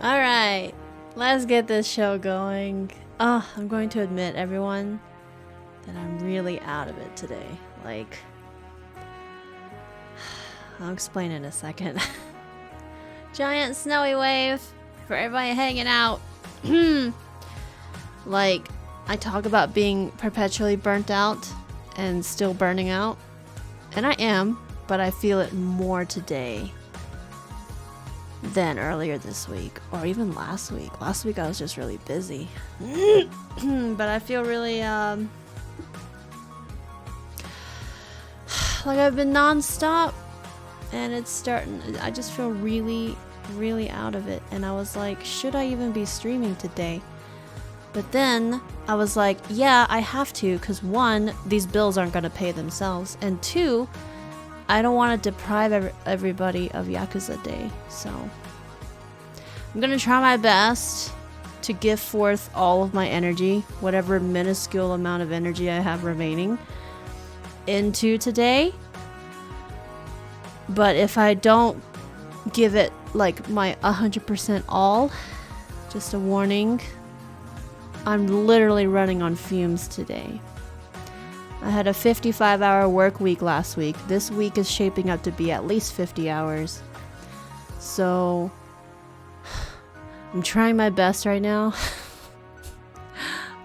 Alright, let's get this show going. Oh, I'm going to admit, everyone, that I'm really out of it today. Like, I'll explain in a second. Giant snowy wave for everybody hanging out. Like, I talk about being perpetually burnt out and still burning out. And I am, but I feel it more today than earlier this week or even last week. Last week I was just really busy. But I feel really like I've been non-stop and it's starting. I just feel really out of it, and I was like, should I even be streaming today? But then I was like, yeah, I have to, because one, these bills aren't going to pay themselves, and two, I don't want to deprive everybody of Yakuza Day. So I'm going to try my best to give forth all of my energy, whatever minuscule amount of energy I have remaining, into today. But if I don't give it like my 100% all, just a warning, I'm literally running on fumes today. I had a 55-hour work week last week. This week is shaping up to be at least 50 hours. So I'm trying my best right now.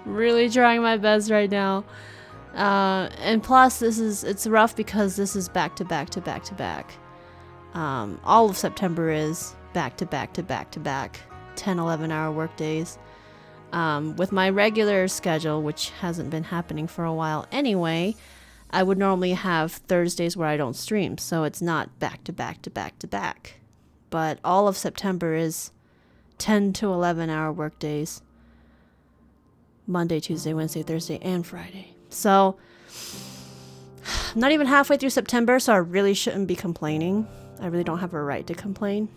Really trying my best right now. And plus it's rough because this is back to back to back to back. All of September is back to back to back to back 10-11 hour work days. With my regular schedule, which hasn't been happening for a while anyway, I would normally have Thursdays where I don't stream, so it's not back to back to back to back. But all of September is 10 to 11 hour work days. Monday, Tuesday, Wednesday, Thursday, and Friday. So I'm not even halfway through September, so I really shouldn't be complaining. I really don't have a right to complain.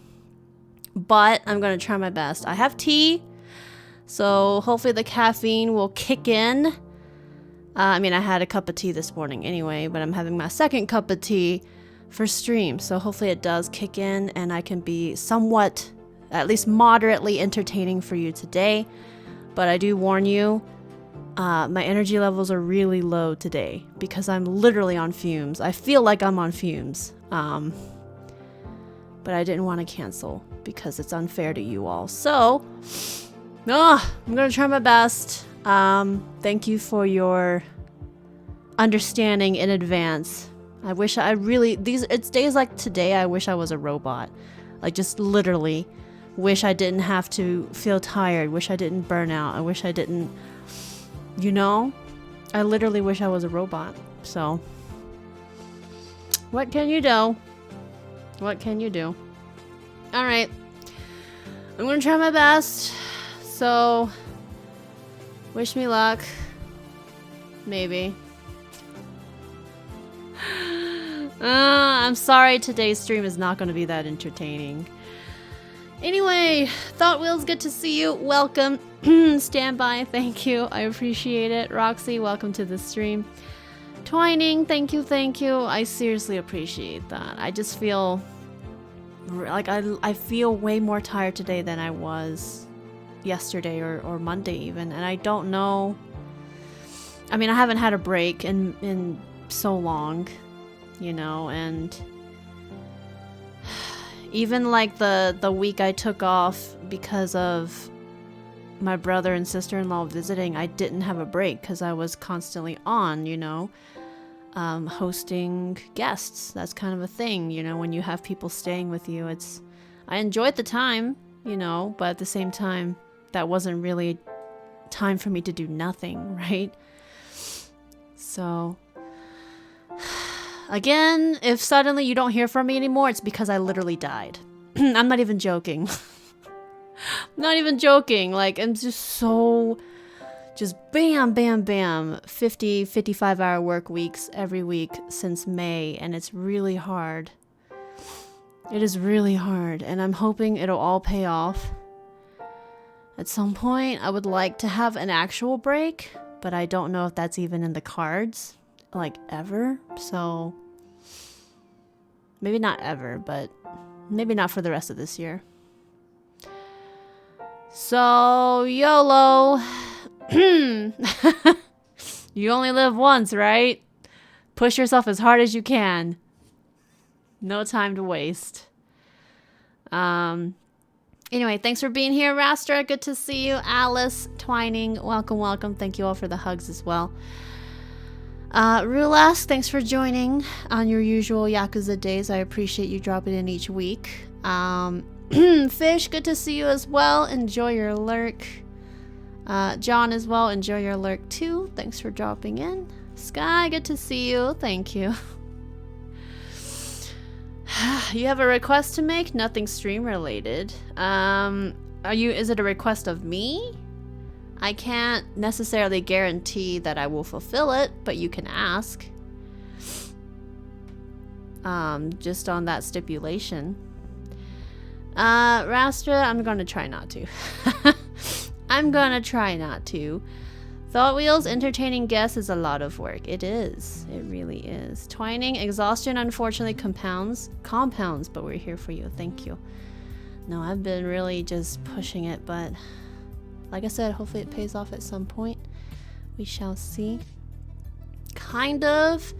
But I'm going to try my best. I have tea, so hopefully the caffeine will kick in. I mean, I had a cup of tea this morning anyway, but I'm having my second cup of tea for stream. So hopefully it does kick in and I can be somewhat, at least moderately entertaining for you today. But I do warn you, my energy levels are really low today because I'm literally on fumes. I feel like I'm on fumes. But I didn't want to cancel because it's unfair to you all. So, I'm going to try my best. Thank you for your understanding in advance. I wish it's days like today I wish I was a robot. Like, just literally wish I didn't have to feel tired. Wish I didn't burn out. I wish I didn't, I literally wish I was a robot. So, what can you do? What can you do? Alright. I'm gonna try my best. So, wish me luck. Maybe. I'm sorry today's stream is not gonna be that entertaining. Anyway, Thought Wheels, good to see you. Welcome. Stand by. Thank you. I appreciate it. Roxy, welcome to the stream. Twining, thank you, thank you. I seriously appreciate that. I just feel like I feel way more tired today than I was yesterday or Monday even, and I don't know. I mean, I haven't had a break in so long, and even like the week I took off because of my brother and sister-in-law visiting, I didn't have a break because I was constantly on, hosting guests. That's kind of a thing, when you have people staying with you. I enjoyed the time, but at the same time, that wasn't really time for me to do nothing, right? So, again, if suddenly you don't hear from me anymore, it's because I literally died. I'm not even joking. Not even joking. Like, I'm just bam, bam, bam, 50, 55-hour work weeks every week since May, and it's really hard. It is really hard, and I'm hoping it'll all pay off. At some point, I would like to have an actual break, but I don't know if that's even in the cards, like, ever. So, maybe not ever, but maybe not for the rest of this year. So, YOLO. You only live once, right? Push yourself as hard as you can. No time to waste. Anyway, thanks for being here, Rastra. Good to see you. Alice, Twining, welcome. Thank you all for the hugs as well. Rulas, thanks for joining on your usual Yakuza days. I appreciate you dropping in each week. Fish, good to see you as well. Enjoy your lurk. John as well, enjoy your lurk too. Thanks for dropping in. Sky, good to see you. Thank you. You have a request to make? Nothing stream related. Is it a request of me? I can't necessarily guarantee that I will fulfill it, but you can ask. Just on that stipulation. Rastra, I'm gonna try not to. I'm gonna try not to. Thought Wheels, entertaining guests is a lot of work. It is. It really is. Twining, exhaustion unfortunately compounds, but we're here for you. Thank you. No, I've been really just pushing it, but like I said, hopefully it pays off at some point. We shall see. Kind of.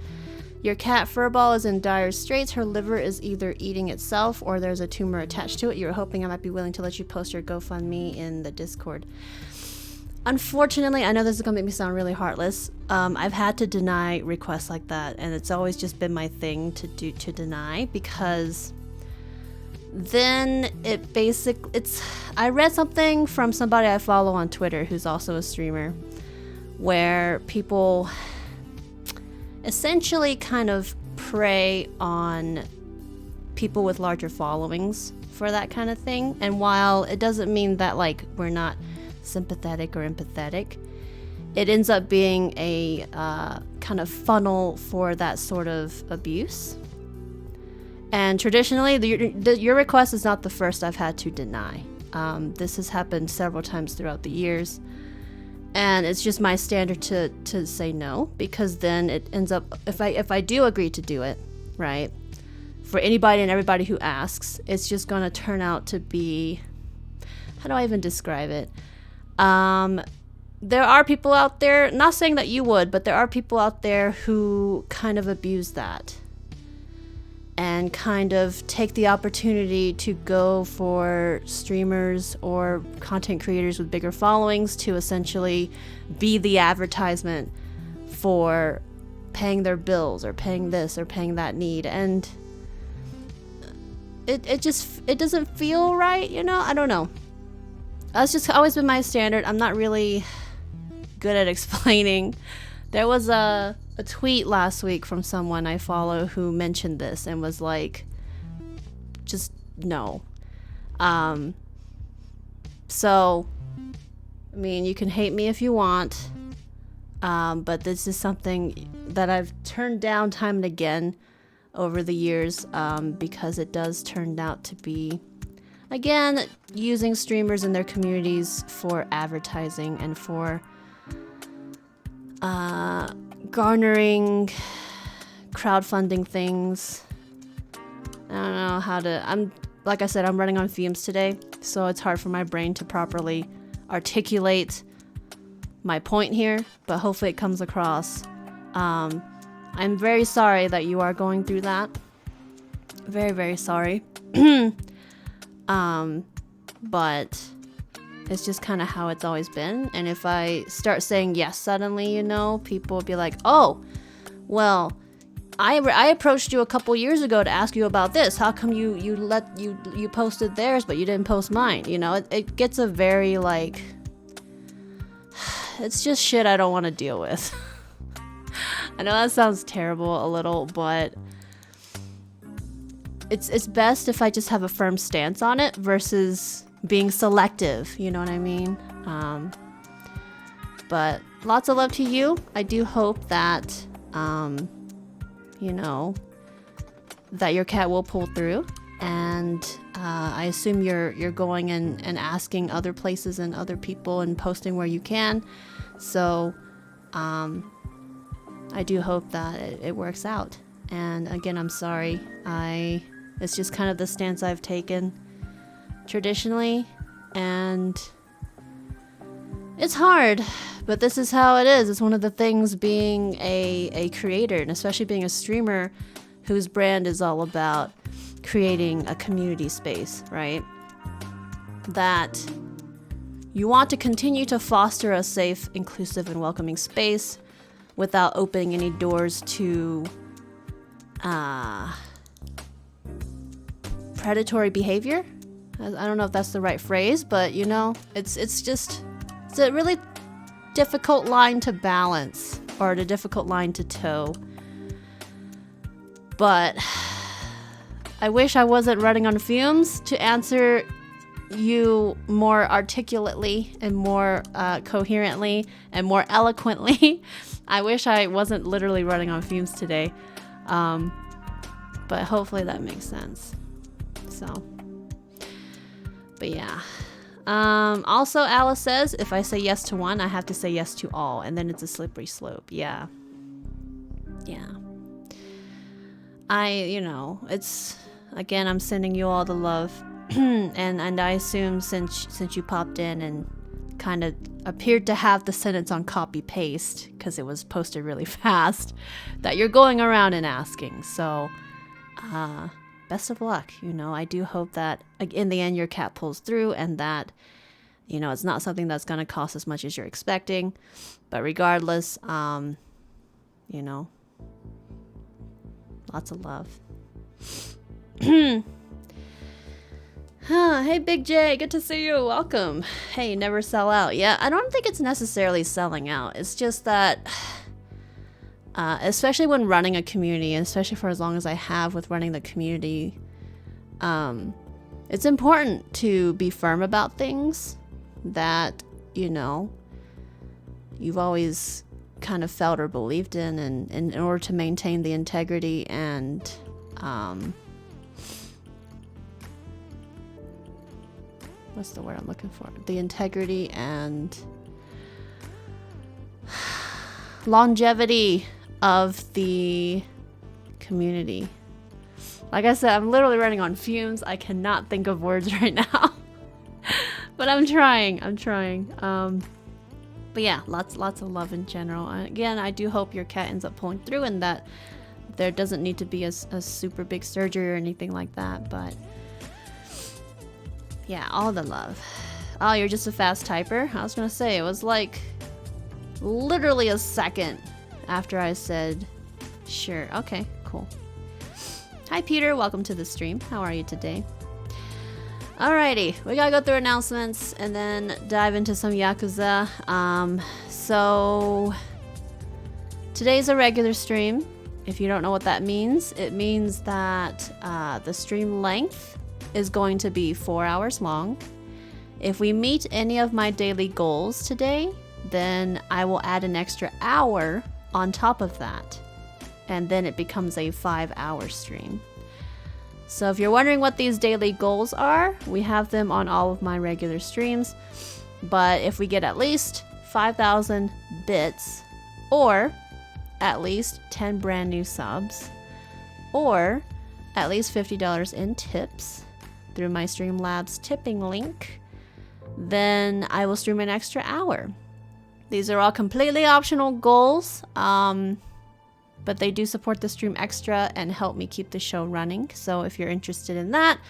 Your cat Furball is in dire straits. Her liver is either eating itself or there's a tumor attached to it. You were hoping I might be willing to let you post your GoFundMe in the Discord. Unfortunately, I know this is going to make me sound really heartless. I've had to deny requests like that, and it's always just been my thing to deny, because then I read something from somebody I follow on Twitter who's also a streamer, where people essentially kind of prey on people with larger followings for that kind of thing. And while it doesn't mean that like we're not sympathetic or empathetic, it ends up being a kind of funnel for that sort of abuse. And traditionally, your request is not the first I've had to deny. This has happened several times throughout the years, and it's just my standard to say no, because then it ends up, if I do agree to do it, right, for anybody and everybody who asks, it's just going to turn out to be, how do I even describe it? There are people out there, not saying that you would, but there are people out there who kind of abuse that and kind of take the opportunity to go for streamers or content creators with bigger followings to essentially be the advertisement for paying their bills or paying this or paying that need. And it doesn't feel right, you know? I don't know. That's just always been my standard. I'm not really good at explaining. There was a tweet last week from someone I follow who mentioned this and was like, just no. So, I mean, you can hate me if you want, but this is something that I've turned down time and again over the years, because it does turn out to be, again, using streamers and their communities for advertising and for garnering crowdfunding things. I don't know how to, like I said, I'm running on fumes today, so it's hard for my brain to properly articulate my point here, but hopefully it comes across. I'm very sorry that you are going through that. Very, very sorry. But it's just kind of how it's always been. And if I start saying yes suddenly, you know, people will be like, oh, well, I approached you a couple years ago to ask you about this. How come you posted theirs, but you didn't post mine? You know, it gets a very, like, it's just shit I don't want to deal with. I know that sounds terrible a little, but it's best if I just have a firm stance on it versus being selective, you know what I mean? But lots of love to you. I do hope that, you know, that your cat will pull through. And I assume you're going and asking other places and other people and posting where you can. So I do hope that it works out. And again, I'm sorry. It's just kind of the stance I've taken traditionally, and it's hard, but this is how it is. It's one of the things being a creator, and especially being a streamer whose brand is all about creating a community space, right? That you want to continue to foster a safe, inclusive, and welcoming space without opening any doors to predatory behavior. I don't know if that's the right phrase, but you know, it's a really difficult line to balance, or a difficult line to toe. But I wish I wasn't running on fumes to answer you more articulately and more coherently and more eloquently. I wish I wasn't literally running on fumes today. But hopefully that makes sense. So, but yeah. Also, Alice says, if I say yes to one, I have to say yes to all, and then it's a slippery slope. Yeah. It's, again, I'm sending you all the love. and I assume since you popped in and kind of appeared to have the sentence on copy paste because it was posted really fast, that you're going around and asking. So best of luck. I do hope that in the end your cat pulls through, and that it's not something that's going to cost as much as you're expecting. But regardless, lots of love. Hey, Big J, good to see you. Welcome. Hey, never sell out. Yeah, I don't think it's necessarily selling out. It's just that, especially when running a community, and especially for as long as I have with running the community, it's important to be firm about things that, you've always kind of felt or believed in, and in order to maintain the integrity and, what's the word I'm looking for? The integrity and longevity of the community. Like I said, I'm literally running on fumes. I cannot think of words right now. But I'm trying. But yeah, lots of love in general. Again, I do hope your cat ends up pulling through, and that there doesn't need to be a super big surgery or anything like that. But yeah, all the love. Oh, you're just a fast typer? I was gonna say, it was like literally a second after I said sure. Okay, cool. Hi Peter, welcome to the stream. How are you today? Alrighty, we gotta go through announcements and then dive into some Yakuza. So today's a regular stream. If you don't know what that means, it means that the stream length is going to be 4 hours long. If we meet any of my daily goals today, then I will add an extra hour on top of that, and then it becomes a 5-hour stream. So if you're wondering what these daily goals are, we have them on all of my regular streams. But if we get at least 5,000 bits, or at least 10 brand new subs, or at least $50 in tips through my Streamlabs tipping link, then I will stream an extra hour. These are all completely optional goals, but they do support the stream extra and help me keep the show running. So if you're interested in that,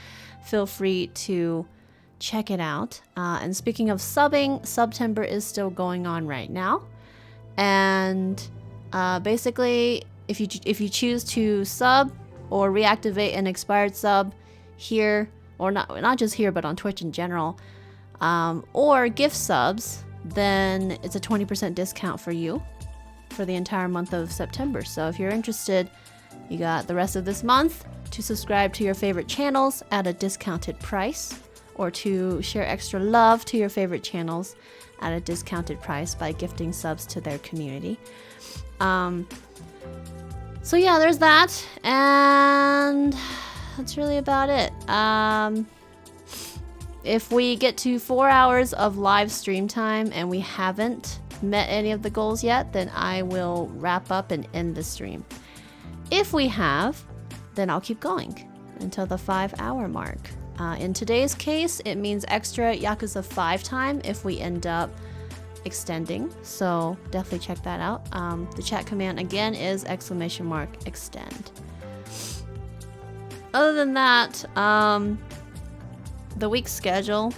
feel free to check it out. And speaking of subbing, September is still going on right now. And basically, if you choose to sub or reactivate an expired sub here, or not just here, but on Twitch in general, or gift subs, then it's a 20% discount for you for the entire month of September. So if you're interested, you got the rest of this month to subscribe to your favorite channels at a discounted price, or to share extra love to your favorite channels at a discounted price by gifting subs to their community. So yeah, there's that, and that's really about it. If we get to 4 hours of live stream time and we haven't met any of the goals yet, then I will wrap up and end the stream. If we have, then I'll keep going until the 5-hour mark. In today's case, it means extra Yakuza 5 time if we end up extending, so definitely check that out. The chat command again is !extend. Other than that, the week's schedule,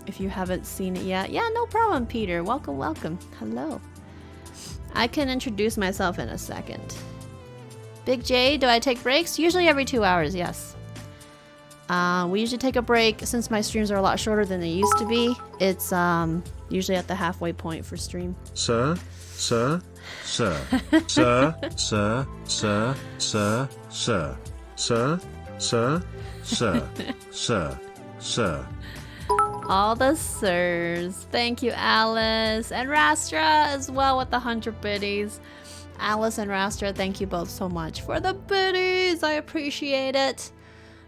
if you haven't seen it yet. Yeah, no problem, Peter. Welcome, welcome. Hello. I can introduce myself in a second. Big J, do I take breaks? Usually every 2 hours, yes. We usually take a break since my streams are a lot shorter than they used to be. It's usually at the halfway point for stream. Sir, sir, sir, sir, sir, sir, sir, sir, sir, sir, sir, sir, sir. All the sirs. Thank you, Alice and Rastra as well with the 100 biddies. Alice and Rastra, thank you both so much for the biddies. I appreciate it.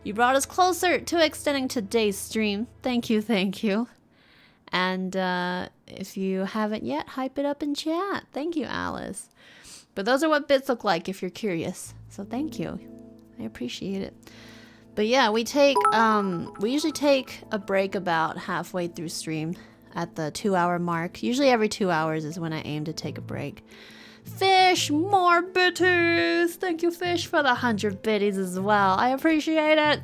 You brought us closer to extending today's stream. Thank you, thank you. And if you haven't yet, hype it up in chat. Thank you, Alice. But those are what bits look like if you're curious. So thank you. I appreciate it. But yeah, we usually take a break about halfway through stream at the 2 hour mark. Usually every 2 hours is when I aim to take a break. Fish, more biddies. Thank you, Fish, for the 100 biddies as well. I appreciate it.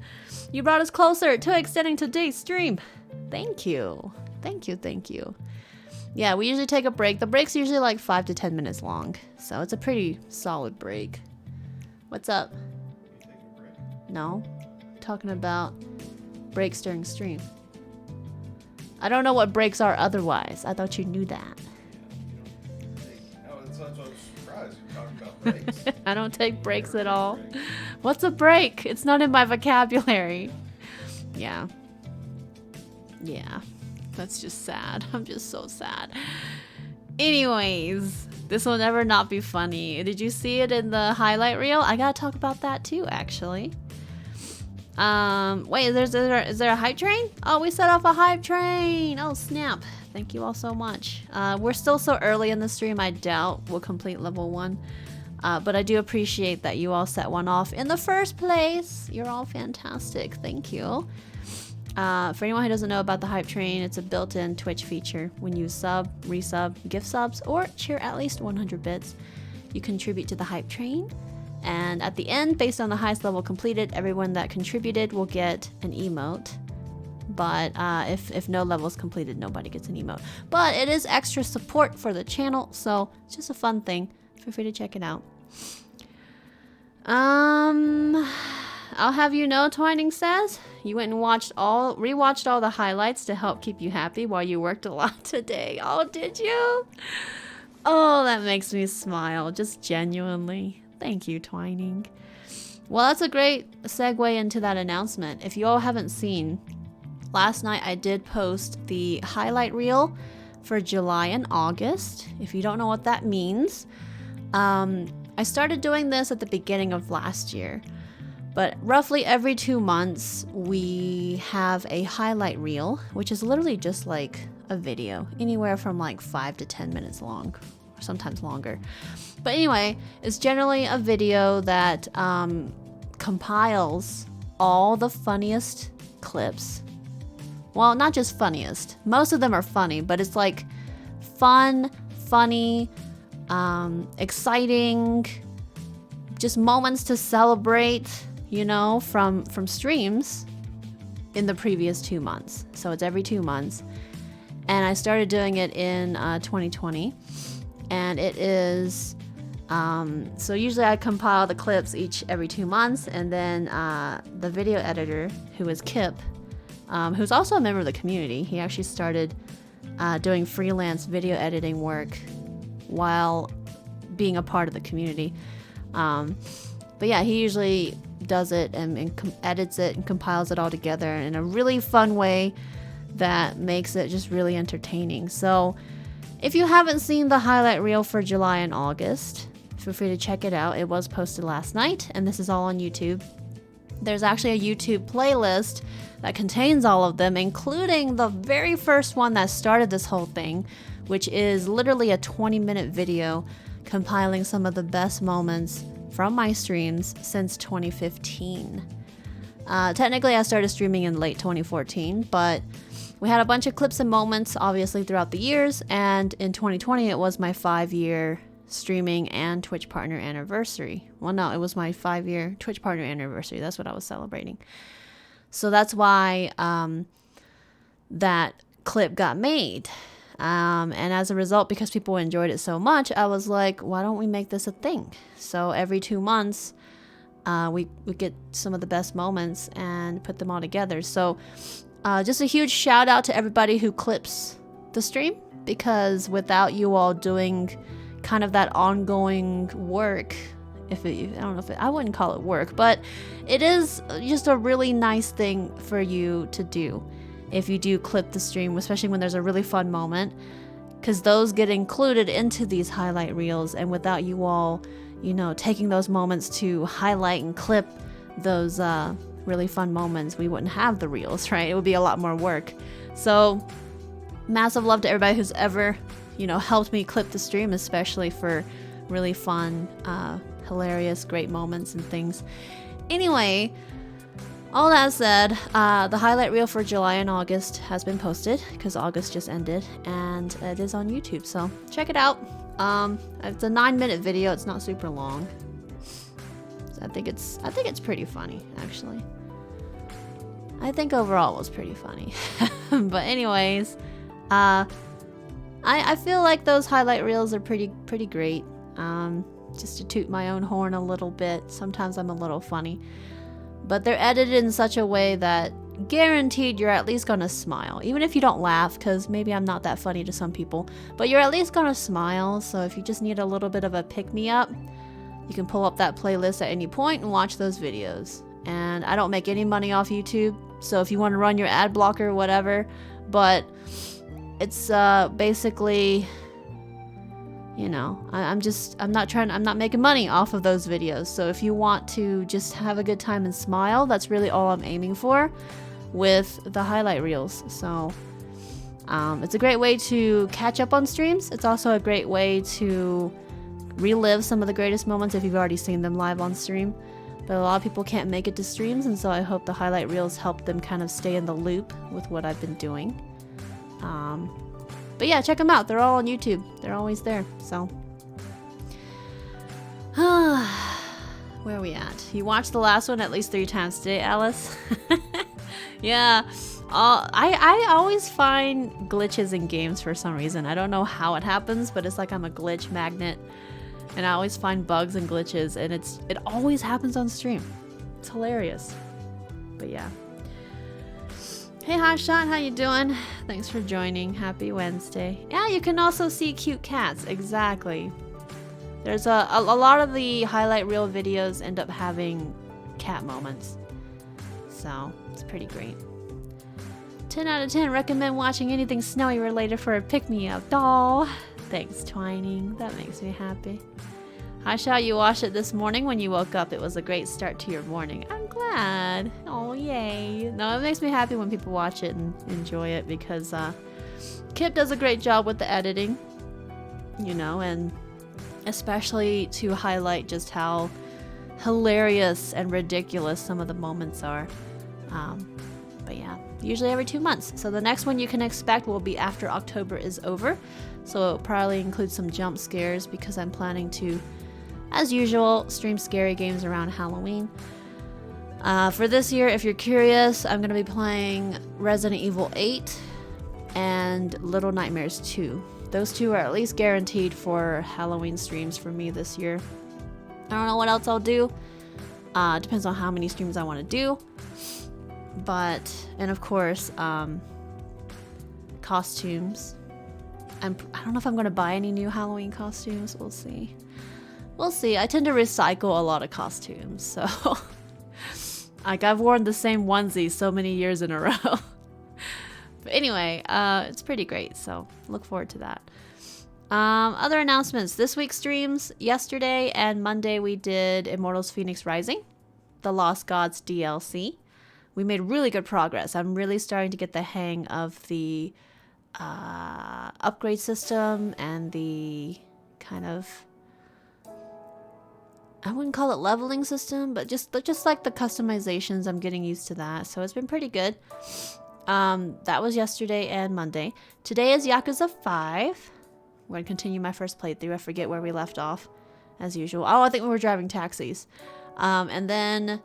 You brought us closer to extending today's stream. Thank you. Thank you, thank you. Yeah, we usually take a break. The break's usually like 5 to 10 minutes long. So it's a pretty solid break. What's up? No? Talking about breaks during stream. I don't know what breaks are otherwise. I thought you knew that. That's why I was surprised you're talking about breaks. I don't take breaks at all. What's a break? It's not in my vocabulary. Yeah. Yeah. That's just sad. I'm just so sad. Anyways, this will never not be funny. Did you see it in the highlight reel? I gotta talk about that too, actually. Wait, is there a hype train? Oh, we set off a hype train. Oh, snap. Thank you all so much. We're still so early in the stream, I doubt we'll complete level 1. But I do appreciate that you all set one off in the first place. You're all fantastic. Thank you. For anyone who doesn't know about the hype train, it's a built-in Twitch feature. When you sub, resub, gift subs, or cheer at least 100 bits, you contribute to the hype train. And at the end, based on the highest level completed, everyone that contributed will get an emote. But if no levels completed, nobody gets an emote. But it is extra support for the channel, so it's just a fun thing. Feel free to check it out. I'll have you know, Twining says, you went and rewatched all the highlights to help keep you happy while you worked a lot today. Oh, did you? Oh, that makes me smile, just genuinely. Thank you, Twining. Well, that's a great segue into that announcement. If you all haven't seen, last night I did post the highlight reel for July and August. If you don't know what that means, I started doing this at the beginning of last year. But roughly every 2 months, we have a highlight reel, which is literally just like a video, anywhere from like 5 to 10 minutes long, or sometimes longer. But anyway, it's generally a video that compiles all the funniest clips. Well, not just funniest. Most of them are funny, but it's like fun, funny, exciting, just moments to celebrate, you know, from streams in the previous 2 months. So it's every 2 months. And I started doing it in 2020. And it is, so usually I compile the clips every 2 months. And then the video editor, who is Kip, who's also a member of the community, he actually started doing freelance video editing work while being a part of the community. But yeah, he usually does it and edits it and compiles it all together in a really fun way that makes it just really entertaining. So if you haven't seen the highlight reel for July and August, feel free to check it out. It was posted last night, and this is all on YouTube. There's actually a YouTube playlist that contains all of them, including the very first one that started this whole thing, which is literally a 20-minute video compiling some of the best moments from my streams since 2015. Technically, I started streaming in late 2014, but we had a bunch of clips and moments, obviously, throughout the years, and in 2020, it was my 5-year streaming and Twitch partner anniversary. Well, no, it was my 5-year Twitch partner anniversary. That's what I was celebrating. So that's why that clip got made. And as a result, because people enjoyed it so much, I was like, why don't we make this a thing? So every 2 months, we get some of the best moments and put them all together. So just a huge shout out to everybody who clips the stream, because without you all doing kind of that ongoing work, I don't know if I wouldn't call it work, but it is just a really nice thing for you to do if you do clip the stream, especially when there's a really fun moment, because those get included into these highlight reels. And without you all, taking those moments to highlight and clip those really fun moments, we wouldn't have the reels, right? It would be a lot more work. So massive love to everybody who's ever, helped me clip the stream, especially for really fun, hilarious, great moments and things. Anyway, all that said, the highlight reel for July and August has been posted, because August just ended, and it is on YouTube, so check it out. It's a 9-minute video. It's not super long. So I think it's pretty funny, actually. I think overall it was pretty funny. But anyways, I feel like those highlight reels are pretty great. Just to toot my own horn a little bit, sometimes I'm a little funny, but they're edited in such a way that guaranteed you're at least gonna smile, even if you don't laugh, because maybe I'm not that funny to some people, but you're at least gonna smile. So if you just need a little bit of a pick-me-up, you can pull up that playlist at any point and watch those videos. And I don't make any money off YouTube, so if you want to run your ad blocker, whatever, but it's basically, I'm not making money off of those videos. So if you want to just have a good time and smile, that's really all I'm aiming for with the highlight reels. So it's a great way to catch up on streams. It's also a great way to relive some of the greatest moments if you've already seen them live on stream. But a lot of people can't make it to streams, and so I hope the highlight reels help them kind of stay in the loop with what I've been doing. But yeah, check them out. They're all on YouTube. They're always there. So, where are we at? You watched the last one at least 3 times today, Alice? Yeah. I always find glitches in games for some reason. I don't know how it happens, but it's like I'm a glitch magnet. And I always find bugs and glitches, and it always happens on stream. It's hilarious. But yeah. Hey Hotshot, how you doing? Thanks for joining. Happy Wednesday. Yeah, you can also see cute cats. Exactly. There's a lot of the highlight reel videos end up having cat moments. So, it's pretty great. 10 out of 10. Recommend watching anything snowy related for a pick-me-up. Doll. Thanks, Twining. That makes me happy. Hotshot, you watched it this morning when you woke up. It was a great start to your morning. I'm glad. Oh, yay. No, it makes me happy when people watch it and enjoy it, because Kip does a great job with the editing, and especially to highlight just how hilarious and ridiculous some of the moments are. But yeah, usually every 2 months. So the next one you can expect will be after October is over. So it'll probably include some jump scares, because I'm planning to, as usual, stream scary games around Halloween. For this year, if you're curious, I'm going to be playing Resident Evil 8 and Little Nightmares 2. Those two are at least guaranteed for Halloween streams for me this year. I don't know what else I'll do. Depends on how many streams I want to do. And of course, costumes. I don't know if I'm going to buy any new Halloween costumes. We'll see. I tend to recycle a lot of costumes, so like I've worn the same onesie so many years in a row. But anyway, it's pretty great, so look forward to that. Other announcements. This week's streams, yesterday and Monday, we did Immortals Phoenix Rising, the Lost Gods DLC. We made really good progress. I'm really starting to get the hang of the upgrade system and the kind of, I wouldn't call it leveling system, but just like the customizations, I'm getting used to that. So it's been pretty good. That was yesterday and Monday. Today is Yakuza 5, I'm going to continue my first playthrough. I forget where we left off, as usual. Oh, I think we were driving taxis. And then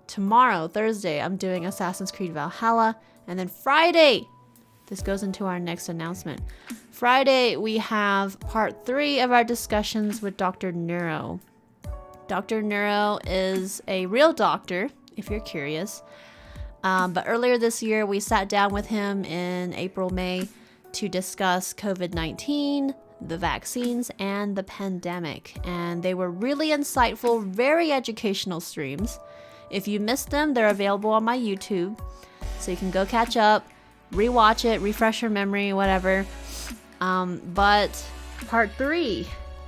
tomorrow, Thursday, I'm doing Assassin's Creed Valhalla. And then Friday, this goes into our next announcement. Friday, we have part 3 of our discussions with Dr. Neuro. Dr. Neuro is a real doctor, if you're curious. But earlier this year, we sat down with him in April, May to discuss COVID-19, the vaccines, and the pandemic. And they were really insightful, very educational streams. If you missed them, they're available on my YouTube. So you can go catch up, rewatch it, refresh your memory, whatever. But part 3,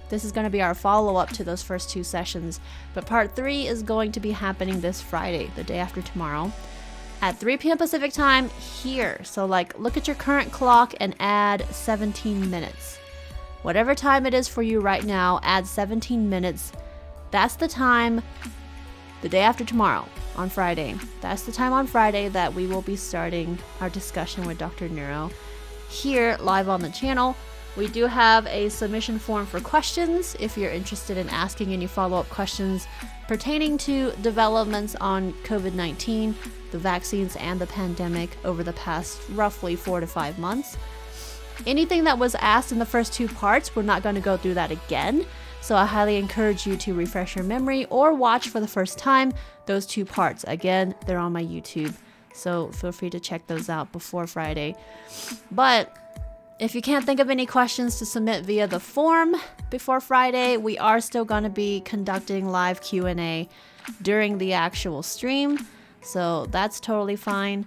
this is going to be our follow-up to those first 2 sessions. But part 3 is going to be happening this Friday, the day after tomorrow, at 3 p.m. Pacific time here. So like, look at your current clock and add 17 minutes. Whatever time it is for you right now, add 17 minutes. That's the time the day after tomorrow on Friday. That's the time on Friday that we will be starting our discussion with Dr. Neuro here live on the channel. We do have a submission form for questions if you're interested in asking any follow-up questions pertaining to developments on COVID-19, the vaccines, and the pandemic over the past roughly 4 to 5 months. Anything that was asked in the first 2 parts, we're not going to go through that again. So I highly encourage you to refresh your memory or watch for the first time those 2 parts. Again, they're on my YouTube, so feel free to check those out before Friday. But if you can't think of any questions to submit via the form before Friday, we are still going to be conducting live Q&A during the actual stream. So that's totally fine.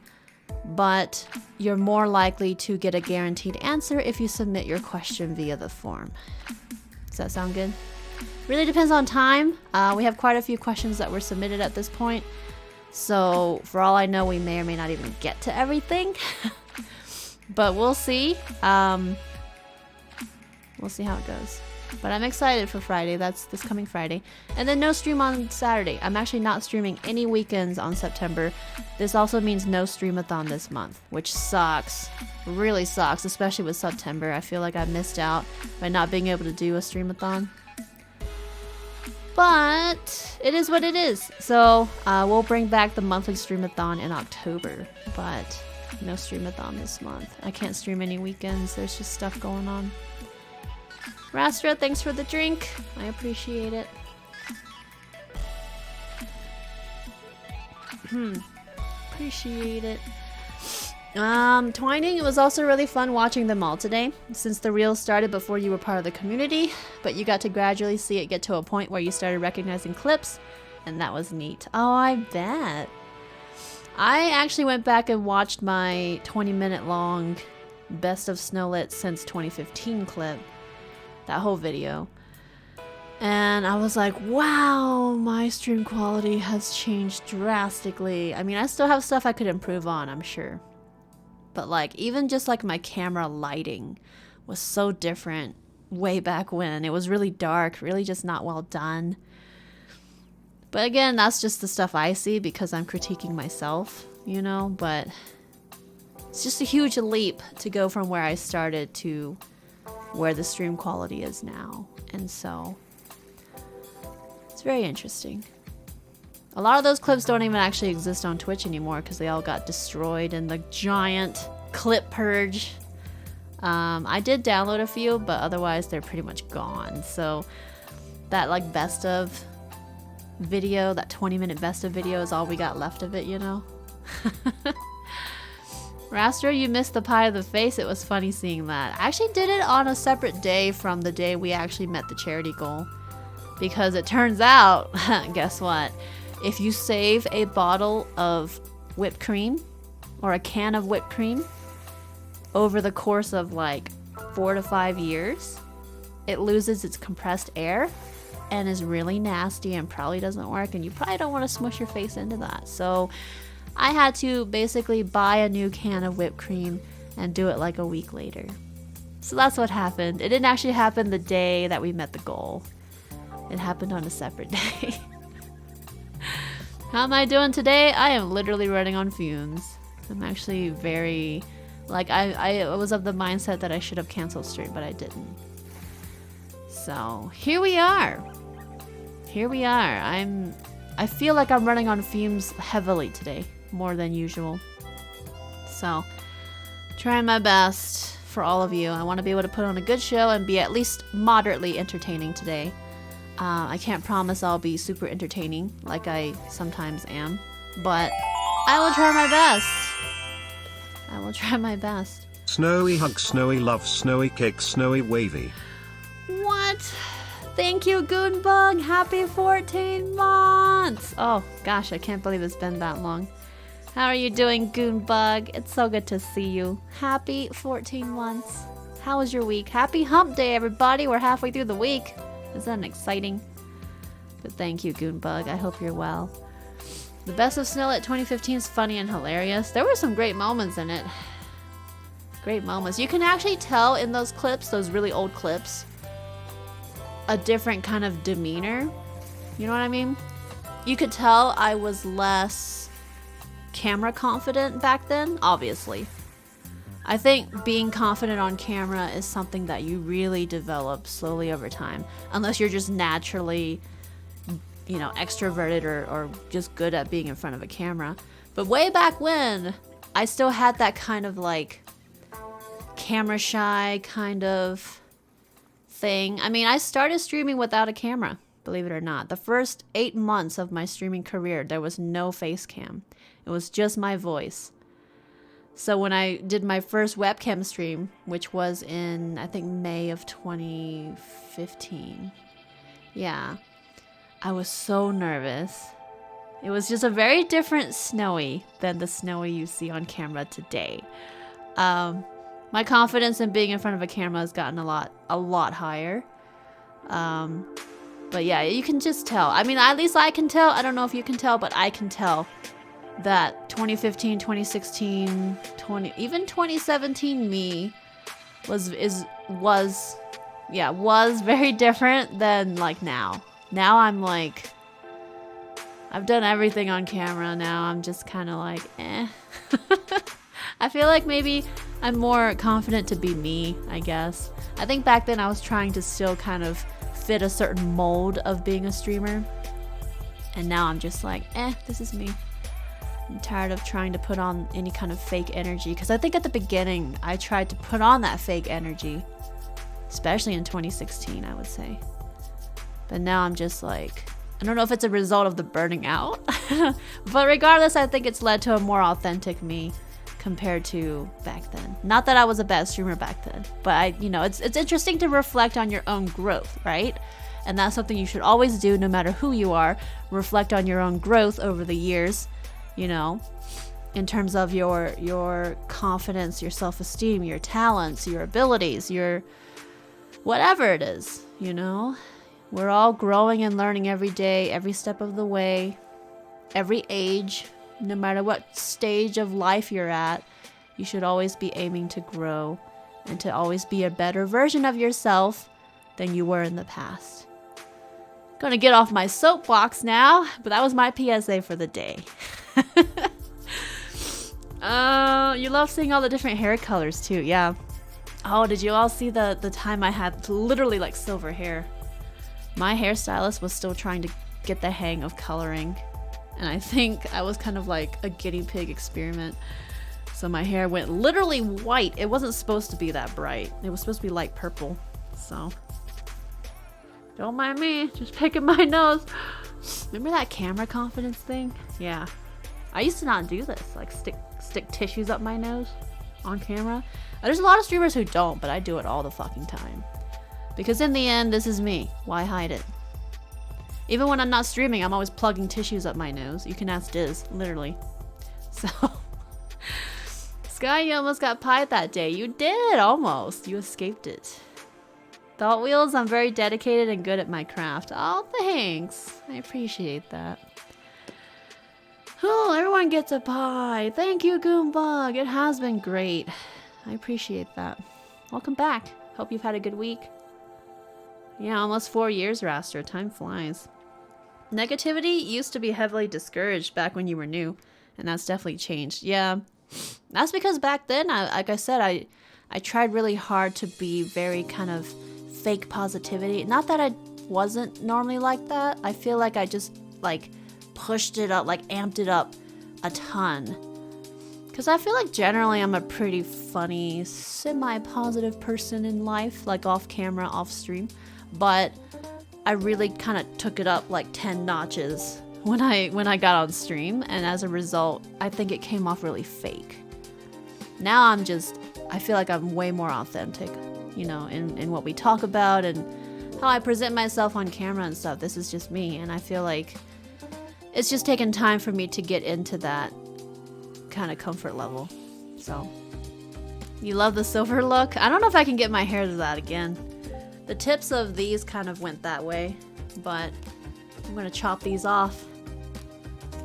But you're more likely to get a guaranteed answer if you submit your question via the form. Does that sound good? Really depends on time. We have quite a few questions that were submitted at this point. So for all I know, we may or may not even get to everything. But we'll see. We'll see how it goes. But I'm excited for Friday. That's this coming Friday. And then no stream on Saturday. I'm actually not streaming any weekends on September. This also means no streamathon this month, which sucks. Really sucks, especially with September. I feel like I missed out by not being able to do a streamathon. But it is what it is. So we'll bring back the monthly streamathon in October. But no streamathon this month. I can't stream any weekends. There's just stuff going on. Rastra, thanks for the drink. I appreciate it. Appreciate it. Twining, it was also really fun watching them all today, since the reels started before you were part of the community, but you got to gradually see it get to a point where you started recognizing clips, and that was neat. Oh, I bet. I actually went back and watched my 20-minute long Best of Snowlit since 2015 clip. That whole video. And I was like, wow, my stream quality has changed drastically. I mean, I still have stuff I could improve on, I'm sure. But like, even just like my camera lighting was so different way back when. It was really dark, really just not well done. But again, that's just the stuff I see because I'm critiquing myself, you know, but it's just a huge leap to go from where I started to where the stream quality is now. And so it's very interesting. A lot of those clips don't even actually exist on Twitch anymore because they all got destroyed in the giant clip purge. I did download a few, but otherwise they're pretty much gone. So that like best of video, that 20-minute best of video is all we got left of it, you know? Raster, you missed the pie of the face. It was funny seeing that. I actually did it on a separate day from the day we actually met the charity goal. Because it turns out, guess what? If you save a bottle of whipped cream or a can of whipped cream over the course of like 4 to 5 years, it loses its compressed air and is really nasty and probably doesn't work, and you probably don't want to smush your face into that. So I had to basically buy a new can of whipped cream and do it like a week later. So that's what happened. It didn't actually happen the day that we met the goal. It happened on a separate day. How am I doing today? I am literally running on fumes. I'm actually very, like, I was of the mindset that I should have canceled stream, but I didn't. So here we are. Here we are. I feel like I'm running on fumes heavily today, more than usual. So, trying my best for all of you. I want to be able to put on a good show and be at least moderately entertaining today. I can't promise I'll be super entertaining like I sometimes am, but I will try my best. I will try my best. Snowy hug, snowy love, snowy cake, snowy wavy. What? Thank you, Goonbug. Happy 14 months. Oh, gosh, I can't believe it's been that long. How are you doing, Goonbug? It's so good to see you. Happy 14 months. How was your week? Happy hump day, everybody. We're halfway through the week. Isn't that exciting? But thank you, Goonbug. I hope you're well. The Best of Snow at 2015 is funny and hilarious. There were some great moments in it. Great moments. You can actually tell in those clips, those really old clips, a different kind of demeanor. You know what I mean? You could tell I was less camera confident back then, obviously. I think being confident on camera is something that you really develop slowly over time, unless you're just naturally, you know, extroverted or just good at being in front of a camera. But way back when, I still had that kind of like camera shy kind of thing. I mean, I started streaming without a camera, believe it or not. The first 8 months of my streaming career, there was no face cam. It was just my voice. So when I did my first webcam stream, which was in, I think, May of 2015. Yeah. I was so nervous. It was just a very different Snowy than the Snowy you see on camera today. My confidence in being in front of a camera has gotten a lot higher. But yeah, you can just tell. I mean, at least I can tell. I don't know if you can tell, but I can tell that 2015, 2016, even 2017 me was very different than like now. Now I'm like, I've done everything on camera. Now I'm just kind of like, eh. I feel like maybe I'm more confident to be me, I guess. I think back then I was trying to still kind of fit a certain mold of being a streamer. And now I'm just like, this is me. I'm tired of trying to put on any kind of fake energy. Because I think at the beginning, I tried to put on that fake energy. Especially in 2016, I would say. But now I'm just like, I don't know if it's a result of the burning out. But regardless, I think it's led to a more authentic me compared to back then. Not that I was a bad streamer back then, but it's interesting to reflect on your own growth, right? And that's something you should always do no matter who you are. Reflect on your own growth over the years, you know, in terms of your confidence, your self-esteem, your talents, your abilities, your whatever it is, you know. We're all growing and learning every day, every step of the way, every age. No matter what stage of life you're at, you should always be aiming to grow and to always be a better version of yourself than you were in the past. Gonna get off my soapbox now, but that was my PSA for the day. You love seeing all the different hair colors too, yeah. Oh, did you all see the time I had literally like silver hair? My hairstylist was still trying to get the hang of coloring. And I think I was kind of like a guinea pig experiment. So my hair went literally white. It wasn't supposed to be that bright. It was supposed to be light purple. So don't mind me, just picking my nose. Remember that camera confidence thing? Yeah. I used to not do this, like stick tissues up my nose on camera. There's a lot of streamers who don't, but I do it all the fucking time. Because in the end, this is me. Why hide it? Even when I'm not streaming, I'm always plugging tissues up my nose. You can ask Diz, literally. So, Sky, you almost got pied that day. You did, almost. You escaped it. Thought Wheels, I'm very dedicated and good at my craft. Oh, thanks. I appreciate that. Oh, everyone gets a pie. Thank you, Goombug. It has been great. I appreciate that. Welcome back. Hope you've had a good week. Yeah, almost 4 years, Raster. Time flies. Negativity used to be heavily discouraged back when you were new, and that's definitely changed. Yeah, that's because back then, like I said, I tried really hard to be very kind of fake positivity. Not that I wasn't normally like that. I feel like I just like pushed it up, like amped it up a ton. Because I feel like generally I'm a pretty funny, semi-positive person in life, like off camera, off stream. But I really kind of took it up like 10 notches when I got on stream, and as a result, I think it came off really fake. Now I feel like I'm way more authentic, you know, in what we talk about and how I present myself on camera and stuff. This is just me, and I feel like it's just taken time for me to get into that kind of comfort level. So, you love the silver look? I don't know if I can get my hair to that again. The tips of these kind of went that way, but I'm gonna chop these off.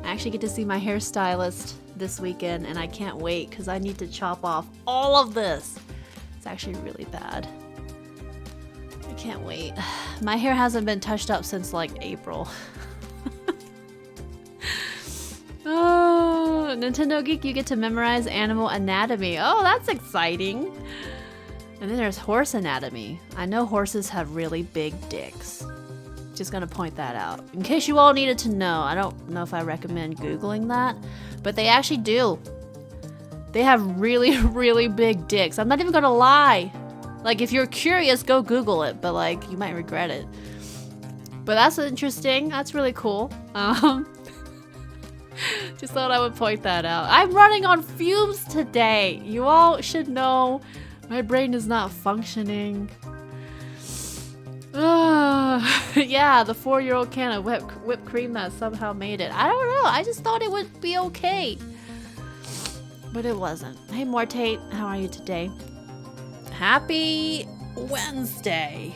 I actually get to see my hairstylist this weekend, and I can't wait because I need to chop off all of this. It's actually really bad. I can't wait. My hair hasn't been touched up since like April. Oh, Nintendo Geek, you get to memorize animal anatomy. Oh, that's exciting. And then there's horse anatomy. I know horses have really big dicks. Just gonna point that out. In case you all needed to know, I don't know if I recommend Googling that, but they actually do. They have really, really big dicks. I'm not even gonna lie. Like, if you're curious, go Google it, but like, you might regret it. But that's interesting. That's really cool. Just thought I would point that out. I'm running on fumes today. You all should know my brain is not functioning. Yeah, the 4-year-old can of whipped cream that somehow made it. I don't know. I just thought it would be okay. But it wasn't. Hey, Mortate, how are you today? Happy Wednesday.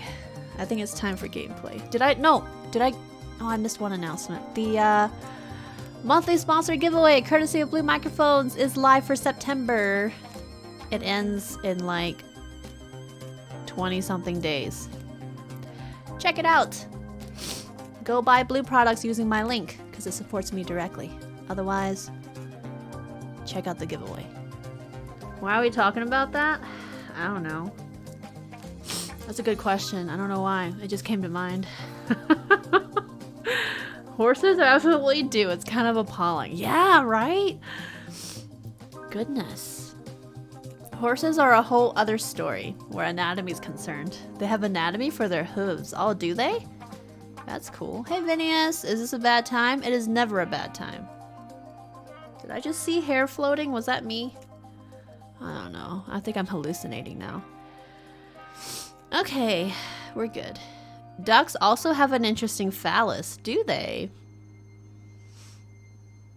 I think it's time for gameplay. Oh, I missed one announcement. The monthly sponsor giveaway, courtesy of Blue Microphones, is live for September. It ends in like 20-something days. Check it out. Go buy Blue products using my link because it supports me directly. Otherwise, check out the giveaway. Why are we talking about that? I don't know. That's a good question. I don't know why. It just came to mind. Horses absolutely do. It's kind of appalling. Yeah, right? Goodness. Horses are a whole other story where anatomy is concerned. They have anatomy for their hooves. Oh, do they? That's cool. Hey, Vinius. Is this a bad time? It is never a bad time. Did I just see hair floating? Was that me? I don't know. I think I'm hallucinating now. Okay, we're good. Ducks also have an interesting phallus, do they?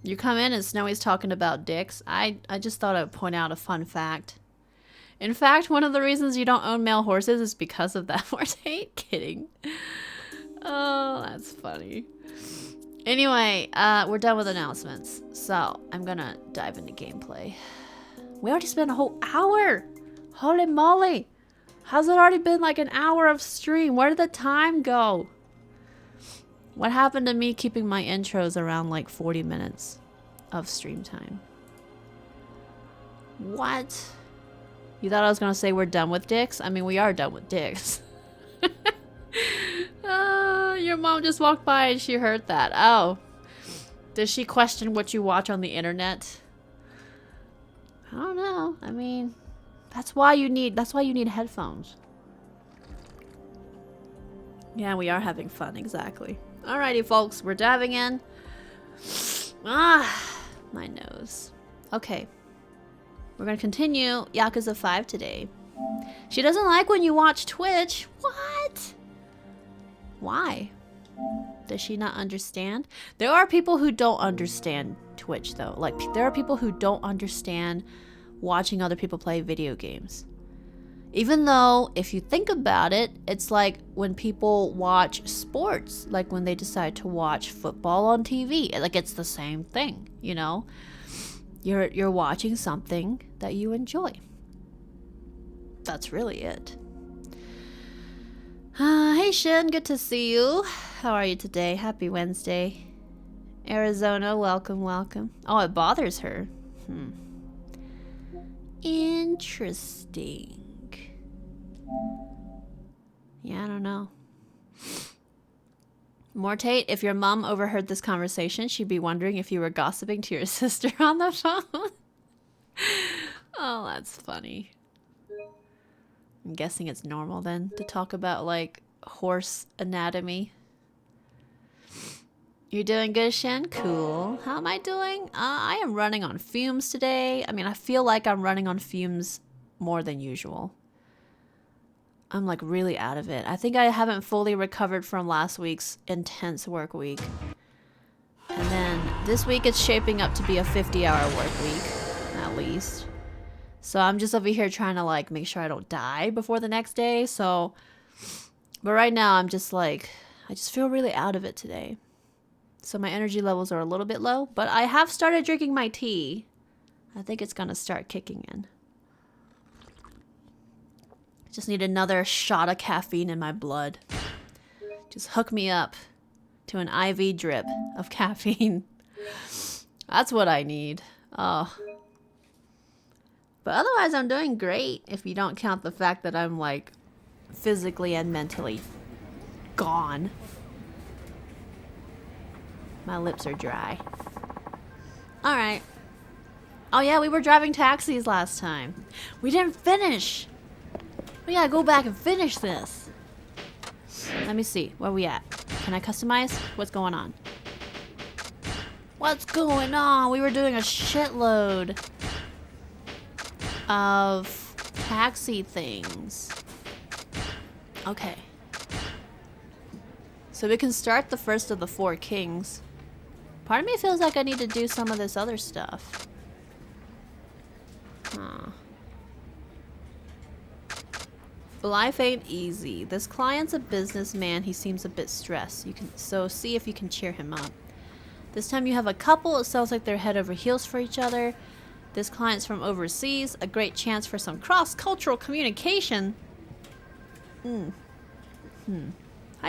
You come in and Snowy's talking about dicks. I just thought I'd point out a fun fact. In fact, one of the reasons you don't own male horses is because of that. Mortate? Kidding. Oh, that's funny. Anyway, we're done with announcements. So, I'm gonna dive into gameplay. We already spent a whole hour! Holy moly! How's it already been like an hour of stream? Where did the time go? What happened to me keeping my intros around like 40 minutes of stream time? What? You thought I was gonna say we're done with dicks? I mean, we are done with dicks. Your mom just walked by and she heard that. Oh. Does she question what you watch on the internet? I don't know. I mean, that's why you need headphones. Yeah, we are having fun, exactly. Alrighty, folks, we're diving in. Ah, my nose. Okay. We're gonna continue Yakuza 5 today. She doesn't like when you watch Twitch. What? Why? Does she not understand? There are people who don't understand Twitch, though. Like, there are people who don't understand watching other people play video games. Even though, if you think about it, it's like when people watch sports, like when they decide to watch football on TV. Like, it's the same thing, you know? You're watching something that you enjoy. That's really it. Hey Shin, good to see you. How are you today? Happy Wednesday. Arizona, welcome, welcome. Oh, it bothers her. Interesting. Yeah, I don't know. Mortate, if your mom overheard this conversation, she'd be wondering if you were gossiping to your sister on the phone. Oh, that's funny. I'm guessing it's normal then to talk about like horse anatomy. You're doing good, Shen? Cool. How am I doing? I am running on fumes today. I mean, I feel like I'm running on fumes more than usual. I'm like really out of it. I think I haven't fully recovered from last week's intense work week. And then this week it's shaping up to be a 50-hour work week, at least. So I'm just over here trying to like make sure I don't die before the next day. So, but right now I'm just like, I just feel really out of it today. So my energy levels are a little bit low, but I have started drinking my tea. I think it's gonna start kicking in. Just need another shot of caffeine in my blood. Just hook me up to an IV drip of caffeine. That's what I need. Oh. But otherwise, I'm doing great if you don't count the fact that I'm like physically and mentally gone. My lips are dry. Alright. Oh yeah, we were driving taxis last time. We didn't finish. We gotta go back and finish this. Let me see. Where we at? Can I customize? What's going on? What's going on? We were doing a shitload of taxi things. Okay. So we can start the first of the 4 kings. Part of me feels like I need to do some of this other stuff. Huh. Life ain't easy. This client's a businessman. He seems a bit stressed. So see if you can cheer him up. This time you have a couple. It sounds like they're head over heels for each other. This client's from overseas. A great chance for some cross-cultural communication. Hi,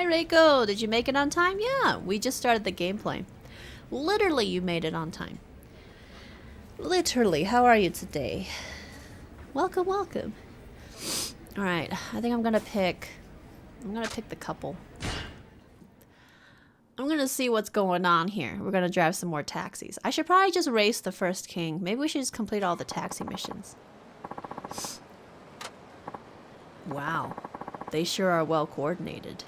Reiko. Did you make it on time? Yeah, we just started the gameplay. Literally, you made it on time. Literally. How are you today? Welcome, welcome. All right, I think I'm gonna pick the couple. I'm gonna see what's going on here. We're gonna drive some more taxis. I should probably just race the first king. Maybe we should just complete all the taxi missions. Wow, they sure are well coordinated.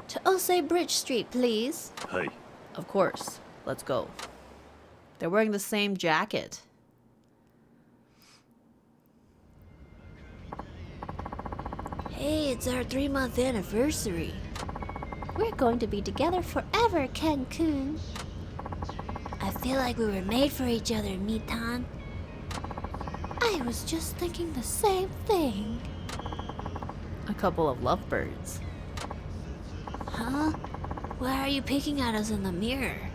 To Osei Bridge Street, please. Hey. Of course. Let's go. They're wearing the same jacket. Hey, it's our 3-month anniversary. We're going to be together forever, Cancun. I feel like we were made for each other, Mitan. I was just thinking the same thing. A couple of lovebirds. Huh? Why are you peeking at us in the mirror?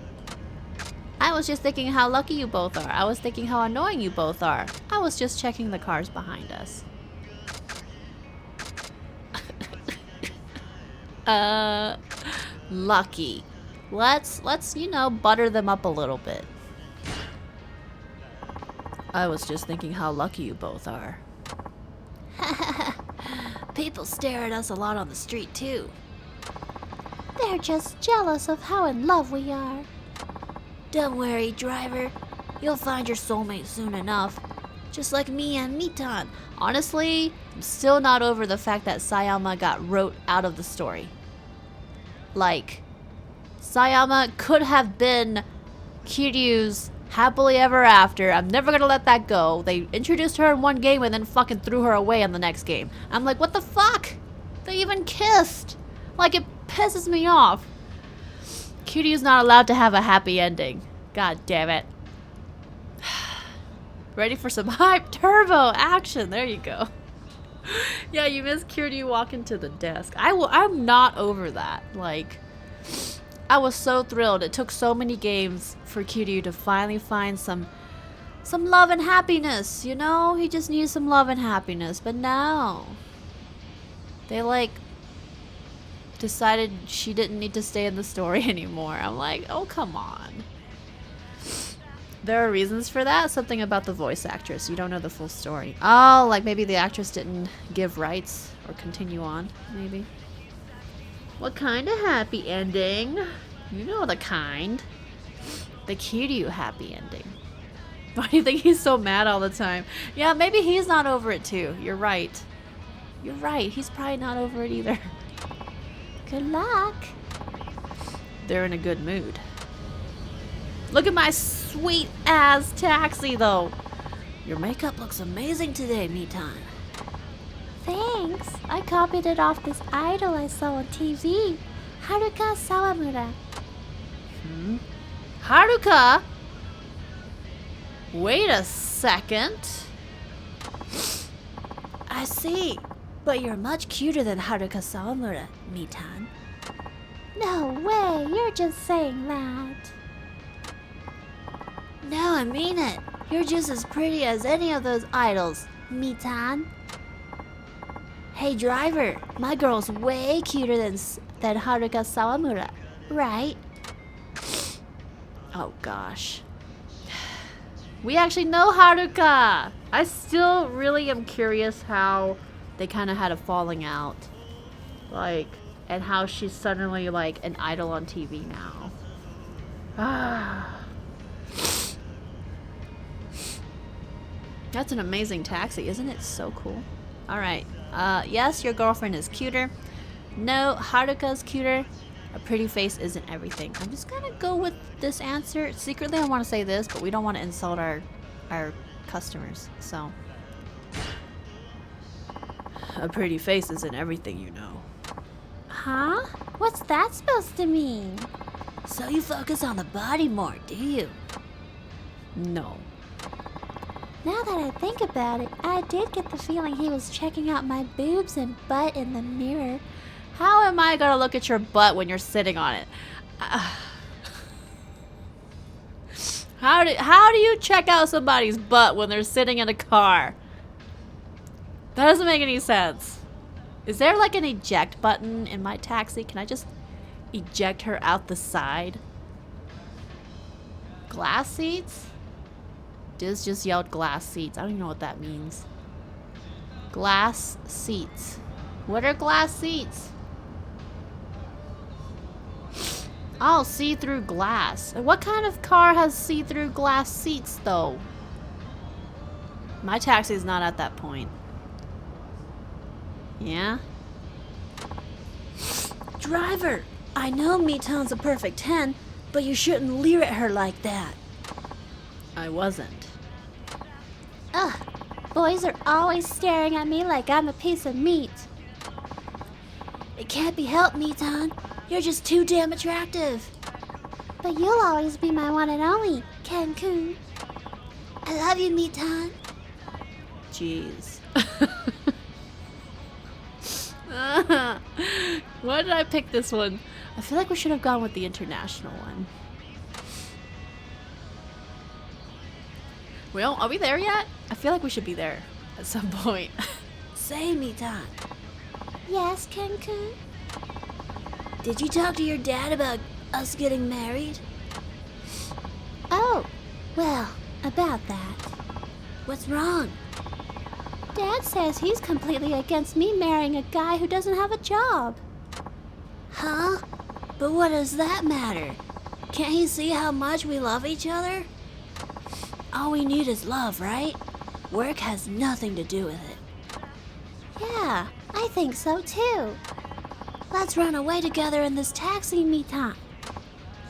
I was just thinking how lucky you both are. I was thinking how annoying you both are. I was just checking the cars behind us. Lucky. Let's, you know, butter them up a little bit. I was just thinking how lucky you both are. People stare at us a lot on the street, too. They're just jealous of how in love we are. Don't worry, driver. You'll find your soulmate soon enough. Just like me and Mitan. Honestly, I'm still not over the fact that Sayama got wrote out of the story. Like, Sayama could have been Kiryu's happily ever after. I'm never gonna let that go. They introduced her in one game and then fucking threw her away in the next game. I'm like, what the fuck? They even kissed. Like, it pisses me off. Kiryu's not allowed to have a happy ending. God damn it. Ready for some hype turbo action. There you go. Yeah, you missed Kiryu walking to the desk. I'm not over that. Like, I was so thrilled. It took so many games for Kiryu to finally find some love and happiness, you know? He just needs some love and happiness. But now, they like decided she didn't need to stay in the story anymore. I'm like, oh, come on. There are reasons for that. Something about the voice actress. You don't know the full story. Oh, like maybe the actress didn't give rights or continue on, maybe. What kind of happy ending? You know the kind. The Kiryu happy ending. Why do you think he's so mad all the time? Yeah, maybe he's not over it too. You're right. You're right. He's probably not over it either. Good luck. They're in a good mood. Look at my sweet ass taxi though. Your makeup looks amazing today, Mitan. Thanks. I copied it off this idol I saw on TV. Haruka Sawamura. Haruka? Wait a second. I see. But you're much cuter than Haruka Sawamura, Mitan. No way. You're just saying that. No, I mean it. You're just as pretty as any of those idols, Mitan. Hey, driver. My girl's way cuter than Haruka Sawamura, right? Oh gosh. We actually know Haruka! I still really am curious how they kind of had a falling out. Like, and how she's suddenly like an idol on TV now. Ah. That's an amazing taxi, isn't it? So cool. Alright. Yes, your girlfriend is cuter. No, Haruka's cuter. A pretty face isn't everything. I'm just gonna go with this answer. Secretly, I want to say this, but we don't want to insult our customers. So, a pretty face isn't everything, you know. Huh? What's that supposed to mean? So you focus on the body more, do you? No. Now that I think about it, I did get the feeling he was checking out my boobs and butt in the mirror. How am I gonna look at your butt when you're sitting on it? How do you check out somebody's butt when they're sitting in a car? That doesn't make any sense. Is there like an eject button in my taxi? Can I just eject her out the side? Glass seats? Diz just yelled glass seats. I don't even know what that means. Glass seats. What are glass seats? Oh, see-through glass. What kind of car has see-through glass seats, though? My taxi's not at that point. Yeah? Driver, I know Mitan's a perfect 10, but you shouldn't leer at her like that. I wasn't. Ugh, boys are always staring at me like I'm a piece of meat. It can't be helped, Mitan. You're just too damn attractive. But you'll always be my one and only, Cancun. I love you, Mitan. Jeez. Why did I pick this one? I feel like we should have gone with the international one. Well, are we there yet? I feel like we should be there at some point. Say, Mitan, Yes, Cancun? did you talk to your dad about us getting married? Oh, well, about that. What's wrong? Dad says he's completely against me marrying a guy who doesn't have a job. Huh? But what does that matter? Can't he see how much we love each other? All we need is love, right? Work has nothing to do with it. Yeah, I think so too. Let's run away together in this taxi, Mitan.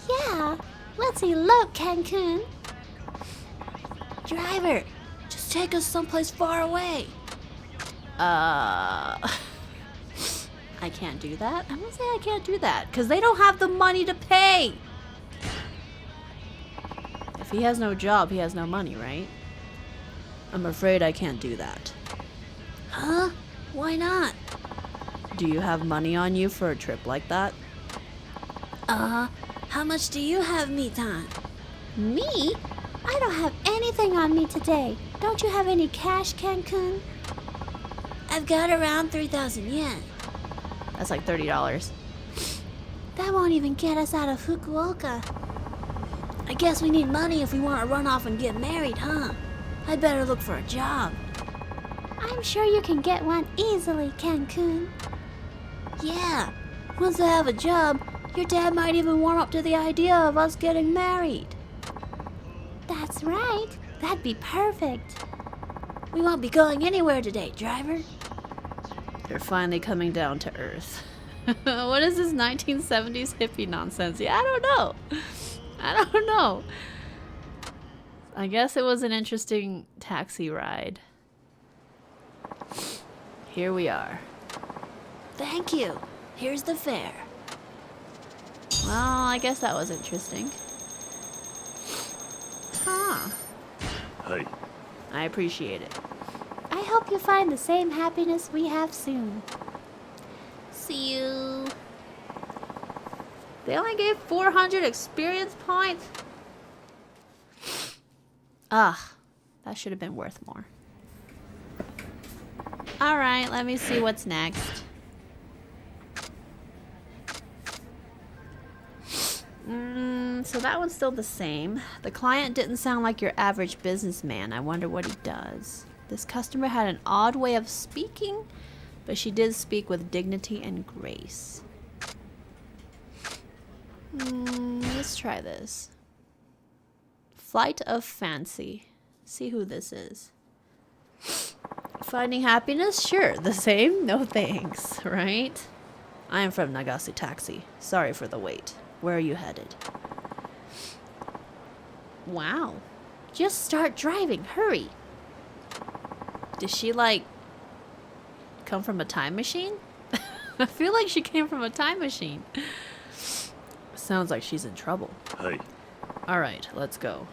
Yeah, let's elope, Cancun. Driver, just take us someplace far away. I can't do that. I'm gonna say I can't do that because they don't have the money to pay. If he has no job, he has no money, right? I'm afraid I can't do that. Huh? Why not? Do you have money on you for a trip like that? How much do you have, Mitan? Me? I don't have anything on me today. Don't you have any cash, Cancun? I've got around 3,000 yen. That's like $30. That won't even get us out of Fukuoka. I guess we need money if we want to run off and get married, huh? I'd better look for a job. I'm sure you can get one easily, Cancun. Yeah, once I have a job, your dad might even warm up to the idea of us getting married. That's right. That'd be perfect. We won't be going anywhere today, driver. They're finally coming down to earth. What is this 1970s hippie nonsense? Yeah, I don't know. I don't know. I guess it was an interesting taxi ride. Here we are. Thank you. Here's the fare. Well, I guess that was interesting. Huh. Hey. I appreciate it. I hope you find the same happiness we have soon. See you. They only gave 400 experience points? Ugh, that should have been worth more. Alright, let me see what's next. So that one's still the same. The client didn't sound like your average businessman. I wonder what he does. This customer had an odd way of speaking, but she did speak with dignity and grace. Let's try this. Flight of Fancy. See who this is. Finding happiness? Sure, the same. No thanks, right? I am from Nagase Taxi. Sorry for the wait. Where are you headed? Wow. Just start driving. Hurry. Did she, like, come from a time machine? I feel like she came from a time machine. Sounds like she's in trouble. Hey. Alright, let's go.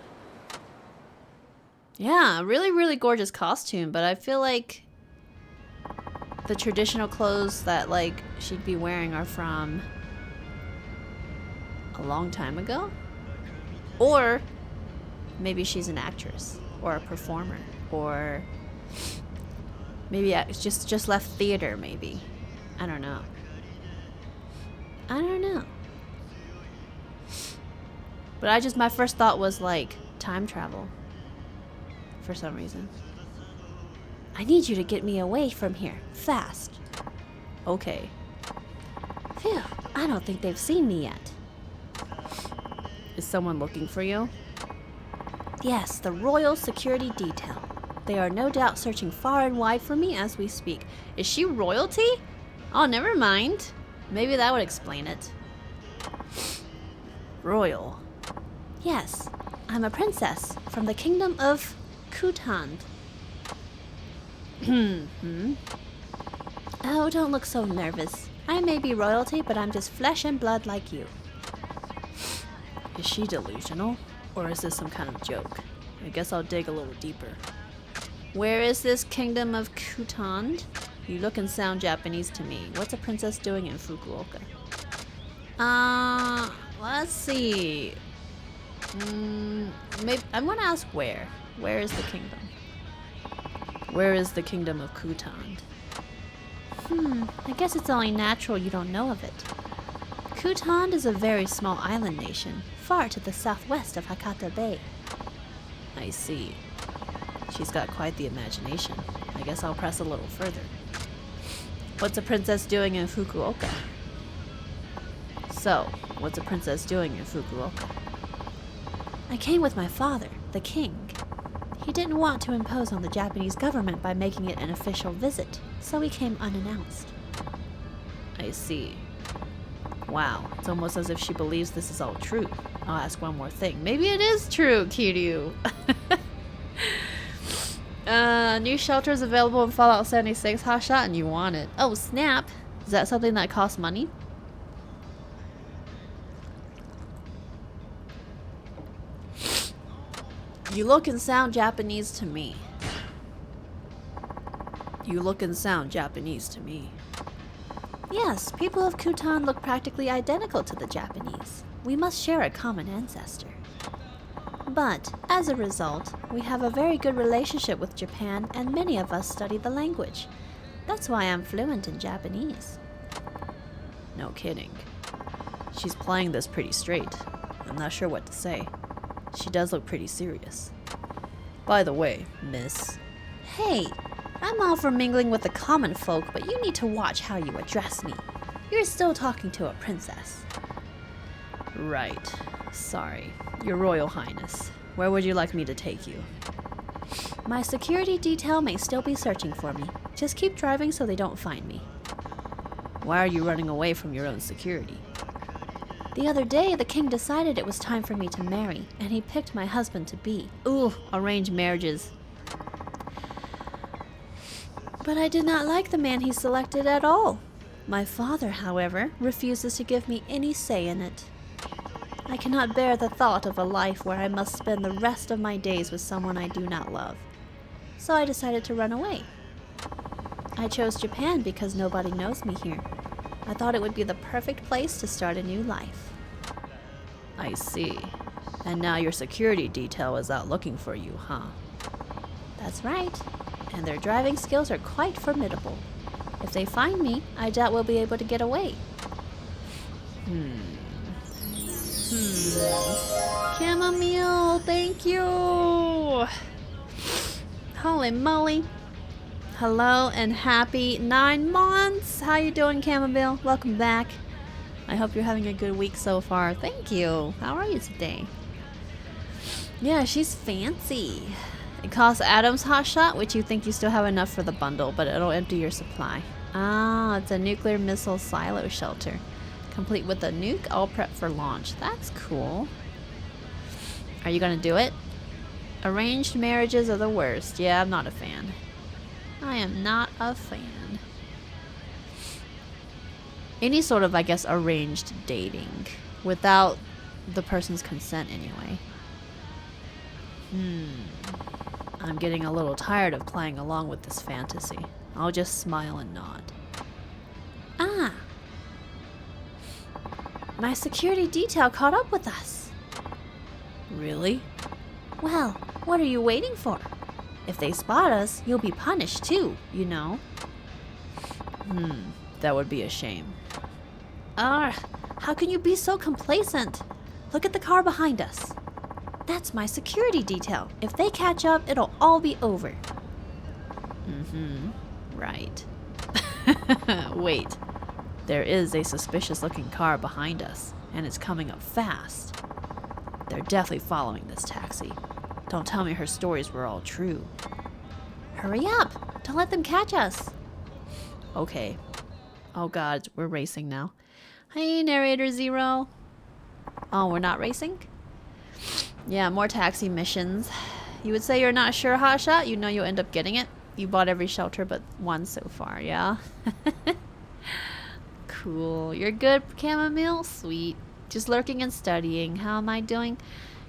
Yeah, really, really gorgeous costume, but I feel like the traditional clothes that, like, she'd be wearing are from a long time ago? Or maybe she's an actress or a performer, or maybe just left theater, maybe. I don't know. I don't know. But my first thought was like time travel for some reason. I need you to get me away from here, fast. Okay. Phew, I don't think they've seen me yet. Is someone looking for you? Yes, the Royal Security Detail. They are no doubt searching far and wide for me as we speak. Is she royalty? Oh, never mind. Maybe that would explain it. Royal. Yes, I'm a princess from the kingdom of Kutand. Oh, don't look so nervous. I may be royalty, but I'm just flesh and blood like you. Is she delusional? Or is this some kind of joke? I guess I'll dig a little deeper. Where is this kingdom of Kutand? You look and sound Japanese to me. What's a princess doing in Fukuoka? Let's see. Maybe I'm gonna ask where. Where is the kingdom? Where is the kingdom of Kutand? I guess it's only natural you don't know of it. Kutand is a very small island nation, far to the southwest of Hakata Bay. I see. She's got quite the imagination. I guess I'll press a little further. What's a princess doing in Fukuoka? So, what's a princess doing in Fukuoka? I came with my father, the king. He didn't want to impose on the Japanese government by making it an official visit, so he came unannounced. I see. Wow, it's almost as if she believes this is all true. I'll ask one more thing. Maybe it is true, Kiryu. New shelters available in Fallout 76. Hot shot and you want it. Oh, snap. Is that something that costs money? You look and sound Japanese to me. You look and sound Japanese to me. Yes, people of Kutan look practically identical to the Japanese. We must share a common ancestor. But, as a result, we have a very good relationship with Japan and many of us study the language. That's why I'm fluent in Japanese. No kidding. She's playing this pretty straight. I'm not sure what to say. She does look pretty serious. By the way, miss. Hey, I'm all for mingling with the common folk, but you need to watch how you address me. You're still talking to a princess. Right. Sorry. Your Royal Highness. Where would you like me to take you? My security detail may still be searching for me. Just keep driving so they don't find me. Why are you running away from your own security? The other day, the king decided it was time for me to marry, and he picked my husband-to-be. Ooh, arranged marriages. But I did not like the man he selected at all. My father, however, refuses to give me any say in it. I cannot bear the thought of a life where I must spend the rest of my days with someone I do not love. So I decided to run away. I chose Japan because nobody knows me here. I thought it would be the perfect place to start a new life. I see. And now your security detail is out looking for you, huh? That's right. And their driving skills are quite formidable. If they find me, I doubt we'll be able to get away. Chamomile, thank you! Holy moly. Hello and happy 9 months! How you doing, Chamomile? Welcome back. I hope you're having a good week so far. Thank you. How are you today? Yeah, she's fancy. It costs Adam's hotshot, which you think you still have enough for the bundle, but it'll empty your supply. Ah, it's a nuclear missile silo shelter. Complete with a nuke, all prepped for launch. That's cool. Are you gonna do it? Arranged marriages are the worst. Yeah, I'm not a fan. I am not a fan. Any sort of, I guess, arranged dating. Without the person's consent, anyway. I'm getting a little tired of playing along with this fantasy. I'll just smile and nod. Ah! My security detail caught up with us. Really? Well, what are you waiting for? If they spot us, you'll be punished too, you know. That would be a shame. How can you be so complacent? Look at the car behind us. That's my security detail. If they catch up, it'll all be over. Right. Wait. There is a suspicious looking car behind us, and it's coming up fast. They're definitely following this taxi. Don't tell me her stories were all true. Hurry up! Don't let them catch us! Okay. Oh god, we're racing now. Hey, Narrator Zero. Oh, we're not racing? Yeah, more taxi missions. You would say you're not sure, Hotshot? You know you'll end up getting it. You bought every shelter but one so far, yeah? Cool. You're good, Chamomile? Sweet. Just lurking and studying. How am I doing?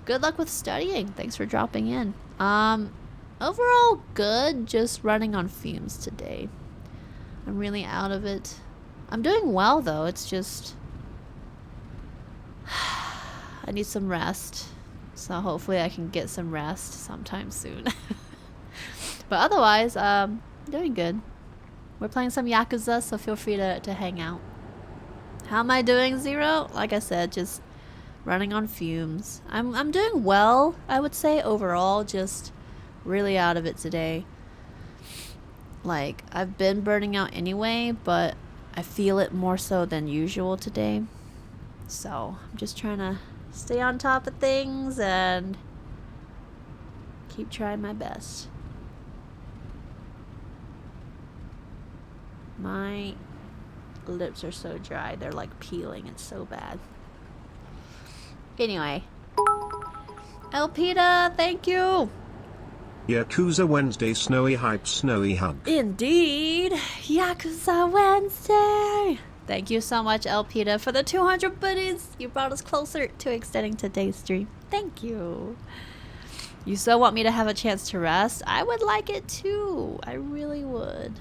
Good luck with studying. Thanks for dropping in. Overall good. Just running on fumes today. I'm really out of it. I'm doing well though. It's just I need some rest. So hopefully I can get some rest sometime soon. But otherwise, doing good. We're playing some Yakuza, so feel free to hang out. How am I doing, Zero? Like I said, just running on fumes. I'm doing well, I would say, overall. Just really out of it today. Like, I've been burning out anyway, but I feel it more so than usual today. So, I'm just trying to stay on top of things and keep trying my best. My lips are so dry. They're like peeling. It's so bad. Anyway. Elpida, thank you. Yakuza Wednesday snowy hype snowy hug. Indeed. Yakuza Wednesday. Thank you so much, Elpida, for the 200 buddies. You brought us closer to extending today's stream. Thank you. You so want me to have a chance to rest? I would like it too. I really would.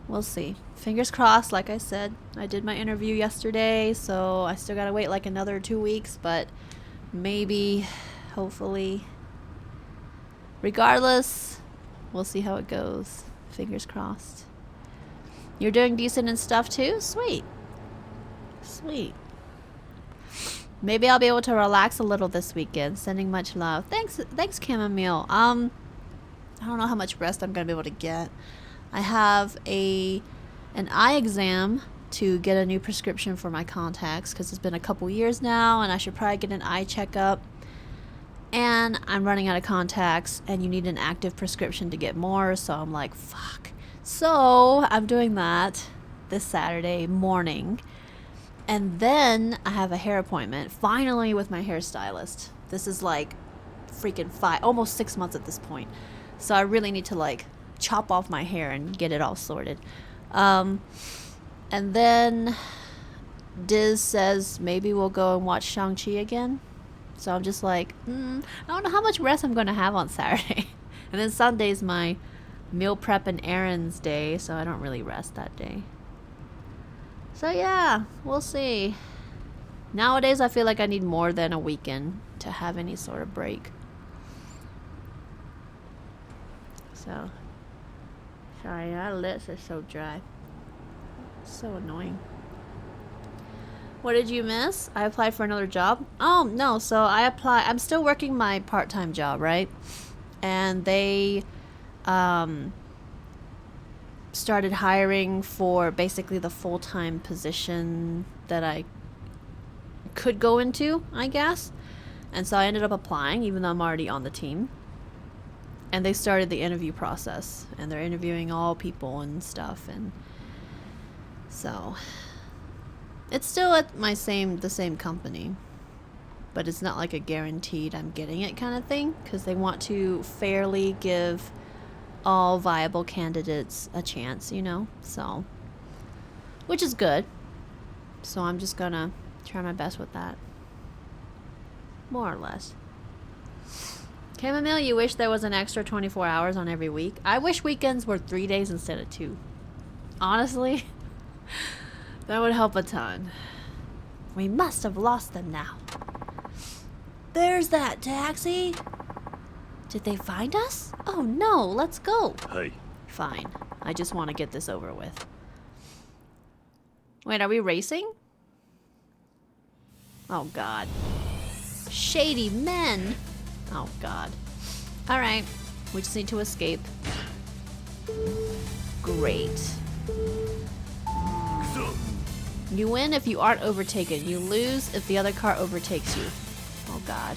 We'll see. Fingers crossed, like I said. I did my interview yesterday, so I still gotta wait like another 2 weeks, but maybe, hopefully. Regardless, we'll see how it goes. Fingers crossed. You're doing decent and stuff too? Sweet. Sweet. maybe I'll be able to relax a little this weekend. Sending much love. Thanks, Chamomile. I don't know how much rest I'm gonna be able to get. I have an eye exam to get a new prescription for my contacts because it's been a couple years now, and I should probably get an eye checkup. And I'm running out of contacts, and you need an active prescription to get more, so I'm like, fuck. So I'm doing that this Saturday morning. And then I have a hair appointment, finally, with my hairstylist. This is like freaking almost 6 months at this point. So I really need to like chop off my hair and get it all sorted. And then Diz says maybe we'll go and watch Shang-Chi again. So I'm just like, I don't know how much rest I'm going to have on Saturday. And then Sunday's my meal prep and errands day, so I don't really rest that day. So yeah, we'll see. Nowadays I feel like I need more than a weekend to have any sort of break. So, sorry, our lips are so dry. So annoying. What did you miss? I applied for another job. Oh, no. So I'm still working my part-time job, right? And they started hiring for basically the full-time position that I could go into, I guess. And so I ended up applying, even though I'm already on the team. And they started the interview process. And they're interviewing all people and stuff. And so it's still at the same company, but it's not like a guaranteed I'm getting it kind of thing, because they want to fairly give all viable candidates a chance, you know, so, which is good. So I'm just gonna try my best with that, more or less. Chamomile, you wish there was an extra 24 hours on every week? I wish weekends were 3 days instead of 2. Honestly. That would help a ton. We must have lost them now. There's that taxi. Did they find us? Oh no, let's go. Hey. Fine. I just want to get this over with. Wait, are we racing? Oh god. Shady men. Oh god. Alright. We just need to escape. Great. You win if you aren't overtaken. You lose if the other car overtakes you. Oh god.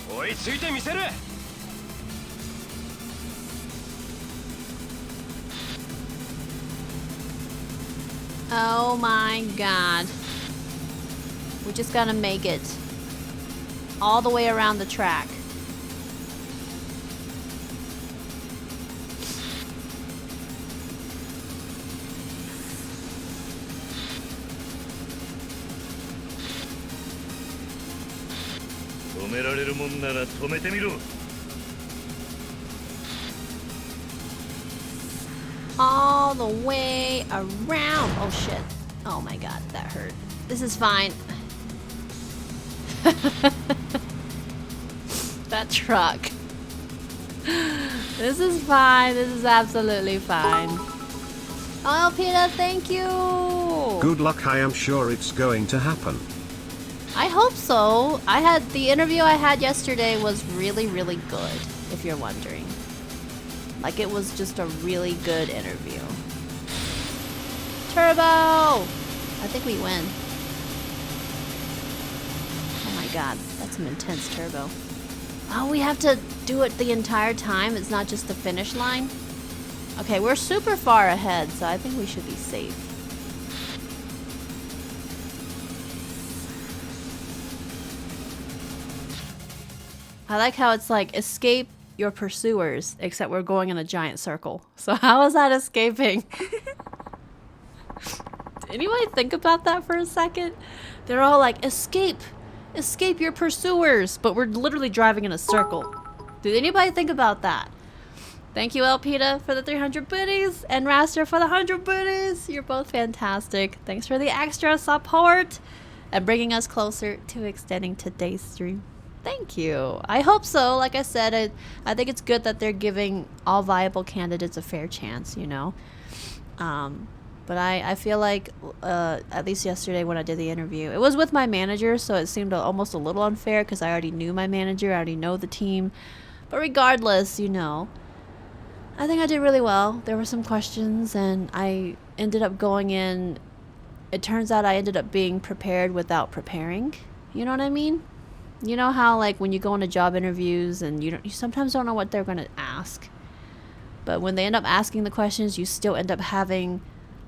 Oh my god. We just gotta make it all the way around the track. All the way around. Oh shit. Oh my god, that hurt. This is fine. That truck. This is fine. This is absolutely fine. Oh, Peter, thank you. Good luck, I am sure it's going to happen. I hope so. The interview I had yesterday was really, really good, if you're wondering. Like, it was just a really good interview. Turbo! I think we win. Oh my god, that's some intense turbo. Oh, we have to do it the entire time? It's not just the finish line? Okay, we're super far ahead, so I think we should be safe. I like how it's like, escape your pursuers, except we're going in a giant circle. So how is that escaping? Did anybody think about that for a second? They're all like, escape! Escape your pursuers! But we're literally driving in a circle. Did anybody think about that? Thank you, Elpida, for the 300 biddies, and Raster for the 100 biddies. You're both fantastic. Thanks for the extra support and bringing us closer to extending today's stream. Thank you. I hope so. Like I said, I think it's good that they're giving all viable candidates a fair chance, you know. But I feel like, at least yesterday when I did the interview, it was with my manager, so it seemed almost a little unfair because I already knew my manager, I already know the team. But regardless, you know, I think I did really well. There were some questions, and I ended up going in. It turns out I ended up being prepared without preparing. You know what I mean? You know how, like, when you go into job interviews and you sometimes don't know what they're going to ask. But when they end up asking the questions, you still end up having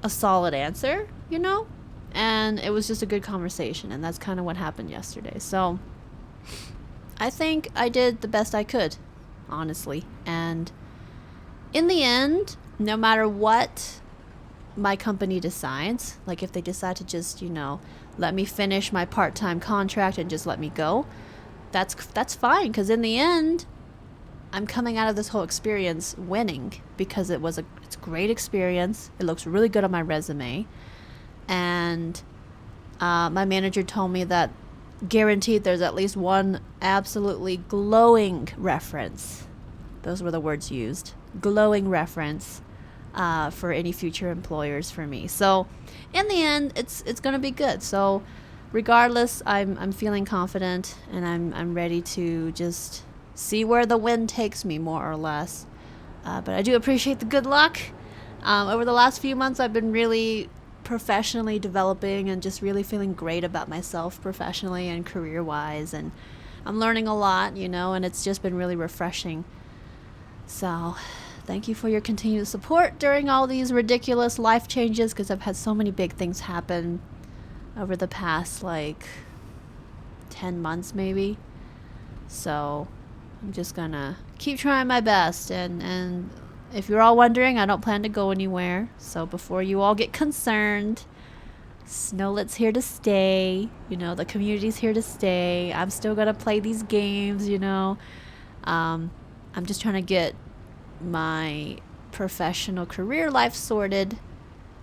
a solid answer, you know? And it was just a good conversation, and that's kind of what happened yesterday. So I think I did the best I could, honestly. And in the end, no matter what my company decides, like if they decide to just, you know, let me finish my part-time contract and just let me go, that's fine, because in the end, I'm coming out of this whole experience winning, because it's a great experience. It looks really good on my resume. And my manager told me that guaranteed there's at least one absolutely glowing reference. Those were the words used. Glowing reference for any future employers for me. So in the end, it's going to be good. So regardless, I'm feeling confident, and I'm ready to just see where the wind takes me, more or less. But I do appreciate the good luck. Over the last few months, I've been really professionally developing and just really feeling great about myself professionally and career-wise. And I'm learning a lot, you know, and it's just been really refreshing. So thank you for your continued support during all these ridiculous life changes, because I've had so many big things happen over the past, like, 10 months maybe. So I'm just gonna keep trying my best, and if you're all wondering, I don't plan to go anywhere. So before you all get concerned, Snowlet's here to stay. You know, the community's here to stay. I'm still gonna play these games, you know. I'm just trying to get my professional career life sorted,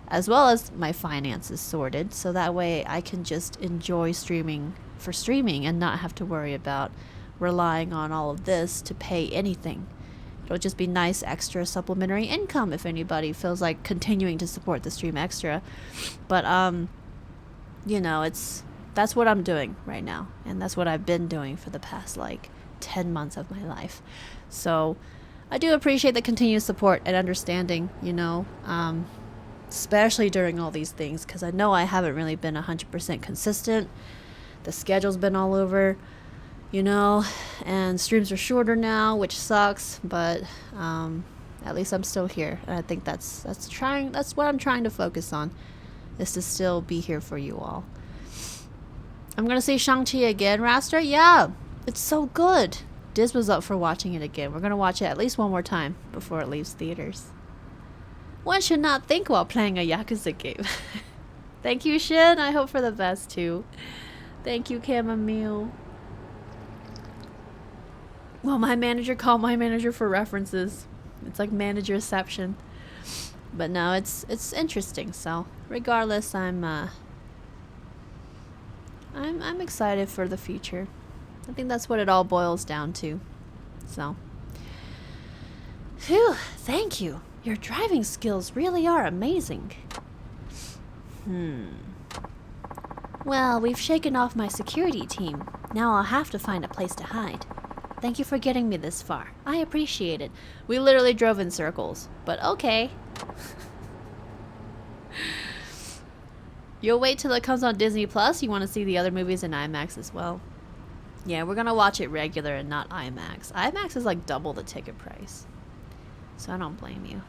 as well as my finances sorted, so that way I can just enjoy streaming for streaming and not have to worry about relying on all of this to pay anything. It'll just be nice extra supplementary income if anybody feels like continuing to support the stream extra. But you know, that's what I'm doing right now, and that's what I've been doing for the past, like, 10 months of my life. So I do appreciate the continued support and understanding, you know, especially during all these things, because I know I haven't really been 100% consistent. The schedule's been all over, you know, and streams are shorter now, which sucks, but at least I'm still here, and I think that's what I'm trying to focus on, is to still be here for you all. I'm gonna see Shang-Chi again, Raster. Yeah, it's so good. Diz was up for watching it again. We're gonna watch it at least one more time before it leaves theaters. One should not think while playing a Yakuza game. Thank you, Shin. I hope for the best too. Thank you, Chamomile. Well, my manager called my manager for references. It's like managerception. But no, it's interesting. So regardless, I'm excited for the future. I think that's what it all boils down to. So, phew, thank you. Your driving skills really are amazing. Well, we've shaken off my security team. Now I'll have to find a place to hide. Thank you for getting me this far. I appreciate it. We literally drove in circles, but okay. You'll wait till it comes on Disney Plus? You want to see the other movies in IMAX as well? Yeah, we're gonna watch it regular and not IMAX. IMAX is like double the ticket price, so I don't blame you.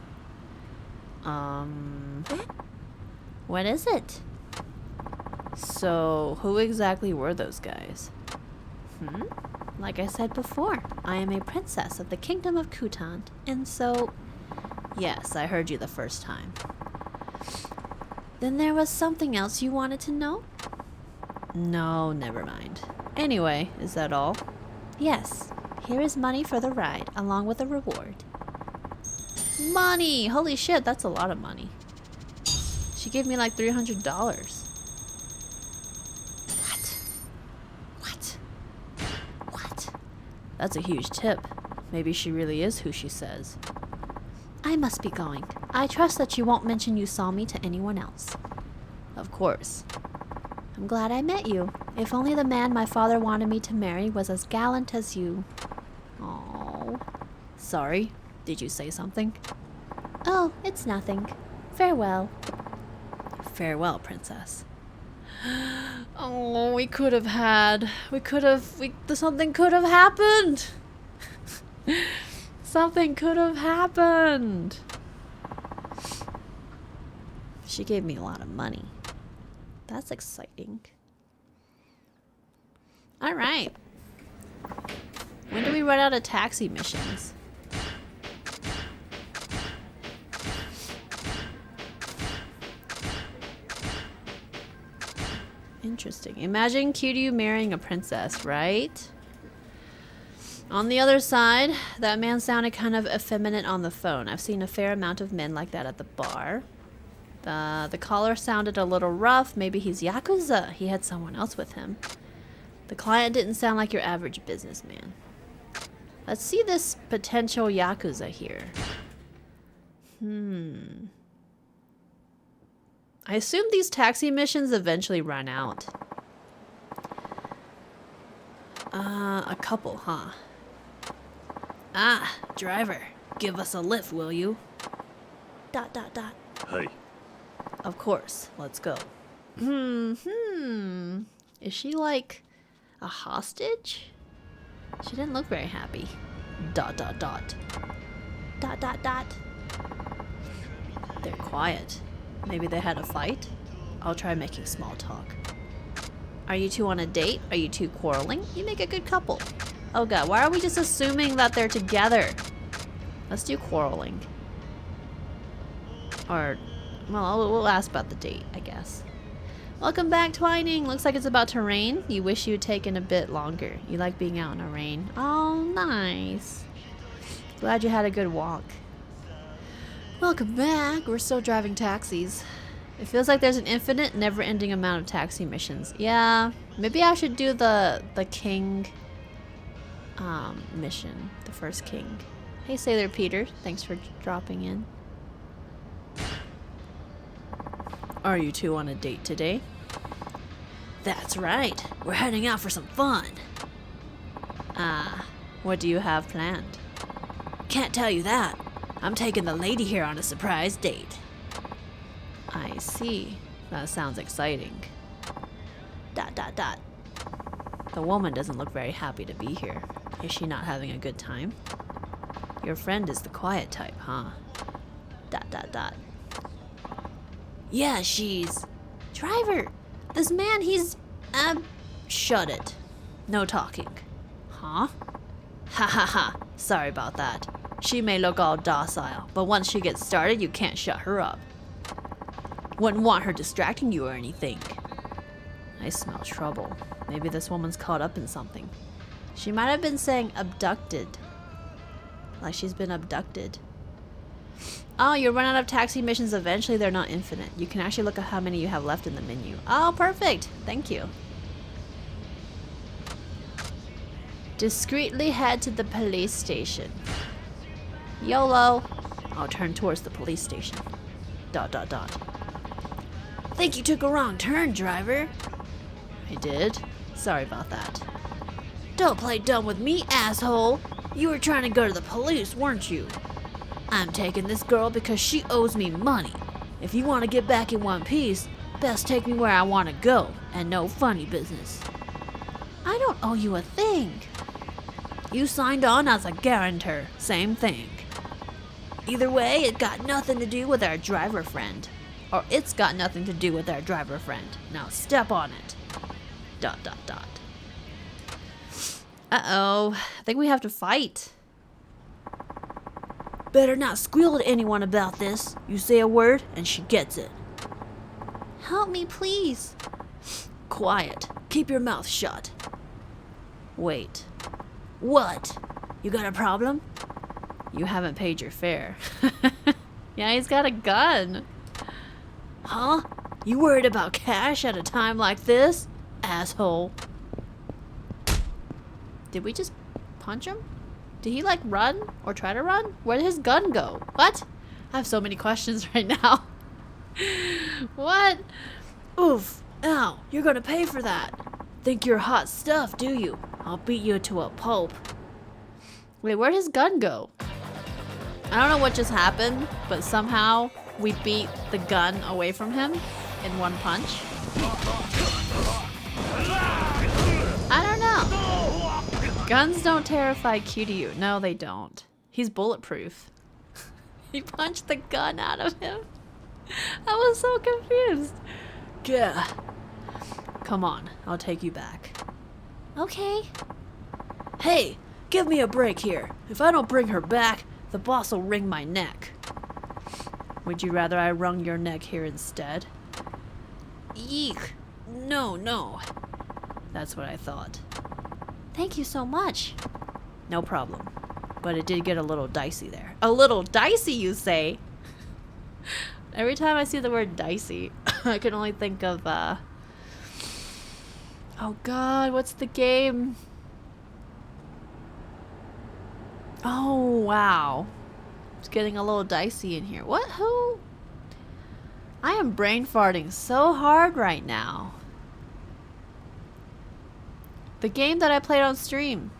What is it? So, who exactly were those guys? Like I said before, I am a princess of the kingdom of Kutan, and so... Yes, I heard you the first time. Then there was something else you wanted to know? No, never mind. Anyway, is that all? Yes. Here is money for the ride, along with a reward. Money! Holy shit, that's a lot of money. She gave me like $300. What? That's a huge tip. Maybe she really is who she says. I must be going. I trust that you won't mention you saw me to anyone else. Of course. I'm glad I met you. If only the man my father wanted me to marry was as gallant as you. Oh. Sorry. Did you say something? Oh, it's nothing. Farewell. Farewell, princess. Oh, something could have happened. Something could have happened. She gave me a lot of money. That's exciting. All right. When do we run out of taxi missions? Interesting. Imagine Kiryu marrying a princess, right? On the other side, that man sounded kind of effeminate on the phone. I've seen a fair amount of men like that at the bar. The caller sounded a little rough. Maybe he's Yakuza. He had someone else with him. The client didn't sound like your average businessman. Let's see this potential Yakuza here. I assume these taxi missions eventually run out. A couple, huh? Ah, driver, give us a lift, will you? ... Hey. Of course, let's go. Is she like a hostage? She didn't look very happy. ... They're quiet. Maybe they had a fight? I'll try making small talk. Are you two on a date? Are you two quarreling? You make a good couple. Oh god, why are we just assuming that they're together? Let's do quarreling. Or, well, we'll ask about the date, I guess. Welcome back, Twining. Looks like it's about to rain. You wish you had taken a bit longer. You like being out in the rain. Oh, nice. Glad you had a good walk. Welcome back. We're still driving taxis. It feels like there's an infinite, never-ending amount of taxi missions. Yeah, maybe I should do the king mission. The first king. Hey, Sailor Peter. Thanks for dropping in. Are you two on a date today? That's right. We're heading out for some fun. Ah, what do you have planned? Can't tell you that. I'm taking the lady here on a surprise date. I see. That sounds exciting. ... The woman doesn't look very happy to be here. Is she not having a good time? Your friend is the quiet type, huh? ... Yeah, she's... Driver! This man, he's... shut it. No talking. Huh? Ha ha ha. Sorry about that. She may look all docile, but once she gets started, you can't shut her up. Wouldn't want her distracting you or anything. I smell trouble. Maybe this woman's caught up in something. She might have been saying abducted. Like she's been abducted. Oh, you'll run out of taxi missions eventually. They're not infinite. You can actually look at how many you have left in the menu. Oh, perfect. Thank you. Discreetly head to the police station. YOLO. I'll turn towards the police station. ... Think you took a wrong turn, driver. I did? Sorry about that. Don't play dumb with me, asshole. You were trying to go to the police, weren't you? I'm taking this girl because she owes me money. If you want to get back in one piece, best take me where I want to go, and no funny business. I don't owe you a thing. You signed on as a guarantor, same thing. Either way, it got nothing to do with our driver friend. Or it's got nothing to do with our driver friend. Now step on it. ... Uh-oh. I think we have to fight. Better not squeal to anyone about this. You say a word, and she gets it. Help me, please. Quiet. Keep your mouth shut. Wait. What? You got a problem? You haven't paid your fare. Yeah, he's got a gun. Huh? You worried about cash at a time like this? Asshole. Did we just punch him? Did he like run or try to run? Where did his gun go? What? I have so many questions right now. What? Oof. Ow. You're gonna pay for that. Think you're hot stuff, do you? I'll beat you to a pulp. Wait, where'd his gun go? I don't know what just happened, but somehow we beat the gun away from him in one punch. I don't know. Guns don't terrify Kiryu. No, they don't. He's bulletproof. He punched the gun out of him. I was so confused. Yeah. Come on, I'll take you back. Okay. Hey, give me a break here. If I don't bring her back, the boss will wring my neck. Would you rather I wrung your neck here instead? Eek. No, no. That's what I thought. Thank you so much. No problem. But it did get a little dicey there. A little dicey, you say? Every time I see the word dicey, I can only think of, oh god, what's the game? Oh, wow. It's getting a little dicey in here. What? Who? I am brain farting so hard right now. The game that I played on stream.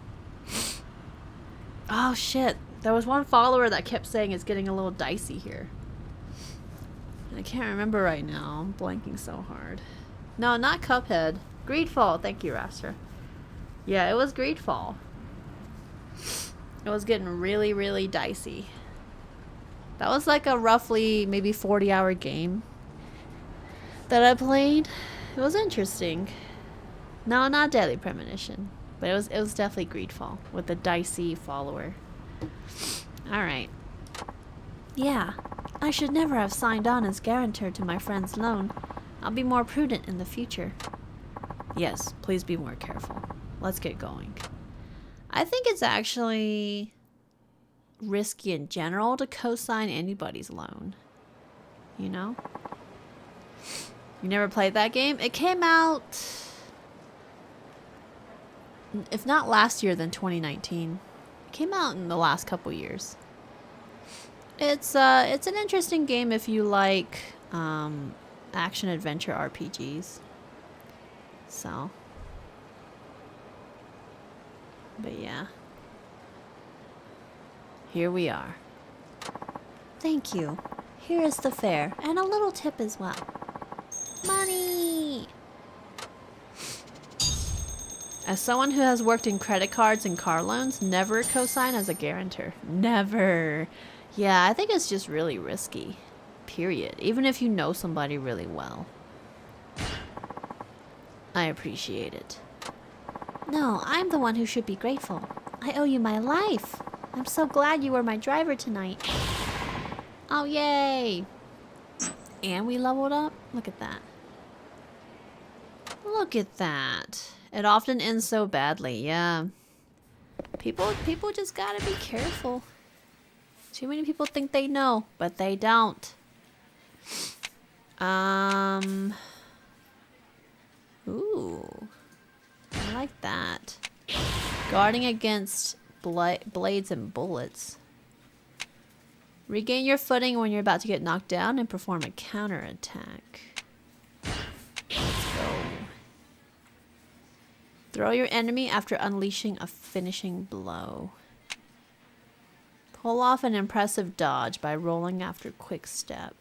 Oh shit. There was one follower that kept saying it's getting a little dicey here. I can't remember right now. I'm blanking so hard. No, not Cuphead. Greedfall. Thank you, Raster. Yeah, it was Greedfall. It was getting really, really dicey. That was like a roughly maybe 40-hour game that I played. It was interesting. No, not Deadly Premonition, but it was definitely Greedfall with the dicey follower. All right. Yeah, I should never have signed on as guarantor to my friend's loan. I'll be more prudent in the future. Yes, please be more careful. Let's get going. I think it's actually risky in general to co-sign anybody's loan. You know? You never played that game? It came out, if not last year, then 2019. It came out in the last couple years. It's an interesting game if you like action adventure RPGs. So, but yeah. Here we are. Thank you. Here is the fare, and a little tip as well. Money! As someone who has worked in credit cards and car loans, never co-sign as a guarantor. Never. Yeah, I think it's just really risky. Period. Even if you know somebody really well. I appreciate it. No, I'm the one who should be grateful. I owe you my life. I'm so glad you were my driver tonight. Oh, yay! And we leveled up? Look at that. Look at that. It often ends so badly, yeah. People just gotta be careful. Too many people think they know, but they don't. Ooh. I like that. Guarding against blades and bullets. Regain your footing when you're about to get knocked down and perform a counterattack. Let's go. Throw your enemy after unleashing a finishing blow. Pull off an impressive dodge by rolling after quick step.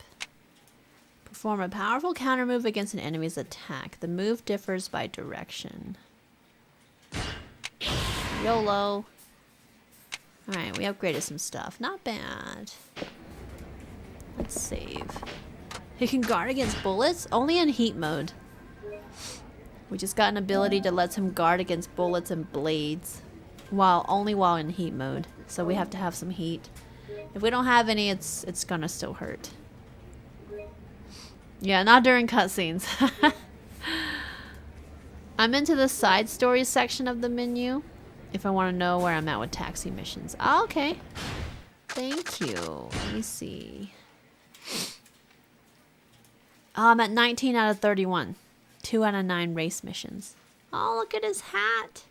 Perform a powerful counter move against an enemy's attack. The move differs by direction. YOLO. Alright, we upgraded some stuff. Not bad. Let's save. He can guard against bullets? Only in heat mode. We just got an ability that lets him guard against bullets and blades. Only while in heat mode. So we have to have some heat. If we don't have any, it's gonna still hurt. Yeah, not during cutscenes. I'm into the side stories section of the menu. If I want to know where I'm at with taxi missions. Oh, okay. Thank you. Let me see. Oh, I'm at 19 out of 31. 2 out of 9 race missions. Oh, look at his hat.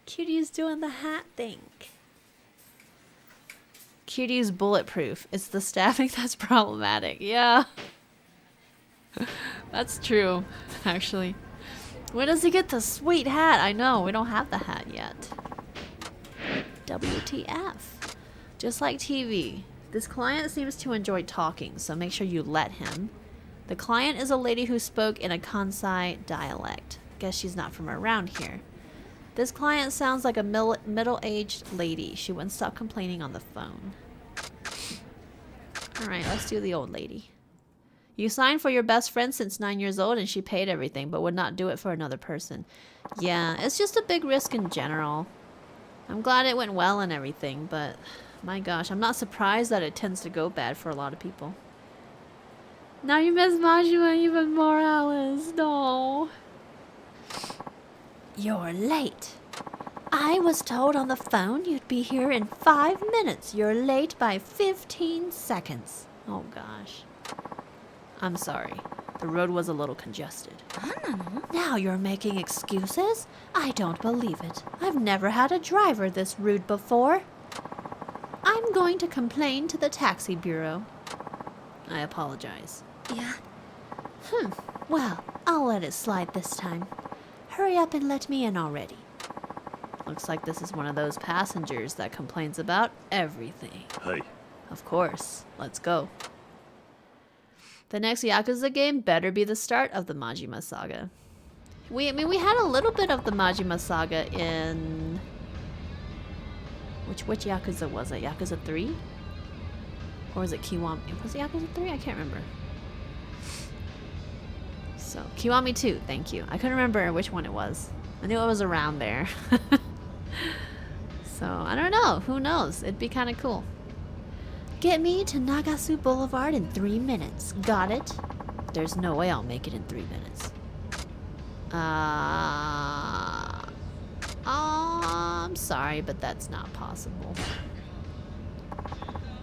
Cutie's doing the hat thing. Cutie's bulletproof. It's the staffing that's problematic. Yeah. That's true, actually. When does he get the sweet hat? I know, we don't have the hat yet. WTF. Just like TV. This client seems to enjoy talking, so make sure you let him. The client is a lady who spoke in a Kansai dialect. Guess she's not from around here. This client sounds like a middle-aged lady. She wouldn't stop complaining on the phone. Alright, let's do the old lady. You signed for your best friend since 9 years old and she paid everything, but would not do it for another person. Yeah, it's just a big risk in general. I'm glad it went well and everything, but my gosh, I'm not surprised that it tends to go bad for a lot of people. Now you miss Majima even more, Alice. No. You're late. I was told on the phone you'd be here in 5 minutes. You're late by 15 seconds. Oh gosh. I'm sorry. The road was a little congested. Now you're making excuses? I don't believe it. I've never had a driver this rude before. I'm going to complain to the taxi bureau. I apologize. Yeah. Well, I'll let it slide this time. Hurry up and let me in already. Looks like this is one of those passengers that complains about everything. Hey. Of course. Let's go. The next Yakuza game better be the start of the Majima saga. We had a little bit of the Majima saga in... Which Yakuza was it? Yakuza 3? Or was it Kiwami? Was it Yakuza 3? I can't remember. So, Kiwami 2, thank you. I couldn't remember which one it was. I knew it was around there. So, I don't know. Who knows? It'd be kind of cool. Get me to Nagasu Boulevard in 3 minutes. Got it? There's no way I'll make it in 3 minutes. I'm sorry, but that's not possible.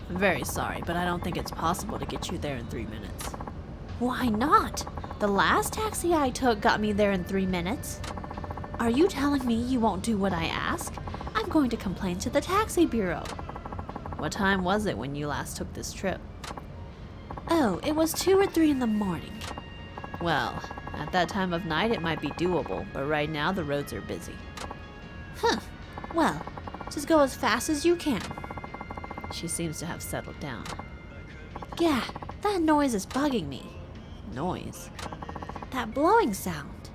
I'm very sorry, but I don't think it's possible to get you there in 3 minutes. Why not? The last taxi I took got me there in 3 minutes. Are you telling me you won't do what I ask? I'm going to complain to the taxi bureau. What time was it when you last took this trip? Oh, it was 2 or 3 in the morning. Well, at that time of night it might be doable, but right now the roads are busy. Well, just go as fast as you can. She seems to have settled down. Yeah, that noise is bugging me. Noise? That blowing sound.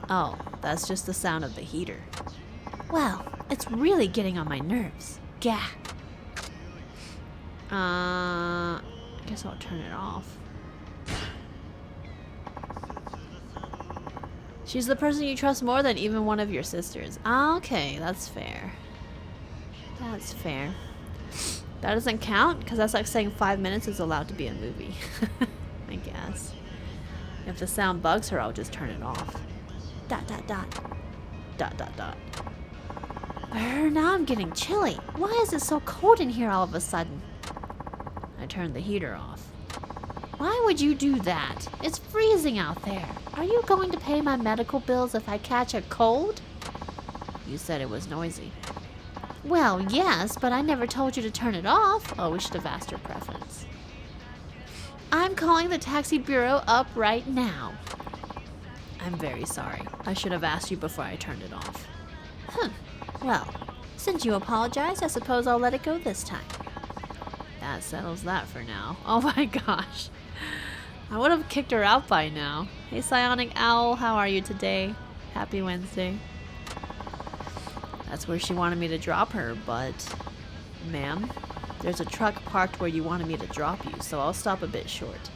Oh, that's just the sound of the heater. Well, it's really getting on my nerves. Gah. I guess I'll turn it off. She's the person you trust more than even one of your sisters. Okay, that's fair. That's fair. That doesn't count, because that's like saying 5 minutes is allowed to be a movie. I guess. If the sound bugs her, I'll just turn it off. ... Now I'm getting chilly. Why is it so cold in here all of a sudden? I turned the heater off. Why would you do that? It's freezing out there. Are you going to pay my medical bills if I catch a cold? You said it was noisy. Well, yes, but I never told you to turn it off. Oh, we should have asked her preference. I'm calling the taxi bureau up right now. I'm very sorry. I should have asked you before I turned it off. Well, since you apologized, I suppose I'll let it go this time. That settles that for now. Oh my gosh. I would have kicked her out by now. Hey, Psionic Owl, how are you today? Happy Wednesday. That's where she wanted me to drop her, but... Ma'am, there's a truck parked where you wanted me to drop you, so I'll stop a bit short.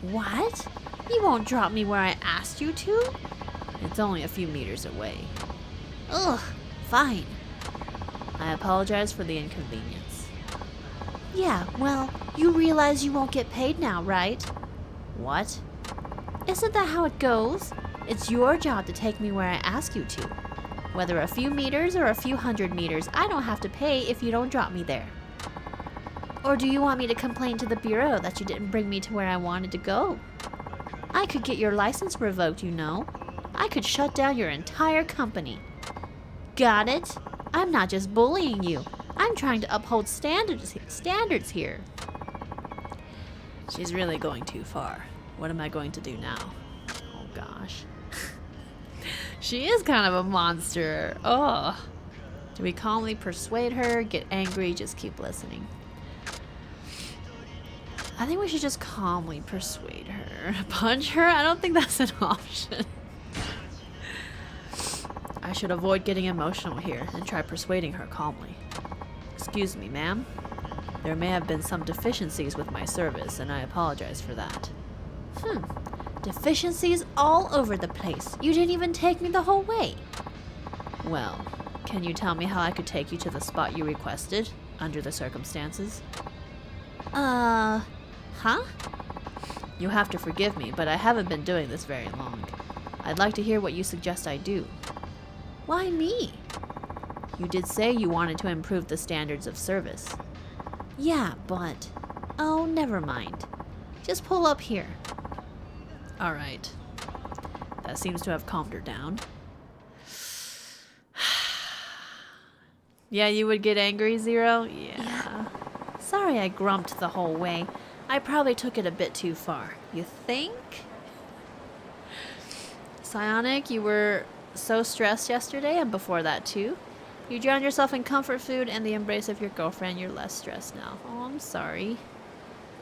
What? You won't drop me where I asked you to? It's only a few meters away. Ugh, fine. I apologize for the inconvenience. Yeah, well, you realize you won't get paid now, right? What? Isn't that how it goes? It's your job to take me where I ask you to. Whether a few meters or a few 100 meters, I don't have to pay if you don't drop me there. Or do you want me to complain to the bureau that you didn't bring me to where I wanted to go? I could get your license revoked, you know. I could shut down your entire company. Got it? I'm not just bullying you. I'm trying to uphold standards here. She's really going too far. What am I going to do now? Oh gosh. She is kind of a monster. Oh. Do we calmly persuade her, get angry, just keep listening? I think we should just calmly persuade her. Punch her? I don't think that's an option. I should avoid getting emotional here and try persuading her calmly. Excuse me, ma'am. There may have been some deficiencies with my service, and I apologize for that. Deficiencies all over the place. You didn't even take me the whole way. Well, can you tell me how I could take you to the spot you requested, under the circumstances? Huh? You have to forgive me, but I haven't been doing this very long. I'd like to hear what you suggest I do. Why me? You did say you wanted to improve the standards of service. Yeah, but... Oh, never mind. Just pull up here. Alright. That seems to have calmed her down. Yeah, you would get angry, Zero? Yeah. Sorry I grumped the whole way. I probably took it a bit too far. You think? Psionic, you were so stressed yesterday and before that too. You drowned yourself in comfort food and the embrace of your girlfriend. You're less stressed now. Oh, I'm sorry.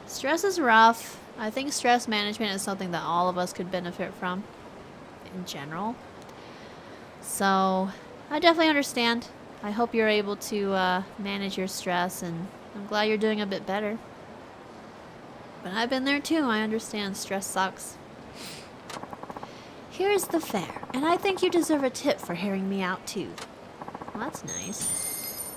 Stress is rough. I think stress management is something that all of us could benefit from in general. So, I definitely understand. I hope you're able to manage your stress, and I'm glad you're doing a bit better. But I've been there too. I understand stress sucks. Here's the fare, and I think you deserve a tip for hearing me out too. Well, that's nice.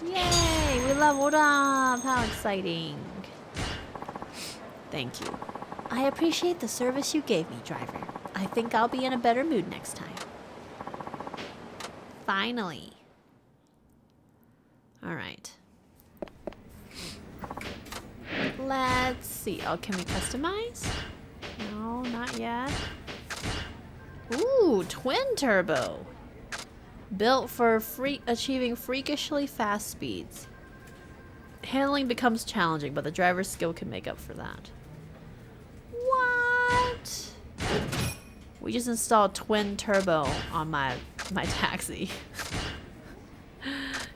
Yay! We leveled up! How exciting. Thank you. I appreciate the service you gave me, driver. I think I'll be in a better mood next time. Finally. Alright. Let's see. Oh, can we customize? No, not yet. Ooh, twin turbo. Built for achieving freakishly fast speeds. Handling becomes challenging, but the driver's skill can make up for that. What? We just installed twin turbo on my taxi.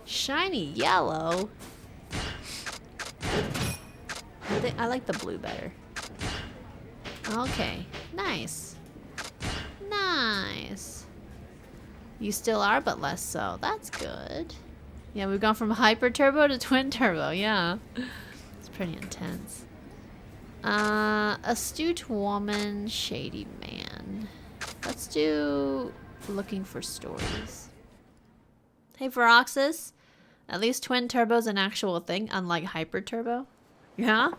Shiny yellow. I like the blue better. Okay, nice. Nice. You still are, but less so. That's good. Yeah, we've gone from hyper turbo to twin turbo. Yeah. It's pretty intense. Astute woman, shady man. Let's do looking for stories. Hey, Veroxis. At least twin turbo's an actual thing, unlike hyper turbo. Yeah?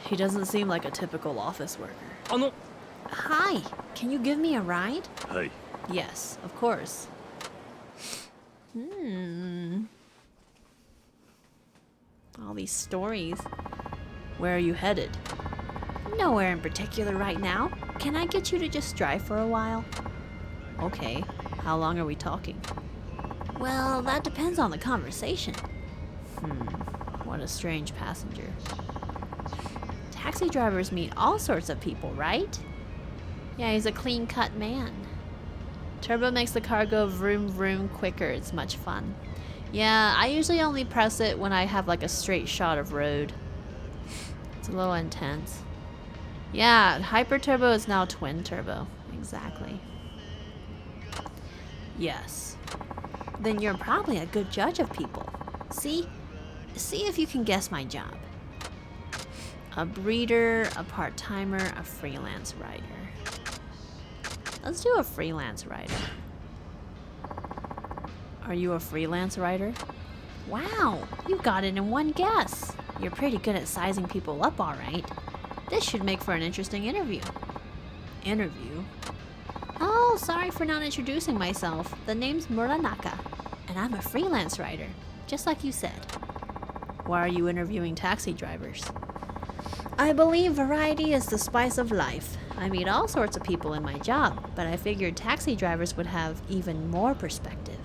He doesn't seem like a typical office worker. Hi, can you give me a ride? Hey. Yes, of course. All these stories. Where are you headed? Nowhere in particular right now. Can I get you to just drive for a while? Okay. How long are we talking? Well, that depends on the conversation. What a strange passenger. Taxi drivers meet all sorts of people, right? Yeah, he's a clean-cut man. Turbo makes the car go vroom vroom quicker. It's much fun. Yeah, I usually only press it when I have like a straight shot of road. It's a little intense. Yeah, hyper turbo is now twin turbo. Exactly. Yes. Then you're probably a good judge of people. See if you can guess my job. A breeder, a part-timer, a freelance rider. Let's do a freelance rider. Are you a freelance rider? Wow, you got it in one guess. You're pretty good at sizing people up, all right. This should make for an interesting interview. Interview? Oh, sorry for not introducing myself. The name's Muranaka, and I'm a freelance writer, just like you said. Why are you interviewing taxi drivers? I believe variety is the spice of life. I meet all sorts of people in my job, but I figured taxi drivers would have even more perspective.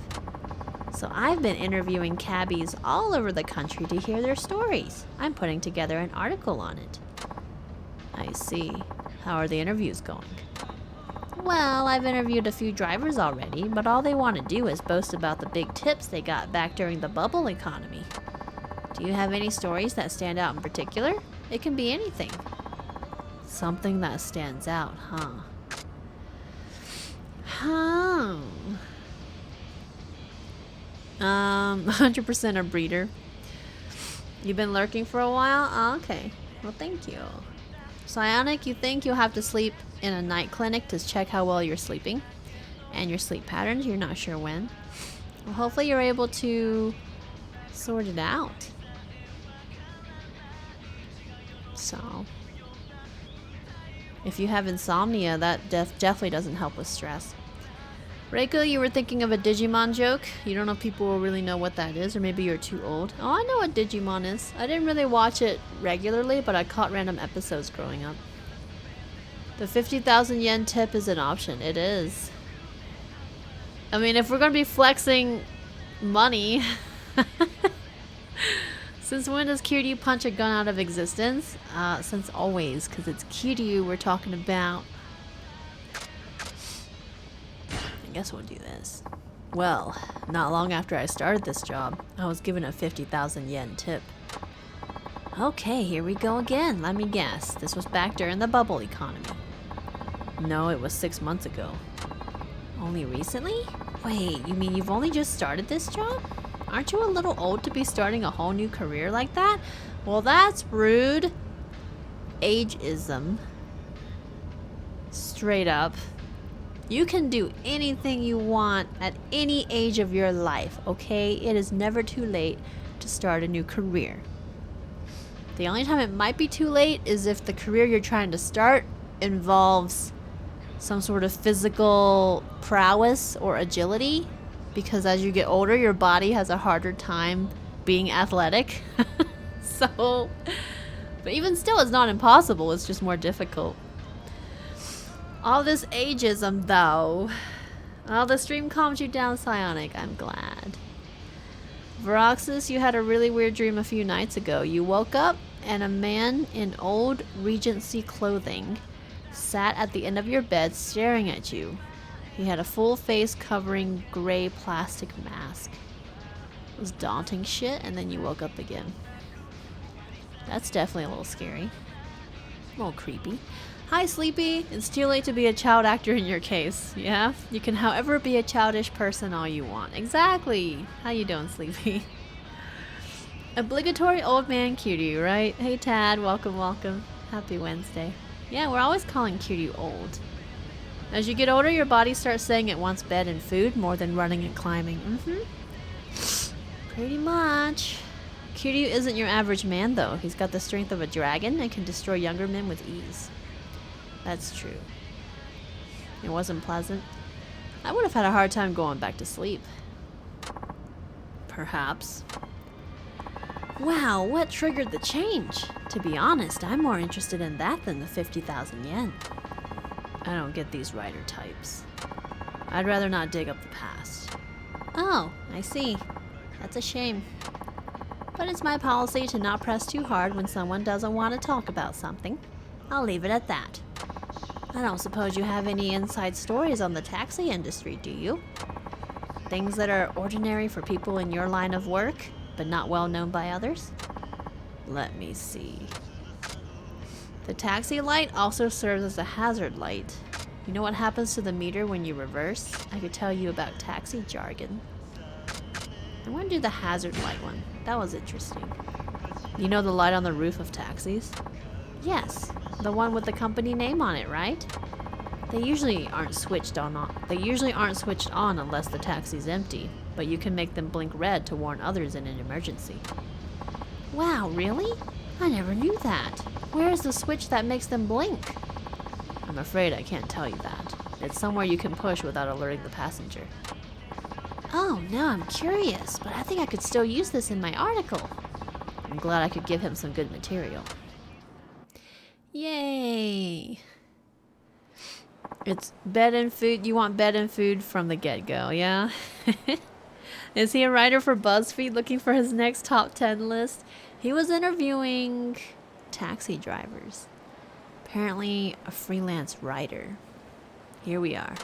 So I've been interviewing cabbies all over the country to hear their stories. I'm putting together an article on it. I see. How are the interviews going? Well, I've interviewed a few drivers already, but all they want to do is boast about the big tips they got back during the bubble economy. Do you have any stories that stand out in particular? It can be anything. Something that stands out, huh? 100% a breeder. You've been lurking for a while? Oh, okay. Well, thank you. Psionic, you think you'll have to sleep in a night clinic to check how well you're sleeping and your sleep patterns. You're not sure when. Well, hopefully you're able to sort it out. So, if you have insomnia, that definitely doesn't help with stress. Reiko, you were thinking of a Digimon joke. You don't know if people will really know what that is, or maybe you're too old. Oh, I know what Digimon is. I didn't really watch it regularly, but I caught random episodes growing up. The 50,000 yen tip is an option. It is. I mean, if we're going to be flexing money, since when does Kiryu punch a gun out of existence? Since always, because it's Kiryu we're talking about. I guess we'll do this. Well, not long after I started this job, I was given a 50,000 yen tip. Okay, here we go again. Let me guess. This was back during the bubble economy. No, it was 6 months ago. Only recently? Wait, you mean you've only just started this job? Aren't you a little old to be starting a whole new career like that? Well, that's rude. Ageism. Straight up. You can do anything you want at any age of your life, okay? It is never too late to start a new career. The only time it might be too late is if the career you're trying to start involves some sort of physical prowess or agility, because as you get older, your body has a harder time being athletic. So, but even still, it's not impossible, it's just more difficult. All this ageism, though. Well, the stream calmed you down, Psionic. I'm glad. Voroxis, you had a really weird dream a few nights ago. You woke up, and a man in old Regency clothing sat at the end of your bed staring at you. He had a full face covering gray plastic mask. It was daunting shit, and then you woke up again. That's definitely a little scary. A little creepy. Hi, Sleepy. It's too late to be a child actor in your case. Yeah? You can, however, be a childish person all you want. Exactly. How you doing, Sleepy? Obligatory old man Kiryu, right? Hey, Tad. Welcome, welcome. Happy Wednesday. Yeah, we're always calling Kiryu old. As you get older, your body starts saying it wants bed and food more than running and climbing. Pretty much. Kiryu isn't your average man, though. He's got the strength of a dragon and can destroy younger men with ease. That's true. It wasn't pleasant. I would have had a hard time going back to sleep. Perhaps. Wow, what triggered the change? To be honest, I'm more interested in that than the 50,000 yen. I don't get these writer types. I'd rather not dig up the past. Oh, I see. That's a shame. But it's my policy to not press too hard when someone doesn't want to talk about something. I'll leave it at that. I don't suppose you have any inside stories on the taxi industry, do you? Things that are ordinary for people in your line of work, but not well known by others? Let me see. The taxi light also serves as a hazard light. You know what happens to the meter when you reverse? I could tell you about taxi jargon. I want to do the hazard light one. That was interesting. You know the light on the roof of taxis? Yes, the one with the company name on it, right? They usually aren't switched on unless the taxi's empty, but you can make them blink red to warn others in an emergency. Wow, really? I never knew that. Where is the switch that makes them blink? I'm afraid I can't tell you that. It's somewhere you can push without alerting the passenger. Oh, now I'm curious, but I think I could still use this in my article. I'm glad I could give him some good material. Yay! It's bed and food. You want bed and food from the get-go, yeah? Is he a writer for BuzzFeed looking for his next top 10 list? He was interviewing taxi drivers. Apparently a freelance writer. Here we are.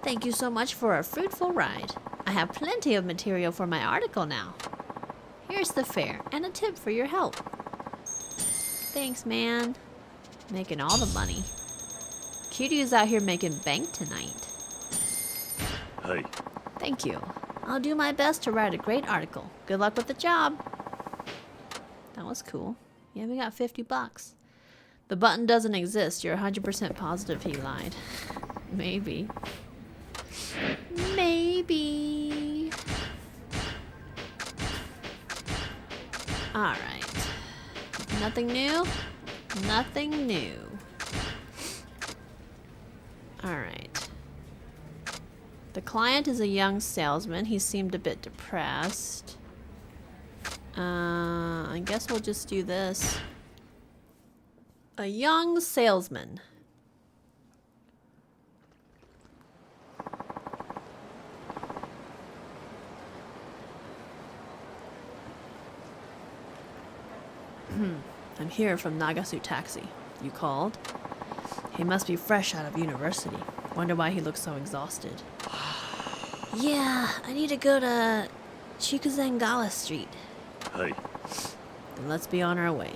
Thank you so much for a fruitful ride. I have plenty of material for my article now. Here's the fare and a tip for your help. Thanks, man. Making all the money. Cutie is out here making bank tonight. Hey. Thank you. I'll do my best to write a great article. Good luck with the job. That was cool. Yeah, we got 50 bucks. The button doesn't exist. You're 100% positive he lied. Maybe. Maybe. Alright. Nothing new? Nothing new. Alright. The client is a young salesman. He seemed a bit depressed. I guess we'll just do this. A young salesman. I'm here from Nagasu Taxi. You called? He must be fresh out of university. Wonder why he looks so exhausted. Yeah, I need to go to Chikuzengala Street. Hey. Then let's be on our way.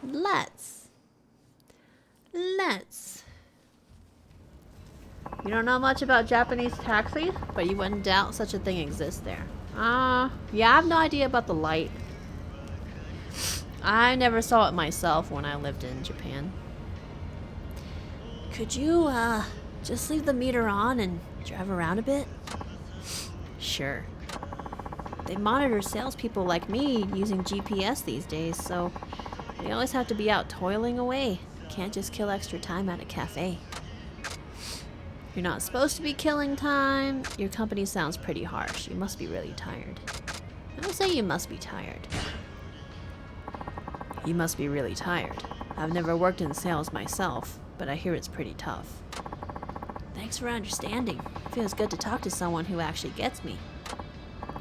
Let's. You don't know much about Japanese taxis, but you wouldn't doubt such a thing exists there. Yeah, I have no idea about the light. I never saw it myself when I lived in Japan. Could you, just leave the meter on and drive around a bit? Sure. They monitor salespeople like me using GPS these days, so they always have to be out toiling away. Can't just kill extra time at a cafe. You're not supposed to be killing time. Your company sounds pretty harsh. You must be really tired. I don't say you must be tired. You must be really tired. I've never worked in sales myself, but I hear it's pretty tough. Thanks for understanding. Feels good to talk to someone who actually gets me.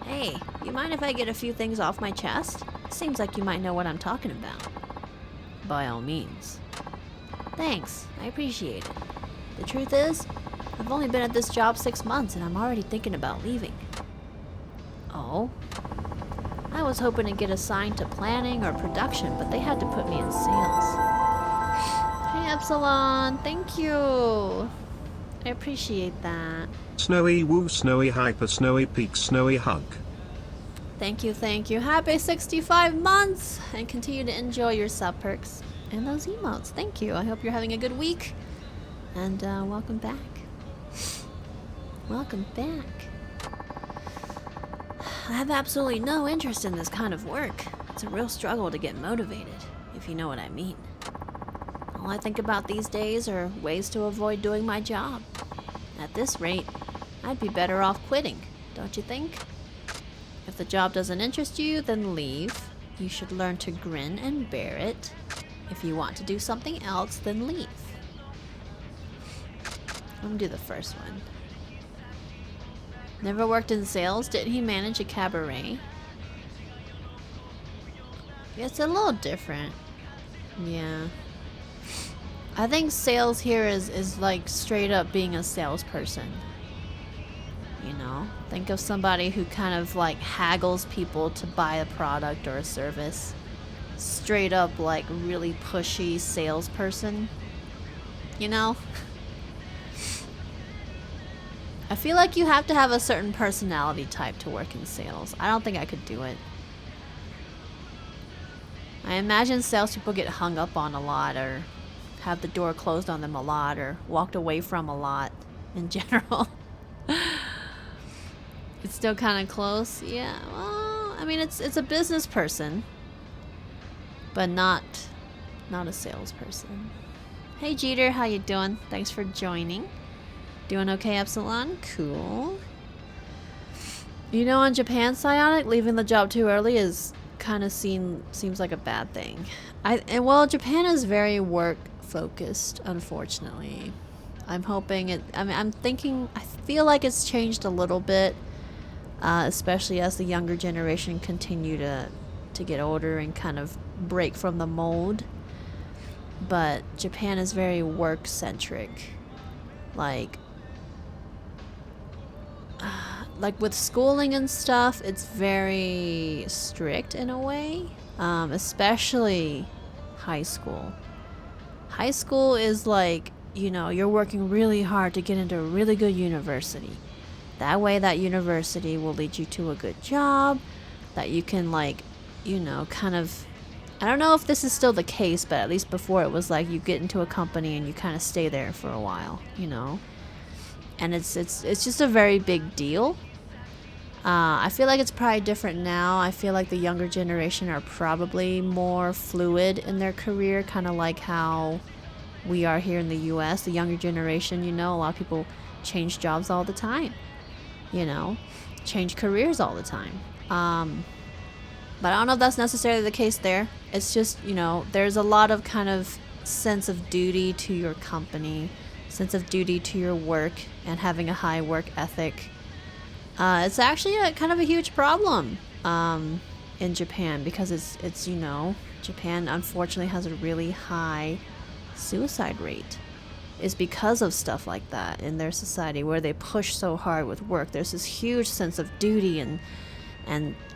Hey, you mind if I get a few things off my chest? Seems like you might know what I'm talking about. By all means. Thanks, I appreciate it. The truth is, I've only been at this job 6 months and I'm already thinking about leaving. Oh? I was hoping to get assigned to planning or production, but they had to put me in sales. Hey, Epsilon, thank you. I appreciate that. Snowy woo, snowy hyper, snowy peak, snowy hug. Thank you, thank you. Happy 65 months! And continue to enjoy your sub perks and those emotes. Thank you. I hope you're having a good week. And welcome back. Welcome back. I have absolutely no interest in this kind of work. It's a real struggle to get motivated, if you know what I mean. All I think about these days are ways to avoid doing my job. At this rate, I'd be better off quitting, don't you think? If the job doesn't interest you, then leave. You should learn to grin and bear it. If you want to do something else, then leave. I'm gonna do the first one. Never worked in sales? Didn't he manage a cabaret? It's a little different. Yeah. I think sales here is like straight up being a salesperson. You know? Think of somebody who kind of like haggles people to buy a product or a service. Straight up like really pushy salesperson. You know? I feel like you have to have a certain personality type to work in sales. I don't think I could do it. I imagine salespeople get hung up on a lot, or have the door closed on them a lot, or walked away from a lot in general. It's still kind of close. Yeah, well, I mean, it's a business person, but not a salesperson. Hey Jeter, how you doing? Thanks for joining. Doing okay, Epsilon? Cool. You know, in Japan, Psionic, leaving the job too early is kind of seems like a bad thing. Well, Japan is very work focused, unfortunately. I'm hoping it. I mean, I'm thinking. I feel like it's changed a little bit, especially as the younger generation continue to get older and kind of break from the mold. But Japan is very work centric, like with schooling and stuff. It's very strict in a way, especially high school. High school is like, you're working really hard to get into a really good university. That way that university will lead you to a good job that you can kind of, I don't know if this is still the case, but at least before it was like you get into a company and you kind of stay there for a while, and it's just a very big deal. I feel like it's probably different now. I feel like the younger generation are probably more fluid in their career, kind of like how we are here in the US. The younger generation, a lot of people change jobs all the time, change careers all the time. But I don't know if that's necessarily the case there. It's just, there's a lot of kind of sense of duty to your company, sense of duty to your work, and having a high work ethic. It's actually kind of a huge problem in Japan because it's Japan unfortunately has a really high suicide rate. Is because of stuff like that in their society where they push so hard with work. There's this huge sense of duty and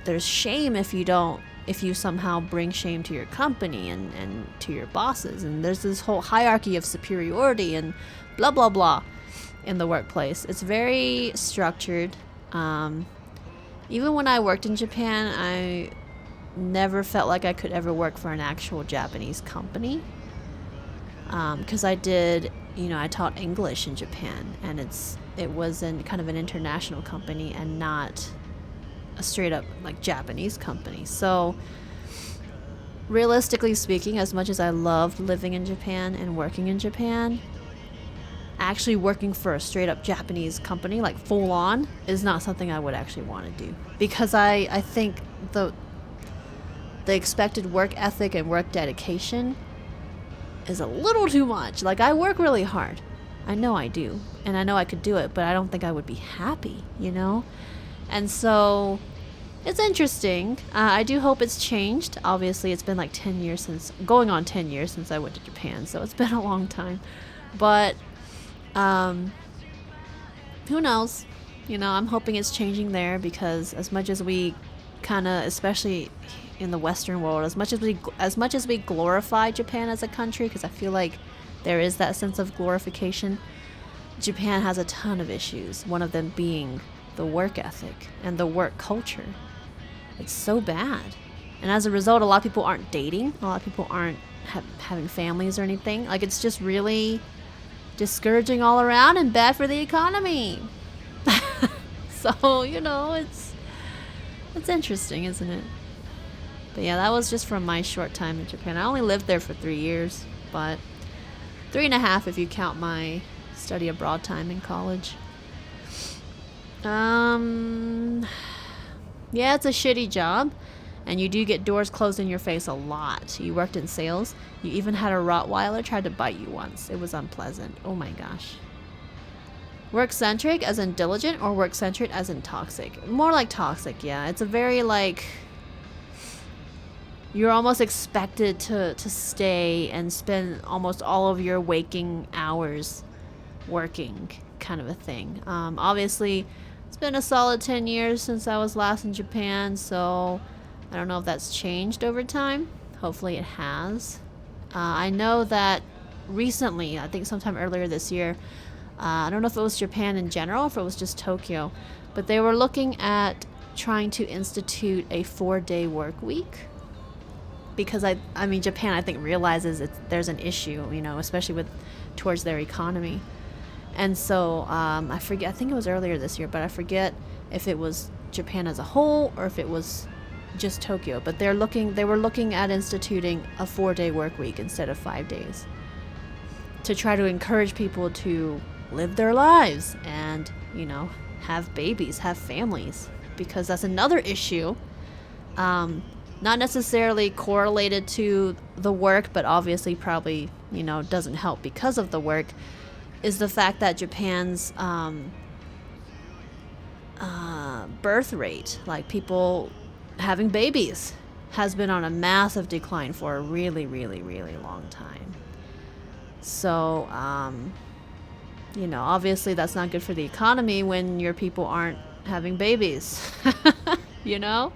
there's shame if you somehow bring shame to your company and to your bosses, and there's this whole hierarchy of superiority and blah blah blah in the workplace. It's very structured. Even when I worked in Japan, I never felt like I could ever work for an actual Japanese company, because I taught English in Japan, and it was in kind of an international company and not a straight up Japanese company. So realistically speaking, as much as I loved living in Japan and working in Japan, actually working for a straight up Japanese company, full on, is not something I would actually want to do, because I think the expected work ethic and work dedication is a little too much. I work really hard. I know I do, and I know I could do it, but I don't think I would be happy, And so it's interesting. I do hope it's changed. Obviously, it's been 10 years going on 10 years since I went to Japan, so it's been a long time. But who knows? I'm hoping it's changing there, because as much as we kind of, especially in the Western world, as much as we glorify Japan as a country, because I feel like there is that sense of glorification, Japan has a ton of issues. One of them being the work ethic and the work culture. It's so bad, and as a result, a lot of people aren't dating. A lot of people aren't having families or anything. It's just really discouraging all around and bad for the economy. So it's interesting, isn't it? But yeah, that was just from my short time in Japan. I only lived there for 3 years, but 3.5 if you count my study abroad time in college. Yeah, it's a shitty job, and you do get doors closed in your face a lot. You worked in sales. You even had a Rottweiler try to bite you once. It was unpleasant. Oh my gosh. Work-centric as in diligent, or work-centric as in toxic? More like toxic, yeah. It's a very you're almost expected to stay and spend almost all of your waking hours working, kind of a thing. Obviously, it's been a solid 10 years since I was last in Japan, so I don't know if that's changed over time. Hopefully it has. I know that recently, I think sometime earlier this year, I don't know if it was Japan in general, or if it was just Tokyo, but they were looking at trying to institute a 4-day work week. Because Japan, I think, realizes there's an issue, especially towards their economy. And so I forget. I think it was earlier this year, but I forget if it was Japan as a whole or if it was just Tokyo. But they were looking at instituting a 4-day work week instead of 5 days, to try to encourage people to live their lives and have babies, have families, because that's another issue. not necessarily correlated to the work, but obviously probably, you know, doesn't help because of the work, is the fact that Japan's birth rate, like people having babies, has been on a massive decline for a really, really, really long time. So, you know, obviously that's not good for the economy when your people aren't having babies, you know?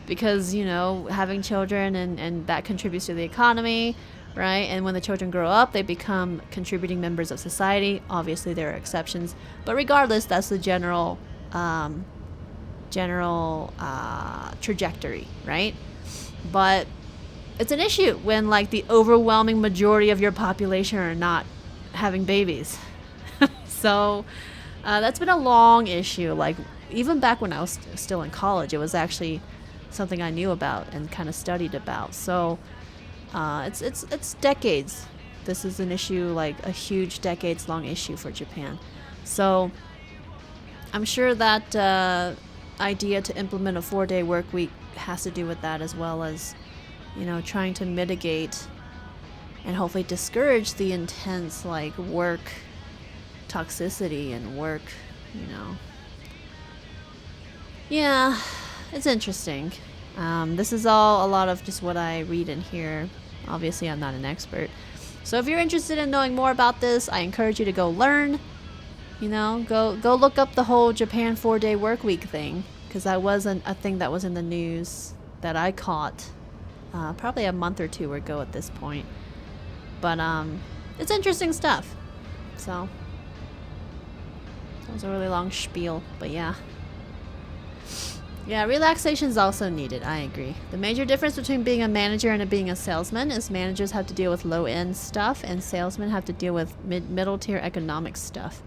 Because, you know, having children and that contributes to the economy, right? And when the children grow up, they become contributing members of society. Obviously, there are exceptions. But regardless, that's the general trajectory, right? But it's an issue when, like, the overwhelming majority of your population are not having babies. So that's been a long issue. Like, even back when I was still in college, it was actually something I knew about and kind of studied about. So it's decades. This is an issue, like a huge decades-long issue for Japan. So I'm sure that idea to implement a 4-day work week has to do with that, as well as, you know, trying to mitigate and hopefully discourage the intense, like, work toxicity and work, you know. Yeah, it's interesting. This is all a lot of just what I read and hear. Obviously, I'm not an expert. So if you're interested in knowing more about this, I encourage you to go learn. You know, go look up the whole Japan 4-day work week thing, because that was a thing that was in the news that I caught probably a month or two ago at this point. But it's interesting stuff. So that was a really long spiel, but yeah. Yeah, relaxation is also needed. I agree. The major difference between being a manager and being a salesman is managers have to deal with low-end stuff, and salesmen have to deal with middle-tier economic stuff.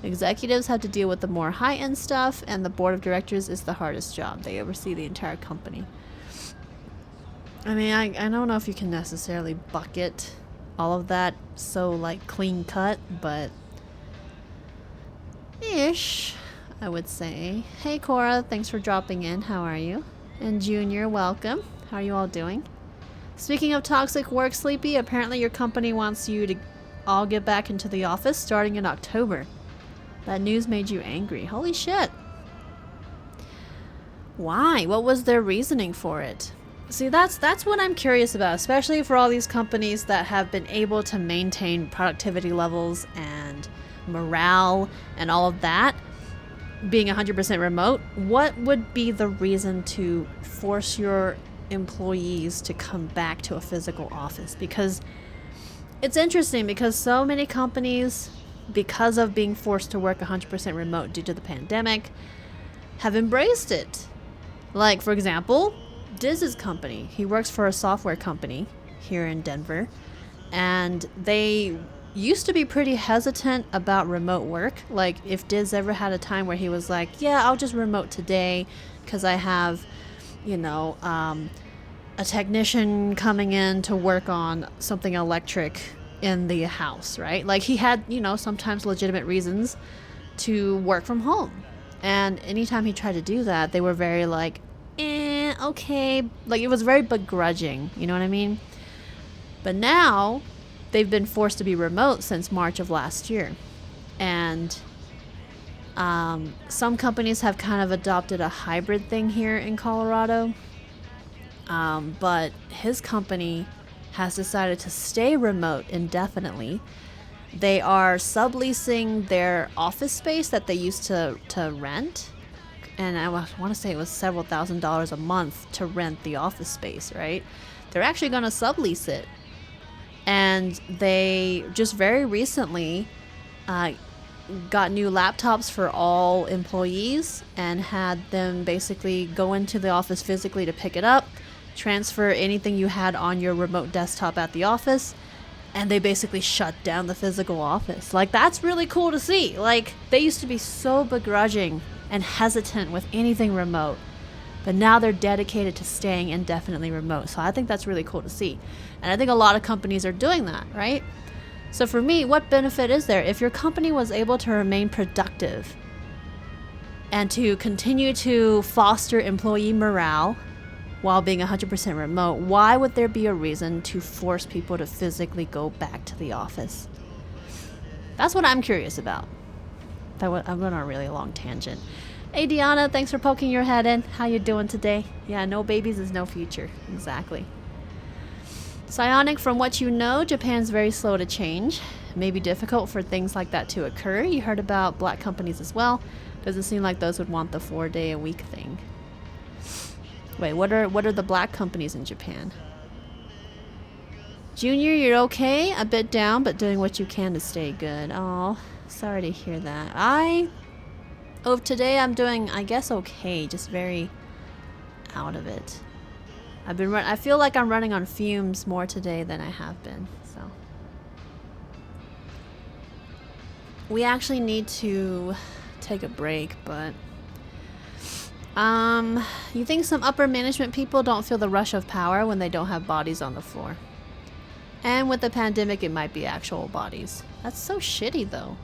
Executives have to deal with the more high-end stuff, and the board of directors is the hardest job. They oversee the entire company. I mean, I don't know if you can necessarily bucket all of that so, like, clean cut, but ish, I would say. Hey Cora, thanks for dropping in. How are you? And Junior, welcome. How are you all doing? Speaking of toxic work, Sleepy, apparently your company wants you to all get back into the office starting in October. That news made you angry. Holy shit. Why? What was their reasoning for it? See, that's what I'm curious about, especially for all these companies that have been able to maintain productivity levels and morale and all of that being 100% remote. What would be the reason to force your employees to come back to a physical office? Because it's interesting, because so many companies, because of being forced to work 100% remote due to the pandemic, have embraced it. Like, for example, Diz's company. He works for a software company here in Denver, and they used to be pretty hesitant about remote work. Like, if Diz ever had a time where he was like, yeah, I'll just remote today because I have, you know, a technician coming in to work on something electric in the house, right? Like, he had, you know, sometimes legitimate reasons to work from home. And anytime he tried to do that, they were very like, okay. Like, it was very begrudging, you know what I mean? But now they've been forced to be remote since March of last year. And some companies have kind of adopted a hybrid thing here in Colorado. But his company has decided to stay remote indefinitely. They are subleasing their office space that they used to rent. And I want to say it was several $1,000s a month to rent the office space, right? They're actually going to sublease it. And they just very recently got new laptops for all employees and had them basically go into the office physically to pick it up, transfer anything you had on your remote desktop at the office, and they basically shut down the physical office. Like, that's really cool to see. Like, they used to be so begrudging and hesitant with anything remote, but now they're dedicated to staying indefinitely remote. So I think that's really cool to see. And I think a lot of companies are doing that, right? So for me, what benefit is there if your company was able to remain productive and to continue to foster employee morale while being 100% remote, why would there be a reason to force people to physically go back to the office? That's what I'm curious about. I went on a really long tangent. Hey Deanna, thanks for poking your head in. How you doing today? Yeah, no babies is no future. Exactly. Psionic, from what you know, Japan's very slow to change. It may be difficult for things like that to occur. You heard about black companies as well. Doesn't seem like those would want the 4-day-a-week thing. Wait, what are the black companies in Japan? Junior, you're okay? A bit down, but doing what you can to stay good. Oh, sorry to hear that. Today I'm doing, I guess, okay. Just very out of it. I feel like I'm running on fumes more today than I have been, so. We actually need to take a break, but you think some upper management people don't feel the rush of power when they don't have bodies on the floor? And with the pandemic, it might be actual bodies. That's so shitty, though.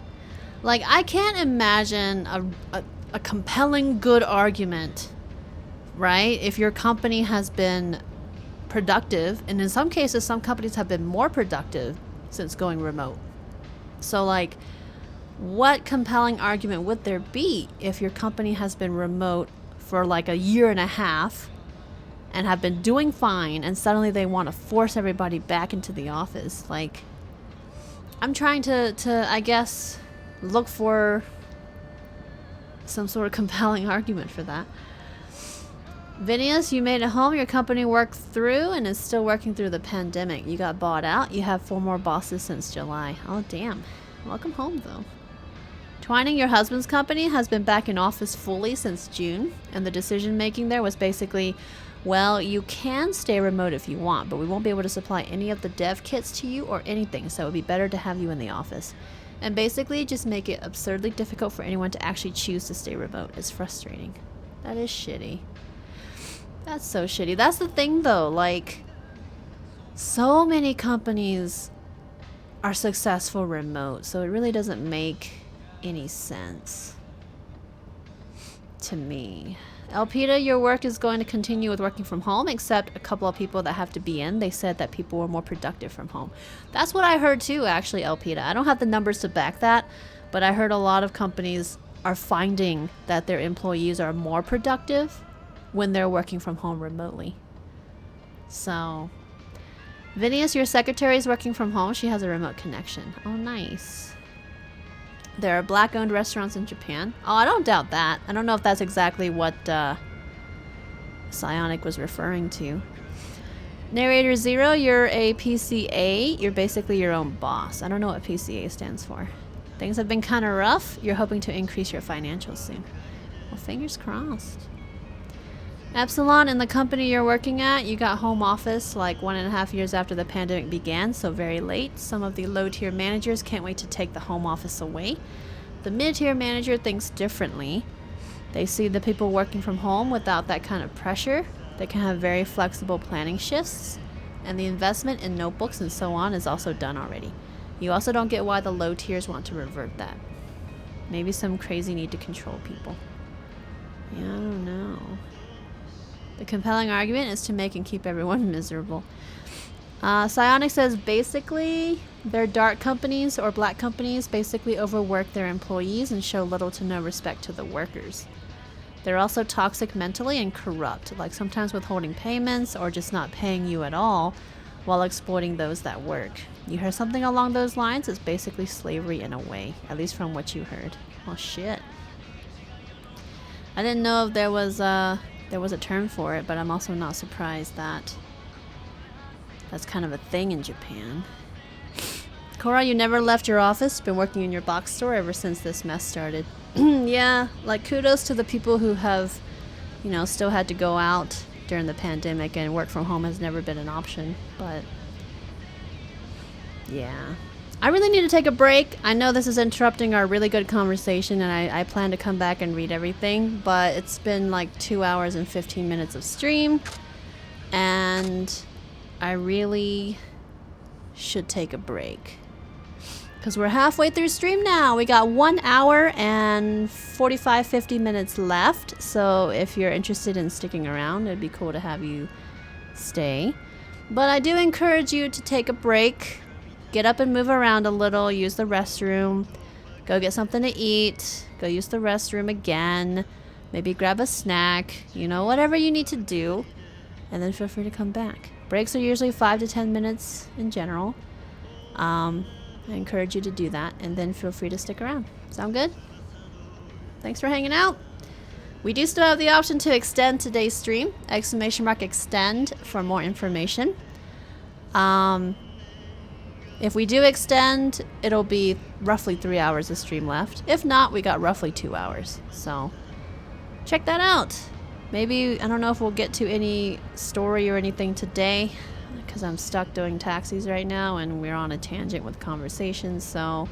Like, I can't imagine a compelling good argument, right? If your company has been productive, and in some cases, some companies have been more productive since going remote. So, like, what compelling argument would there be if your company has been remote for like a year and a half and have been doing fine, and suddenly they want to force everybody back into the office? Like, I'm trying to I guess, look for some sort of compelling argument for that. Vinius, you made it home. Your company worked through and is still working through the pandemic. You got bought out. You have 4 more bosses since July. Oh, damn. Welcome home, though. Twining, your husband's company, has been back in office fully since June, and the decision making there was basically, well, you can stay remote if you want, but we won't be able to supply any of the dev kits to you or anything, so it would be better to have you in the office. And basically just make it absurdly difficult for anyone to actually choose to stay remote. It's frustrating. That is shitty. That's so shitty. That's the thing, though. Like, so many companies are successful remote, so it really doesn't make any sense to me. Elpida, your work is going to continue with working from home, except a couple of people that have to be in. They said that people were more productive from home. That's what I heard too, actually, Elpida. I don't have the numbers to back that, but I heard a lot of companies are finding that their employees are more productive when they're working from home remotely. So, Vinius, your secretary is working from home. She has a remote connection. Oh, nice. There are black-owned restaurants in Japan. Oh, I don't doubt that. I don't know if that's exactly what Psionic was referring to. Narrator Zero, you're a PCA. You're basically your own boss. I don't know what PCA stands for. Things have been kind of rough. You're hoping to increase your financials soon. Well, fingers crossed. Epsilon, in the company you're working at, you got home office like 1.5 years after the pandemic began, so very late. Some of the low-tier managers can't wait to take the home office away. The mid-tier manager thinks differently. They see the people working from home without that kind of pressure. They can have very flexible planning shifts, and the investment in notebooks and so on is also done already. You also don't get why the low tiers want to revert that. Maybe some crazy need to control people. Yeah, I don't know. The compelling argument is to make and keep everyone miserable. Psionic says basically their dark companies or black companies basically overwork their employees and show little to no respect to the workers. They're also toxic mentally and corrupt, like sometimes withholding payments or just not paying you at all while exploiting those that work. You heard something along those lines? It's basically slavery in a way, at least from what you heard. Well, shit. I didn't know if there was a term for it, but I'm also not surprised that that's kind of a thing in Japan. Cora, you never left your office, been working in your box store ever since this mess started. Yeah, like kudos to the people who have, you know, still had to go out during the pandemic, and work from home has never been an option, but yeah. I really need to take a break. I know this is interrupting our really good conversation, and I plan to come back and read everything, but it's been like 2 hours and 15 minutes of stream, and I really should take a break. because we're halfway through stream now. We got 1 hour and 50 minutes left. So if you're interested in sticking around, it'd be cool to have you stay. But I do encourage you to take a break, get up and move around a little, use the restroom, go get something to eat, go use the restroom again, maybe grab a snack, you know, whatever you need to do, and then feel free to come back. Breaks are usually 5 to 10 minutes in general. I encourage you to do that, and then feel free to stick around. Sound good? Thanks for hanging out. We do still have the option to extend today's stream, !extend for more information. If we do extend, it'll be roughly 3 hours of stream left. If not, we got roughly 2 hours. So check that out. Maybe, I don't know if we'll get to any story or anything today, because I'm stuck doing taxis right now and we're on a tangent with conversations. So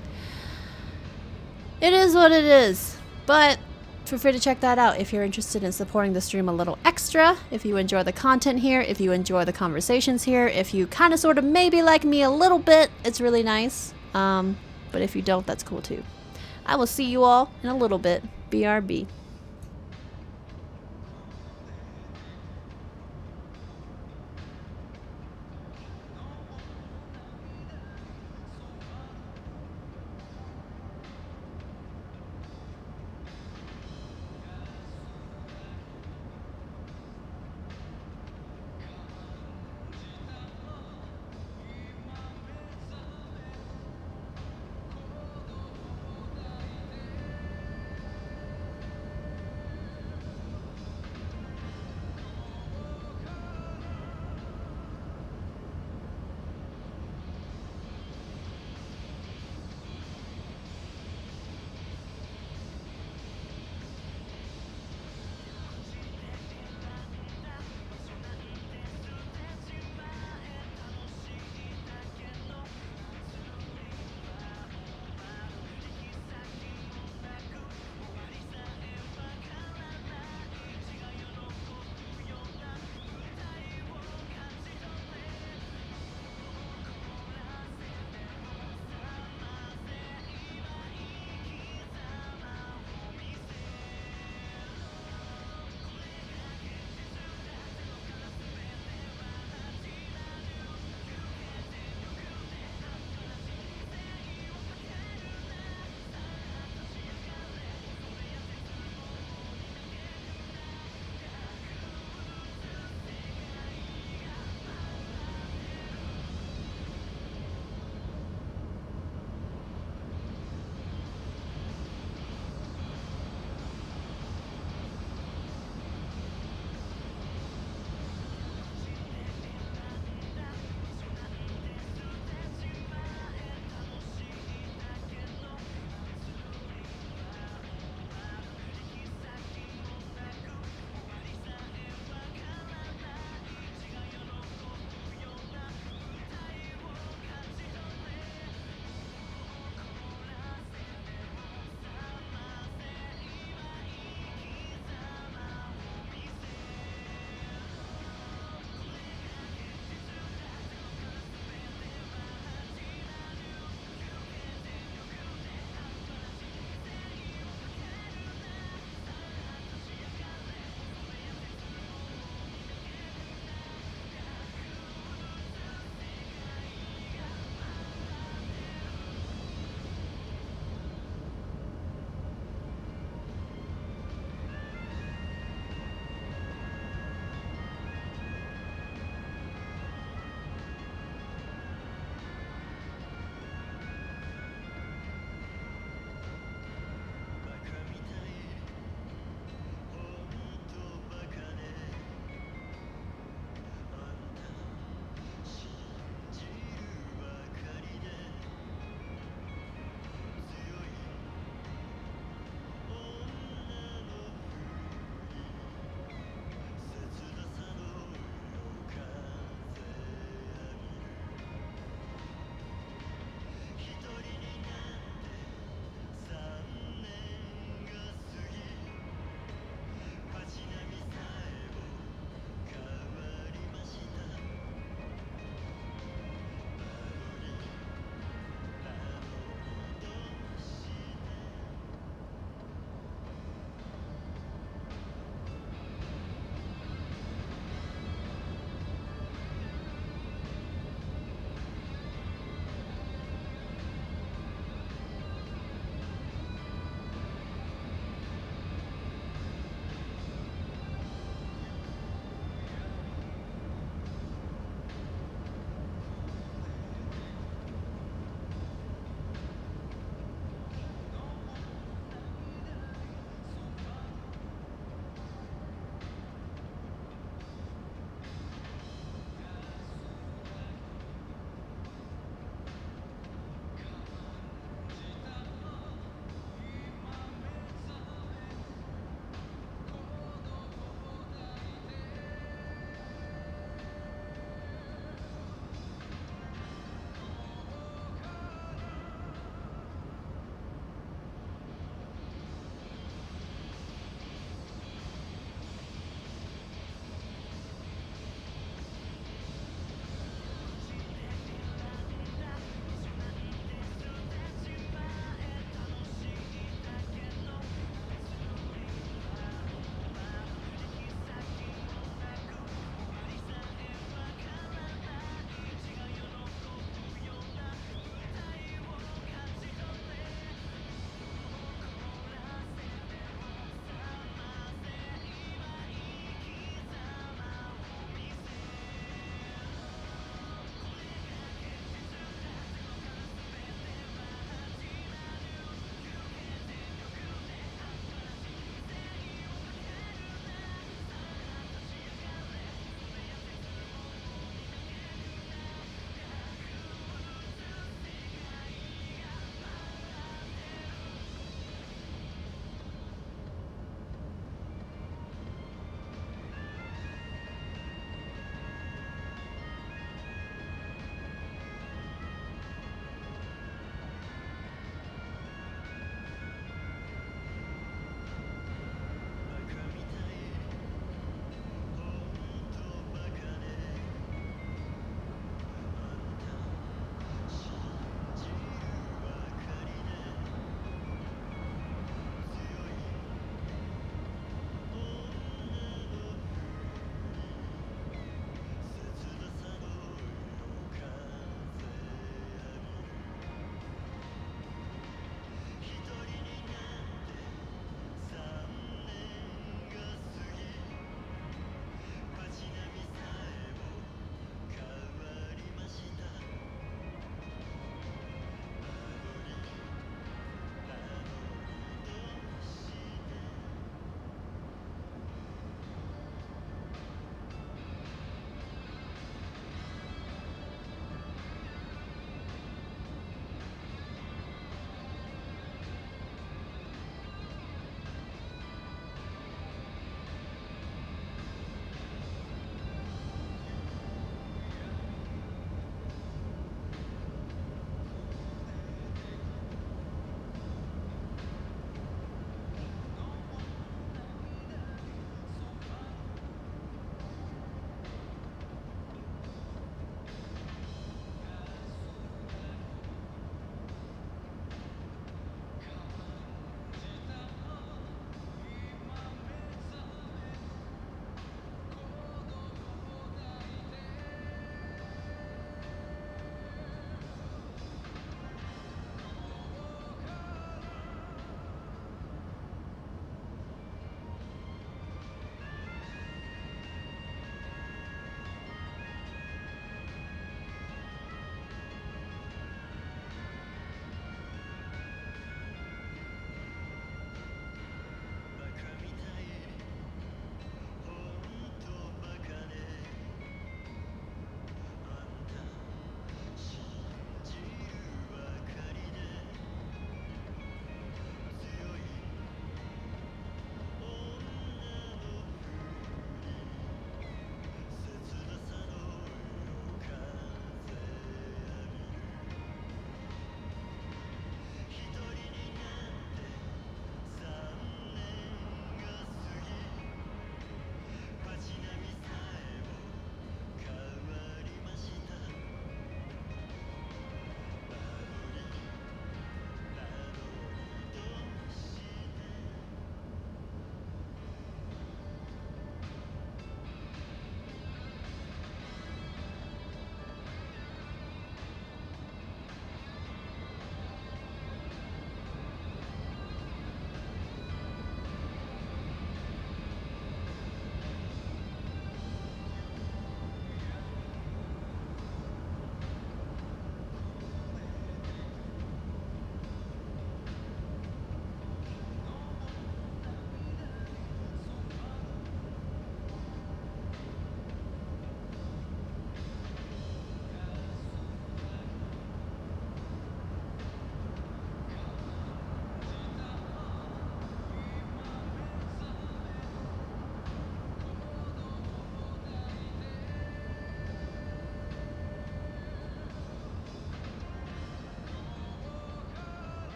it is what it is. But feel free to check that out if you're interested in supporting the stream a little extra, if you enjoy the content here, if you enjoy the conversations here, if you kind of sort of maybe like me a little bit, it's really nice. But if you don't, that's cool too. I will see you all in a little bit. BRB.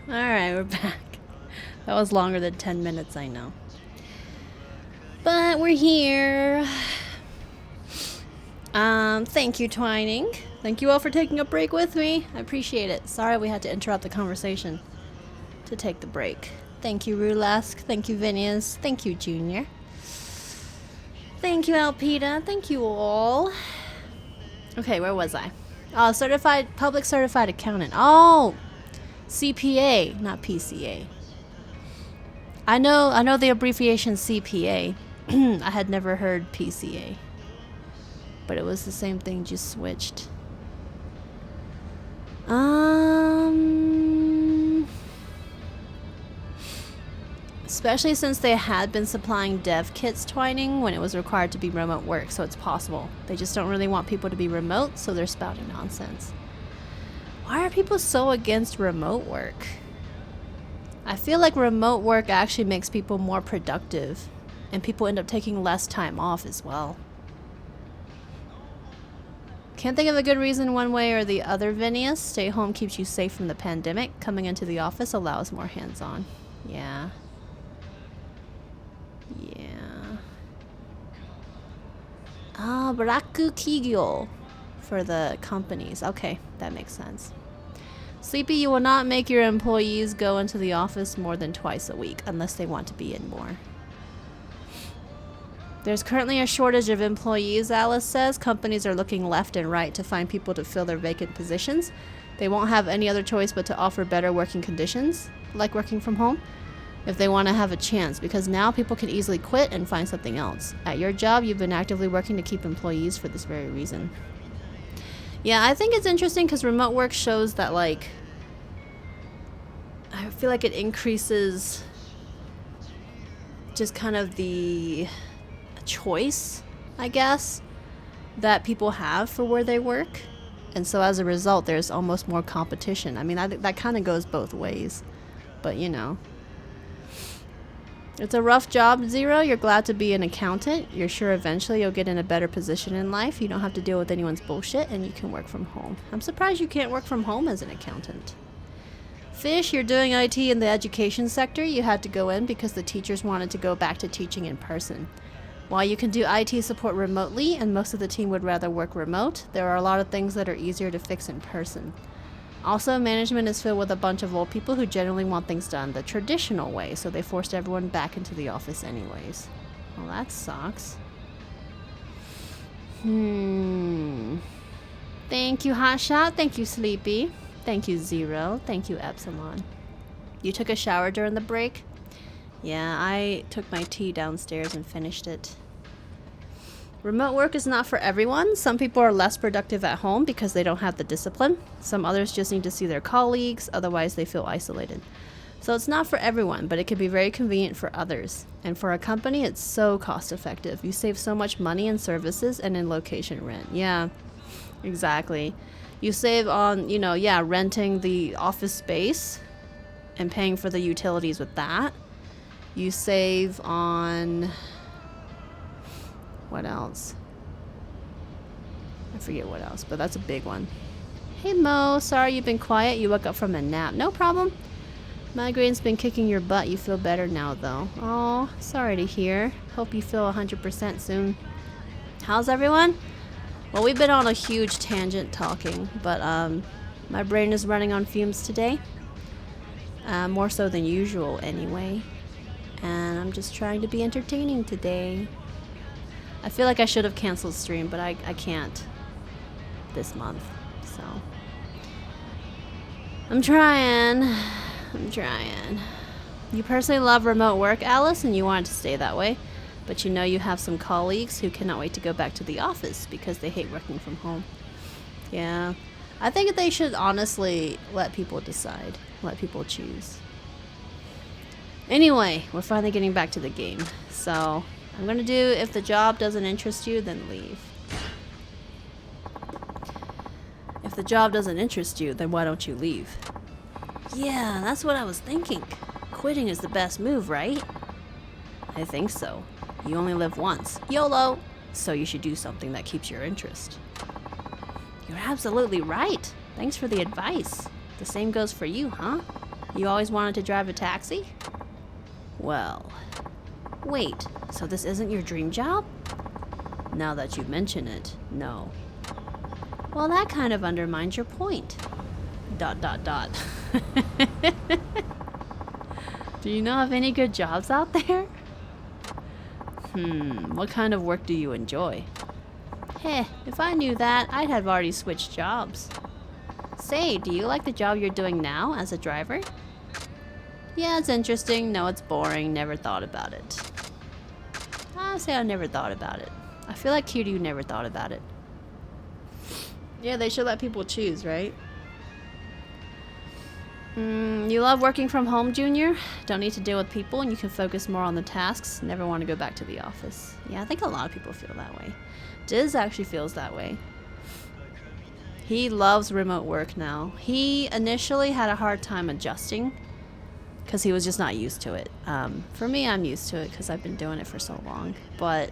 Alright, we're back. That was longer than 10 minutes, I know. But we're here. Thank you, Twining. Thank you all for taking a break with me. I appreciate it. Sorry we had to interrupt the conversation to take the break. Thank you, Rulask. Thank you, Vinius. Thank you, Junior. Thank you, Alpita. Thank you all. Okay, where was I? Oh, public certified accountant. Oh, CPA, not PCA. I know the abbreviation CPA. I had never heard PCA. But it was the same thing, just switched. Especially since they had been supplying dev kits, Twining, when it was required to be remote work, so it's possible. They just don't really want people to be remote, so they're spouting nonsense. Why are people so against remote work? I feel like remote work actually makes people more productive, and people end up taking less time off as well. Can't think of a good reason one way or the other, Vinius. Stay home keeps you safe from the pandemic. Coming into the office allows more hands-on. Yeah. Yeah. Ah, Baraku Kigyo for the companies. Okay, that makes sense. Sleepy, you will not make your employees go into the office more than twice a week unless they want to be in more. There's currently a shortage of employees, Alice says. Companies are looking left and right to find people to fill their vacant positions. They won't have any other choice but to offer better working conditions, like working from home, if they want to have a chance, because now people can easily quit and find something else. At your job, you've been actively working to keep employees for this very reason. Yeah, I think it's interesting because remote work shows that, like, I feel like it increases just kind of the choice, I guess, that people have for where they work. And so as a result, there's almost more competition. I mean, that kind of goes both ways. But, you know. It's a rough job, Zero. You're glad to be an accountant. You're sure eventually you'll get in a better position in life. You don't have to deal with anyone's bullshit, and you can work from home. I'm surprised you can't work from home as an accountant. Fish, you're doing IT in the education sector. You had to go in because the teachers wanted to go back to teaching in person. While you can do IT support remotely, and most of the team would rather work remote, there are a lot of things that are easier to fix in person. Also, management is filled with a bunch of old people who generally want things done the traditional way, so they forced everyone back into the office anyways. Well, that sucks. Thank you, Hotshot. Thank you, Sleepy. Thank you, Zero. Thank you, Epsilon. You took a shower during the break? Yeah, I took my tea downstairs and finished it. Remote work is not for everyone. Some people are less productive at home because they don't have the discipline. Some others just need to see their colleagues, otherwise they feel isolated. So it's not for everyone, but it can be very convenient for others. And for a company, it's so cost effective. You save so much money in services and in location rent. Yeah, exactly. You save on, you know, yeah, renting the office space and paying for the utilities with that. You save on... what else? I forget what else, but that's a big one. Hey Mo, sorry you've been quiet. You woke up from a nap. No problem. Migraine's been kicking your butt. You feel better now, though. Oh, sorry to hear. Hope you feel 100% soon. How's everyone? Well, we've been on a huge tangent talking, but my brain is running on fumes today. More so than usual, anyway. And I'm just trying to be entertaining today. I feel like I should have canceled stream, but I can't this month, so I'm trying. You personally love remote work, Alice, and you want it to stay that way, but you know you have some colleagues who cannot wait to go back to the office because they hate working from home. Yeah, I think they should honestly let people decide, let people choose. Anyway, we're finally getting back to the game, so I'm gonna do, if the job doesn't interest you, then leave. If the job doesn't interest you, then why don't you leave? Yeah, that's what I was thinking. Quitting is the best move, right? I think so. You only live once. YOLO! So you should do something that keeps your interest. You're absolutely right. Thanks for the advice. The same goes for you, huh? You always wanted to drive a taxi? Well, wait, so this isn't your dream job? Now that you mention it, no. Well, that kind of undermines your point. ... Do you know of any good jobs out there? What kind of work do you enjoy? Heh, if I knew that, I'd have already switched jobs. Say, do you like the job you're doing now as a driver? Yeah, it's interesting. No, it's boring. Never thought about it. I say I never thought about it. I feel like Kiryu never thought about it. Yeah, they should let people choose, right? You love working from home, Junior? Don't need to deal with people and you can focus more on the tasks. Never want to go back to the office. Yeah, I think a lot of people feel that way. Diz actually feels that way. He loves remote work now. He initially had a hard time adjusting because he was just not used to it. For me, I'm used to it because I've been doing it for so long. But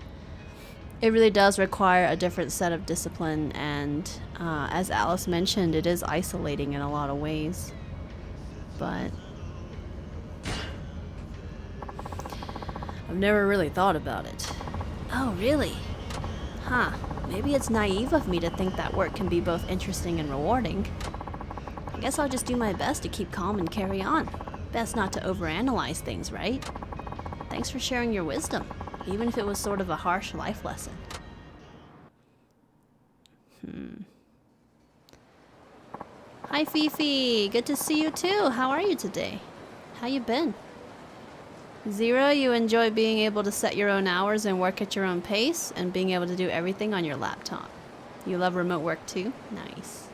it really does require a different set of discipline, and as Alice mentioned, it is isolating in a lot of ways. But I've never really thought about it. Oh, really? Huh. Maybe it's naive of me to think that work can be both interesting and rewarding. I guess I'll just do my best to keep calm and carry on. Best not to overanalyze things, right? Thanks for sharing your wisdom, even if it was sort of a harsh life lesson. Hi, Fifi. Good to see you too. How are you today? How you been? Zero, you enjoy being able to set your own hours and work at your own pace and being able to do everything on your laptop. You love remote work too? Nice.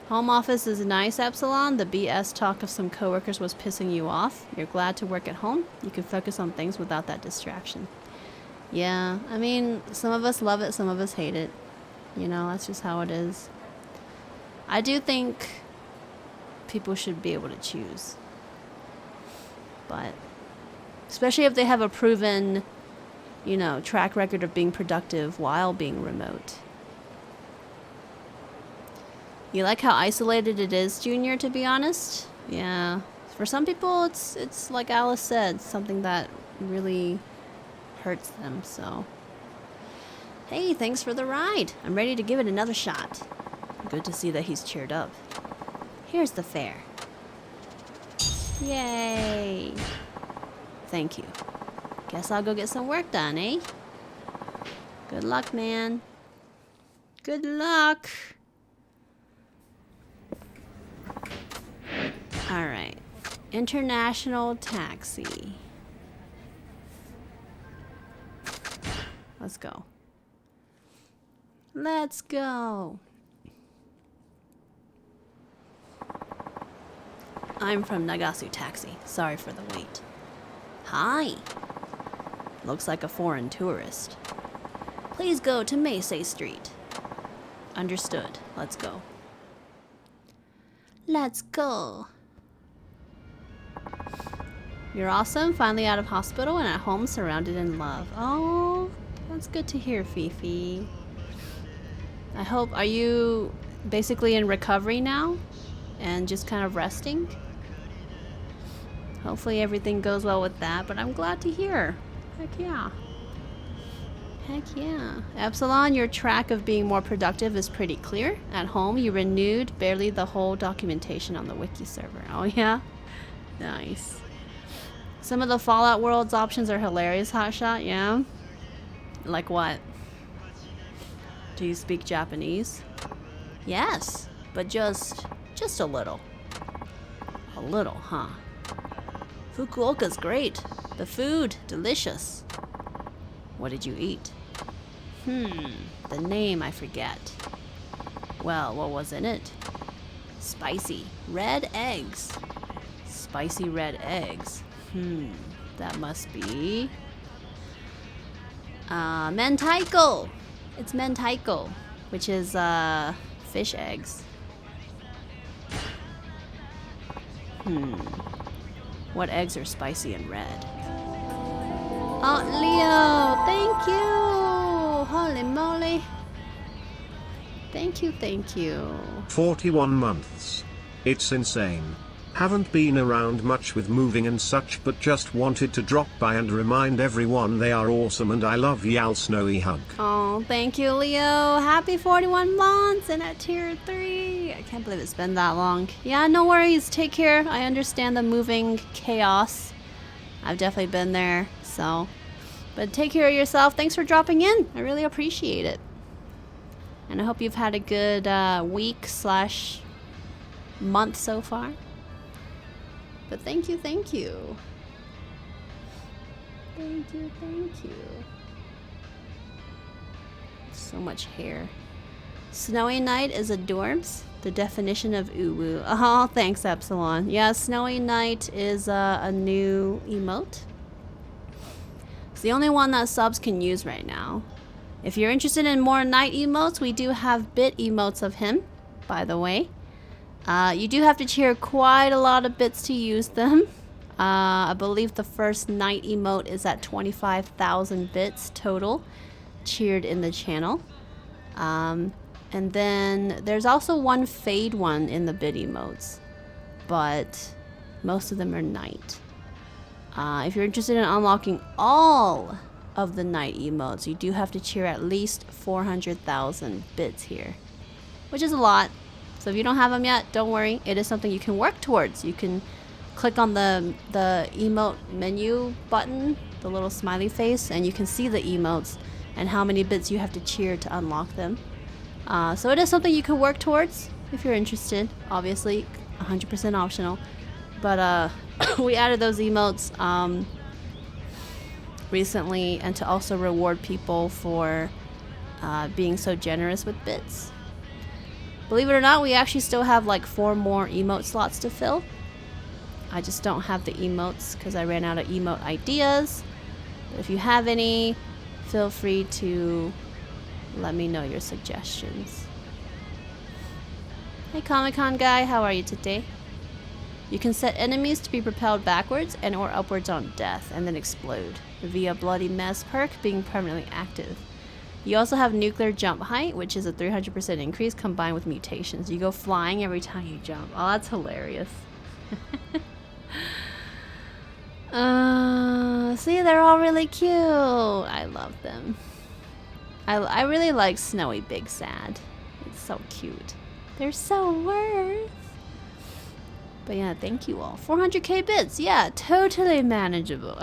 Home office is nice, Epsilon. The BS talk of some coworkers was pissing you off. You're glad to work at home. You can focus on things without that distraction. Yeah, I mean, some of us love it, some of us hate it. You know, that's just how it is. I do think people should be able to choose. But especially if they have a proven, you know, track record of being productive while being remote. You like how isolated it is, Junior, to be honest? Yeah. For some people, it's like Alice said, something that really hurts them, so. Hey, thanks for the ride. I'm ready to give it another shot. Good to see that he's cheered up. Here's the fare. Yay. Thank you. Guess I'll go get some work done, eh? Good luck, man. Good luck. Alright. International taxi. Let's go. Let's go. I'm from Nagasu Taxi. Sorry for the wait. Hi. Looks like a foreign tourist. Please go to Meisei Street. Understood. Let's go. Let's go. You're awesome. Finally out of hospital and at home surrounded in love. Oh, that's good to hear, Fifi. I hope, are you basically in recovery now? And just kind of resting? Hopefully everything goes well with that, but I'm glad to hear. Heck yeah. Heck yeah. Epsilon, your track of being more productive is pretty clear. At home, you renewed barely the whole documentation on the wiki server. Oh yeah? Nice. Some of the Fallout Worlds options are hilarious, Hotshot, yeah? Like what? Do you speak Japanese? Yes, but just a little. A little, huh? Fukuoka's great. The food, delicious. What did you eat? The name I forget. Well, what was in it? Spicy red eggs. Spicy red eggs. That must be... mentaiko. It's mentaiko, which is, fish eggs. What eggs are spicy and red? Oh, Leo, thank you! Holy moly. Thank you, thank you. 41 months. It's insane. Haven't been around much with moving and such, but just wanted to drop by and remind everyone they are awesome and I love y'all. Snowy hug. Oh, thank you, Leo. Happy 41 months and at tier 3. I can't believe it's been that long. Yeah, no worries. Take care. I understand the moving chaos. I've definitely been there, so. But take care of yourself. Thanks for dropping in. I really appreciate it. And I hope you've had a good week/month so far. But thank you, thank you. Thank you, thank you. So much hair. Snowy Night is adorbs. The definition of uwu. Oh, thanks, Epsilon. Yeah, Snowy Night is a new emote. It's the only one that subs can use right now. If you're interested in more night emotes, we do have bit emotes of him, by the way. You do have to cheer quite a lot of bits to use them. I believe the first night emote is at 25,000 bits total cheered in the channel. And then there's also one fade one in the bit emotes, but most of them are night. If you're interested in unlocking all of the night emotes, you do have to cheer at least 400,000 bits here, which is a lot. So if you don't have them yet, don't worry. It is something you can work towards. You can click on the emote menu button, the little smiley face, and you can see the emotes and how many bits you have to cheer to unlock them. So it is something you can work towards if you're interested. Obviously, 100% optional. But we added those emotes recently, and to also reward people for being so generous with bits. Believe it or not, we actually still have like 4 more emote slots to fill. I just don't have the emotes because I ran out of emote ideas. But if you have any, feel free to let me know your suggestions. Hey Comic-Con guy, how are you today? You can set enemies to be propelled backwards and or upwards on death and then explode via Bloody Mess perk being permanently active. You also have nuclear jump height, which is a 300% increase combined with mutations. You go flying every time you jump. Oh, that's hilarious. See, they're all really cute. I love them. I really like Snowy Big Sad. It's so cute. They're so worth. But yeah, thank you all. 400k bits. Yeah, totally manageable.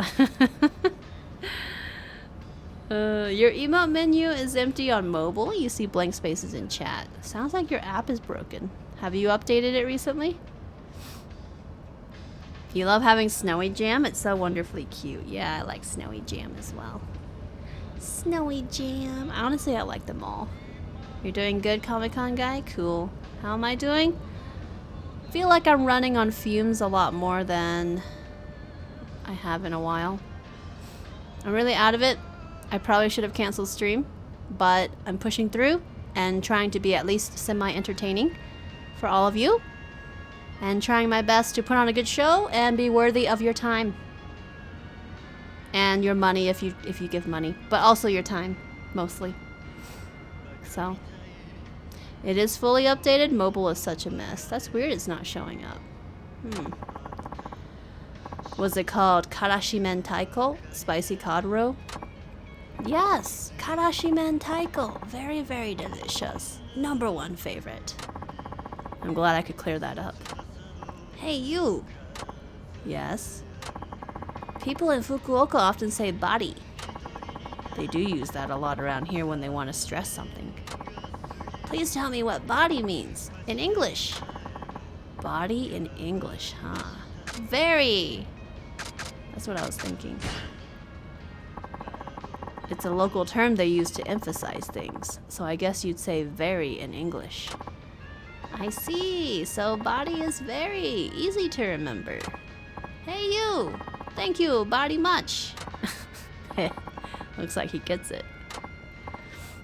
Your emote menu is empty on mobile. You see blank spaces in chat. Sounds like your app is broken. Have you updated it recently? You love having Snowy Jam? It's so wonderfully cute. Yeah, I like Snowy Jam as well. Snowy Jam. Honestly, I like them all. You're doing good, Comic-Con guy? Cool. How am I doing? I feel like I'm running on fumes a lot more than I have in a while. I'm really out of it. I probably should have canceled stream, but I'm pushing through and trying to be at least semi-entertaining for all of you, and trying my best to put on a good show and be worthy of your time and your money if you give money, but also your time mostly. So it is fully updated. Mobile is such a mess. That's weird. It's not showing up. Was it called Karashi Mentaiko? Spicy cod roe? Yes, Karashi Mentaiko. Very, very delicious. #1 favorite. I'm glad I could clear that up. Hey, you. Yes. People in Fukuoka often say bari. They do use that a lot around here when they want to stress something. Please tell me what body means in English. Body in English, huh? Very. That's what I was thinking. It's a local term they use to emphasize things, so I guess you'd say very in English. I see, so body is very easy to remember. Hey you! Thank you, body much. Looks like he gets it.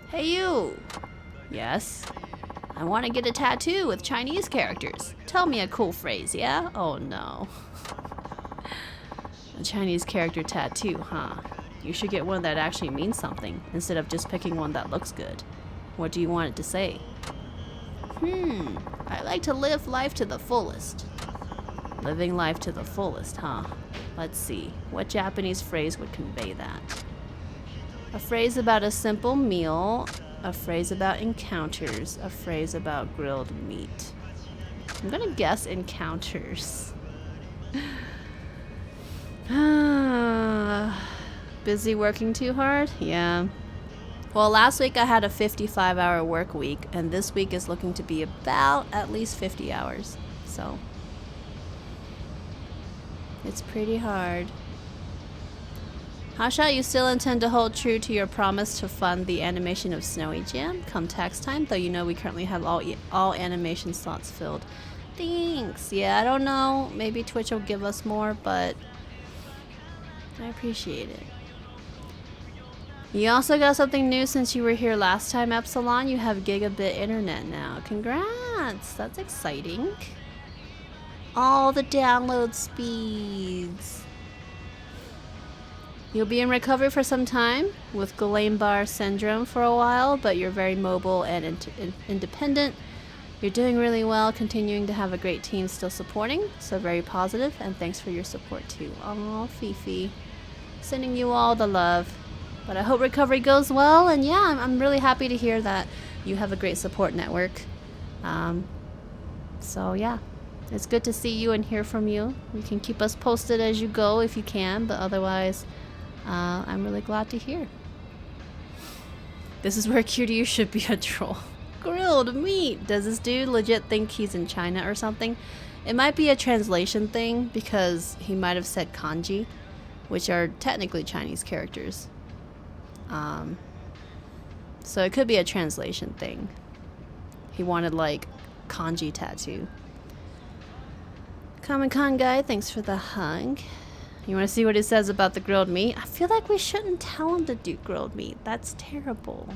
Hey you! Yes? I want to get a tattoo with Chinese characters. Tell me a cool phrase, yeah? Oh no. A Chinese character tattoo, huh? You should get one that actually means something, instead of just picking one that looks good. What do you want it to say? I like to live life to the fullest. Living life to the fullest, huh? Let's see. What Japanese phrase would convey that? A phrase about a simple meal. A phrase about encounters. A phrase about grilled meat. I'm gonna guess encounters. Busy working too hard? Yeah. Well, last week I had a 55-hour work week, and this week is looking to be about at least 50 hours. So, it's pretty hard. Hotshot, you still intend to hold true to your promise to fund the animation of Snowy Jam come tax time, though you know we currently have all animation slots filled. Thanks. Yeah, I don't know. Maybe Twitch will give us more, but I appreciate it. You also got something new since you were here last time, Epsilon. You have gigabit internet now. Congrats! That's exciting. All the download speeds. You'll be in recovery for some time with Guillain-Barré syndrome for a while, but you're very mobile and independent. You're doing really well, continuing to have a great team still supporting, so very positive, and thanks for your support too. Aw, Fifi. Sending you all the love. But I hope recovery goes well, and yeah, I'm really happy to hear that you have a great support network. So yeah, it's good to see you and hear from you. You can keep us posted as you go if you can, but otherwise, I'm really glad to hear. This is where QDU should be a troll. Grilled meat! Does this dude legit think he's in China or something? It might be a translation thing, because he might have said kanji, which are technically Chinese characters. So it could be a translation thing. He wanted like kanji tattoo. Common Con guy, thanks for the hug. You want to see what he says about the grilled meat? I feel like we shouldn't tell him to do grilled meat. That's terrible.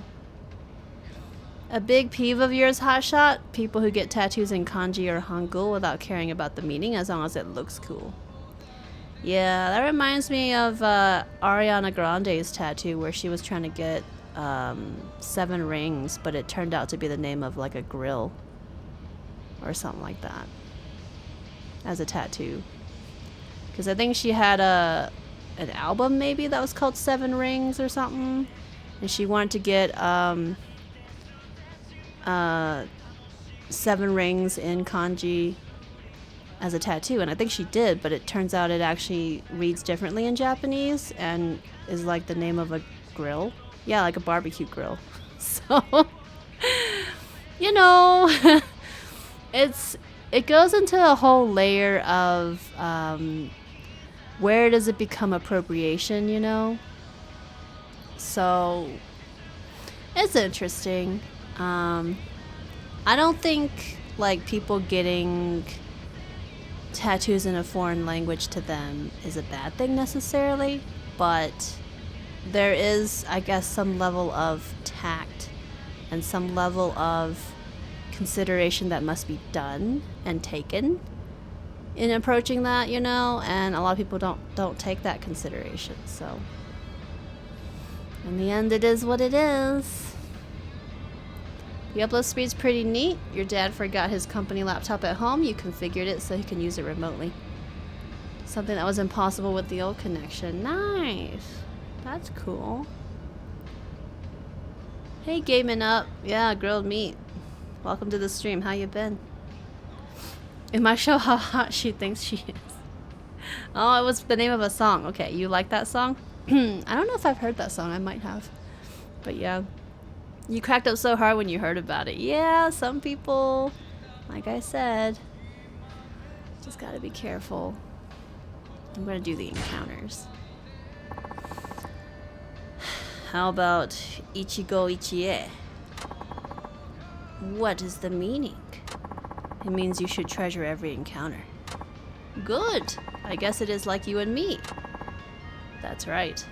A big peeve of yours, Hotshot? People who get tattoos in kanji or hangul without caring about the meaning as long as it looks cool. Yeah, that reminds me of Ariana Grande's tattoo where she was trying to get 7 rings, but it turned out to be the name of like a grill or something like that as a tattoo. Because I think she had an album maybe that was called 7 Rings or something, and she wanted to get 7 rings in kanji as a tattoo, and I think she did, but it turns out it actually reads differently in Japanese and is like the name of a grill. Yeah, like a barbecue grill. So, you know, it goes into a whole layer of where does it become appropriation, you know? So, it's interesting. I don't think like people getting tattoos in a foreign language to them is a bad thing necessarily, but there is, I guess, some level of tact and some level of consideration that must be done and taken in approaching that, you know, and a lot of people don't take that consideration. So in the end, it is what it is. The upload speed's pretty neat. Your dad forgot his company laptop at home. You configured it so he can use it remotely. Something that was impossible with the old connection. Nice. That's cool. Hey, gaming up. Yeah, grilled meat. Welcome to the stream. How you been? It might show how hot she thinks she is. Oh, it was the name of a song. Okay, you like that song? I don't know if I've heard that song. I might have. But yeah. You cracked up so hard when you heard about it. Yeah, some people, like I said, just gotta be careful. I'm gonna do the encounters. How about Ichigo Ichie? What is the meaning? It means you should treasure every encounter. Good. I guess it is like you and me. That's right.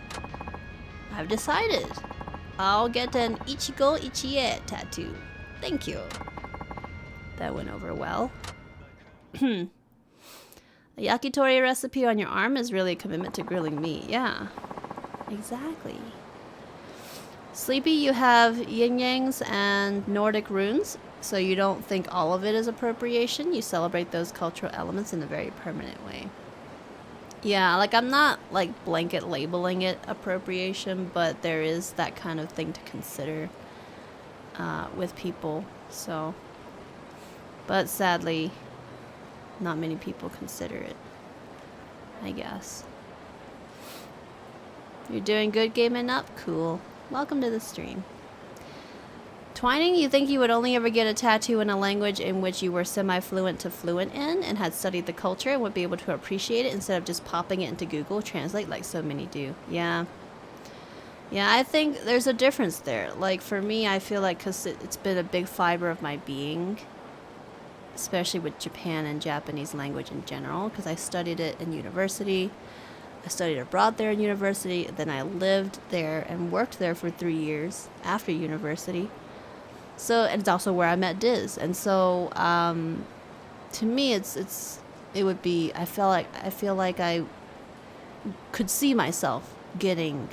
I've decided. I'll get an Ichigo Ichie tattoo. Thank you. That went over well. A yakitori recipe on your arm is really a commitment to grilling meat. Yeah, exactly. Sleepy, you have yin-yangs and Nordic runes. So you don't think all of it is appropriation. You celebrate those cultural elements in a very permanent way. Yeah, like I'm not like blanket labeling it appropriation, but there is that kind of thing to consider with people. So, but sadly, not many people consider it, I guess. You're doing good gaming up? Cool. Welcome to the stream. Twining, you think you would only ever get a tattoo in a language in which you were semi-fluent to fluent in and had studied the culture and would be able to appreciate it instead of just popping it into Google Translate like so many do. Yeah. Yeah, I think there's a difference there. Like for me, I feel like because it's been a big fiber of my being, especially with Japan and Japanese language in general, because I studied it in university. I studied abroad there in university. Then I lived there and worked there for 3 years after university. So, and it's also where I met Diz. And so, to me, it would be, I feel like I could see myself getting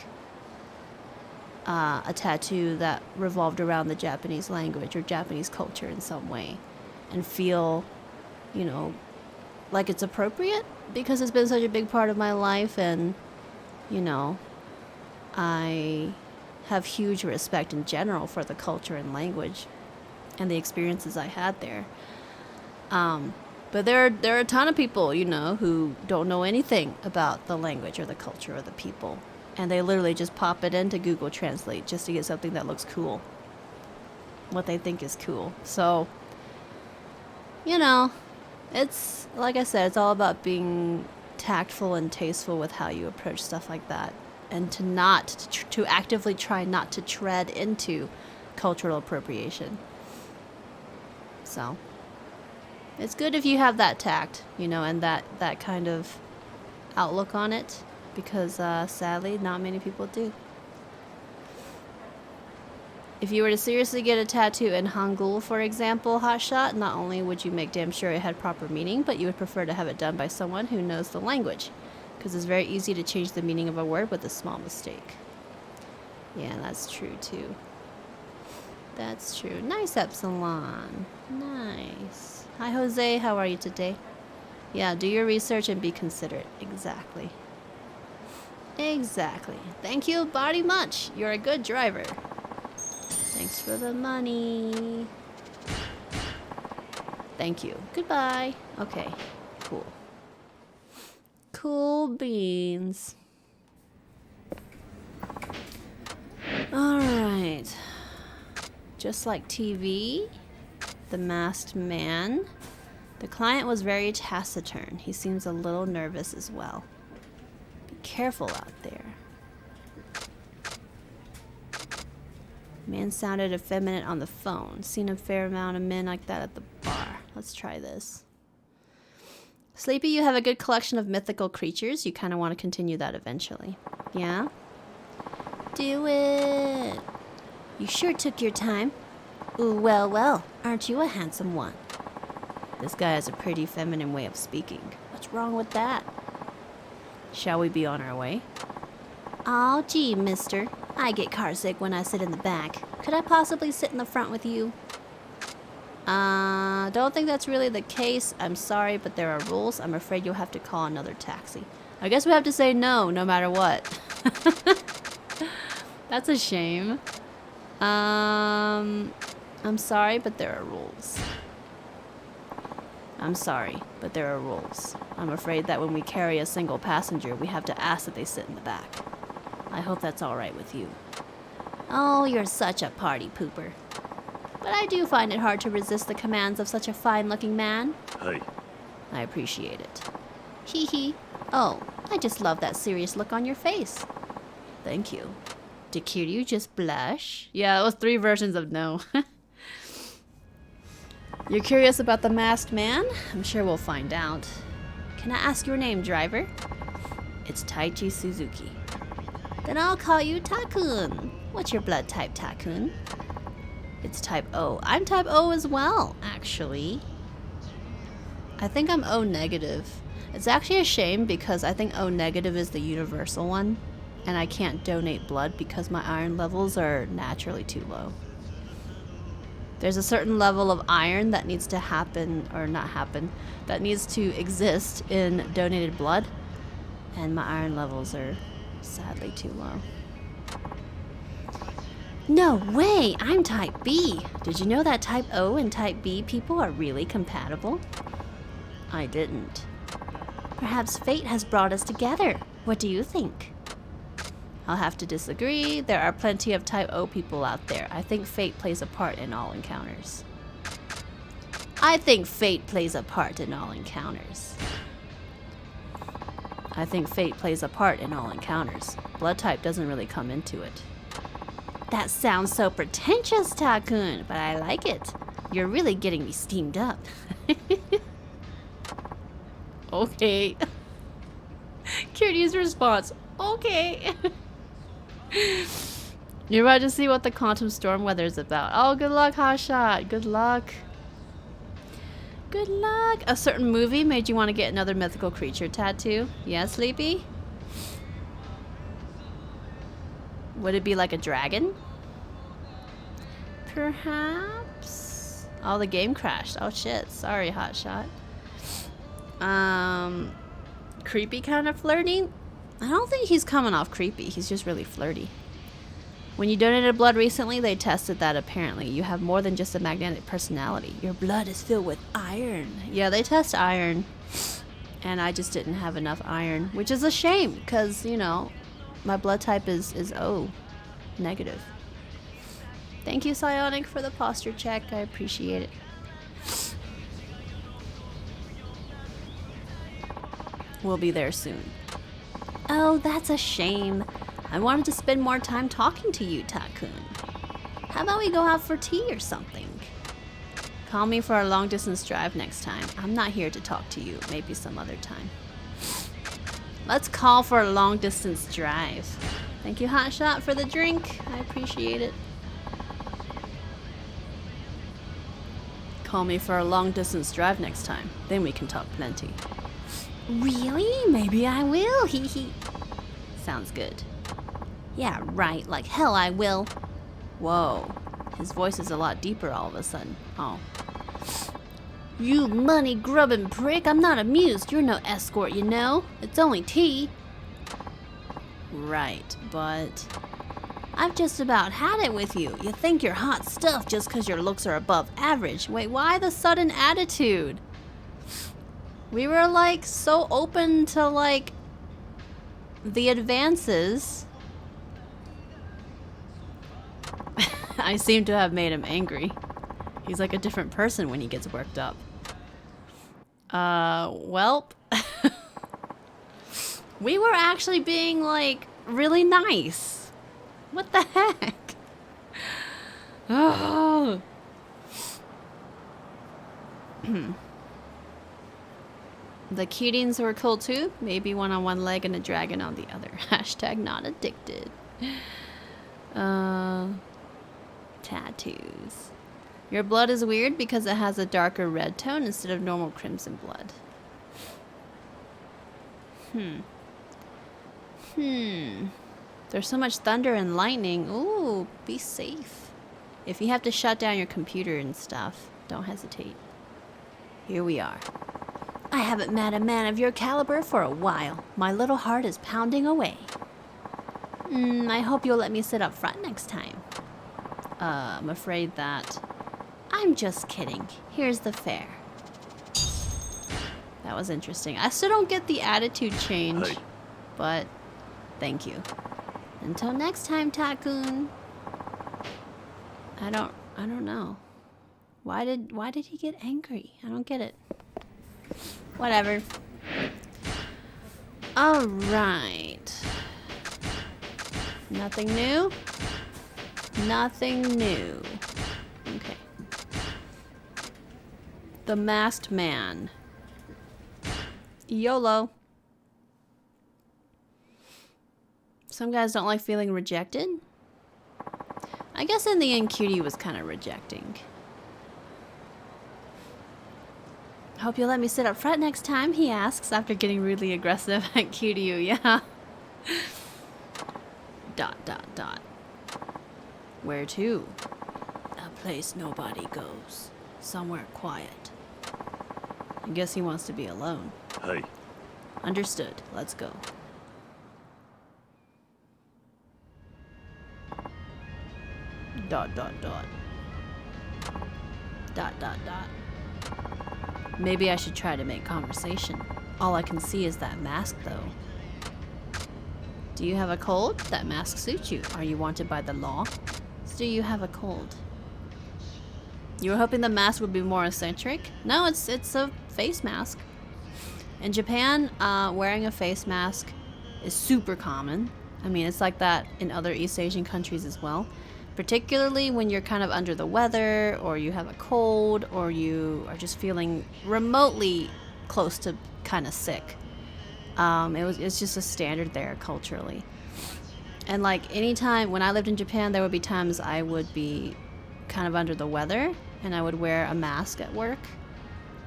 a tattoo that revolved around the Japanese language or Japanese culture in some way and feel, you know, like it's appropriate because it's been such a big part of my life. And, you know, I have huge respect in general for the culture and language and the experiences I had there. But there are a ton of people, you know, who don't know anything about the language or the culture or the people. And they literally just pop it into Google Translate just to get something that looks cool. What they think is cool. So, you know, it's, like I said, it's all about being tactful and tasteful with how you approach stuff like that. And to actively try not to tread into cultural appropriation. So, it's good if you have that tact, you know, and that kind of outlook on it, because sadly, not many people do. If you were to seriously get a tattoo in Hangul, for example, Hotshot, not only would you make damn sure it had proper meaning, but you would prefer to have it done by someone who knows the language. Because it's very easy to change the meaning of a word with a small mistake. Yeah, that's true too. That's true. Nice, Epsilon. Nice. Hi, Jose. How are you today? Yeah, do your research and be considerate. Exactly. Exactly. Thank you, Body Much. You're a good driver. Thanks for the money. Thank you. Goodbye. Okay, cool. Cool beans. Alright. Just like TV, the masked man. The client was very taciturn. He seems a little nervous as well. Be careful out there. Man sounded effeminate on the phone. Seen a fair amount of men like that at the bar. Let's try this. Sleepy, you have a good collection of mythical creatures. You kind of want to continue that eventually. Yeah? Do it. You sure took your time. Ooh, well, well. Aren't you a handsome one? This guy has a pretty feminine way of speaking. What's wrong with that? Shall we be on our way? Aw, gee, mister. I get carsick when I sit in the back. Could I possibly sit in the front with you? Don't think that's really the case. I'm sorry, but there are rules. I'm afraid you'll have to call another taxi. I guess we have to say no matter what. That's a shame. I'm sorry, but there are rules. I'm sorry, but there are rules. I'm afraid that when we carry a single passenger, we have to ask that they sit in the back. I hope that's all right with you. Oh, you're such a party pooper. But I do find it hard to resist the commands of such a fine-looking man. Hey. I appreciate it. Hee hee. Oh, I just love that serious look on your face. Thank you. Did Kiryu just blush? Yeah, it was 3 versions of no. You're curious about the masked man? I'm sure we'll find out. Can I ask your name, driver? It's Taichi Suzuki. Then I'll call you Takun. What's your blood type, Takun? It's type O. I'm type O as well, actually. I think I'm O negative. It's actually a shame because I think O negative is the universal one. And I can't donate blood because my iron levels are naturally too low. There's a certain level of iron that needs to happen, or not happen, that needs to exist in donated blood. And my iron levels are sadly too low. No way! I'm type B. Did you know that type O and type B people are really compatible? I didn't. Perhaps fate has brought us together. What do you think? I'll have to disagree. There are plenty of type O people out there. I think fate plays a part in all encounters. I think fate plays a part in all encounters. I think fate plays a part in all encounters. Blood type doesn't really come into it. That sounds so pretentious, Takun, but I like it. You're really getting me steamed up. Okay. Kirby's response. Okay. You're about to see what the quantum storm weather is about. Oh, good luck, Hotshot. Good luck. Good luck. A certain movie made you want to get another mythical creature tattoo. Yeah, Sleepy? Would it be like a dragon? Perhaps? Oh, the game crashed. Oh shit. Sorry, Hotshot. Creepy kind of flirty? I don't think he's coming off creepy. He's just really flirty. When you donated blood recently, they tested that apparently. You have more than just a magnetic personality. Your blood is filled with iron. Yeah, they test iron. And I just didn't have enough iron, which is a shame because, you know, my blood type is O negative. Thank you, Psionic, for the posture check. I appreciate it. We'll be there soon. Oh, that's a shame. I wanted to spend more time talking to you, Takun. How about we go out for tea or something? Call me for a long distance drive next time. I'm not here to talk to you. Maybe some other time. Let's call for a long distance drive. Thank you, Hotshot, for the drink. I appreciate it. Call me for a long distance drive next time. Then we can talk plenty. Really? Maybe I will. Hee hee. Sounds good. Yeah, right. Like hell I will. Whoa. His voice is a lot deeper all of a sudden. Oh. You money grubbing prick. I'm not amused. You're no escort, you know. It's only tea. Right, but I've just about had it with you. You think you're hot stuff just because your looks are above average. wait, why the sudden attitude? We were like so open to like the advances. I seem to have made him angry. He's like a different person when he gets worked up. Welp. We were actually being like really nice. What the heck? Oh. The cutings were cool too. Maybe one on one leg and a dragon on the other. Hashtag not addicted. Tattoos. Your blood is weird because it has a darker red tone instead of normal crimson blood. There's so much thunder and lightning. Ooh, be safe. If you have to shut down your computer and stuff, don't hesitate. Here we are. I haven't met a man of your caliber for a while. My little heart is pounding away. I hope you'll let me sit up front next time. I'm afraid that... I'm just kidding. Here's the fare. That was interesting. I still don't get the attitude change, Hey. but thank you. Until next time, Takun. I don't know. Why did he get angry? I don't get it. Whatever. All right. Nothing new? Nothing new. Okay. The Masked Man. YOLO. Some guys don't like feeling rejected. I guess in the end, Cutie was kind of rejecting. Hope you'll let me sit up front next time, he asks after getting rudely aggressive at Cutie. Yeah. ... Where to? A Place nobody goes. Somewhere quiet. I guess he wants to be alone. はい Understood. Let's go. Dot, dot, dot. Dot, dot, dot. Maybe I should try to make conversation. All I can see is that mask, though. Do you have a cold? That mask suits you. Are you wanted by the law? Do you have a cold? You were hoping the mask would be more eccentric? No, it's a face mask. In Japan, wearing a face mask is super common. I mean, it's like that in other East Asian countries as well. Particularly when you're kind of under the weather, or you have a cold, or you are just feeling remotely close to kind of sick. It's just a standard there culturally. And like anytime when I lived in Japan, there would be times I would be kind of under the weather and I would wear a mask at work.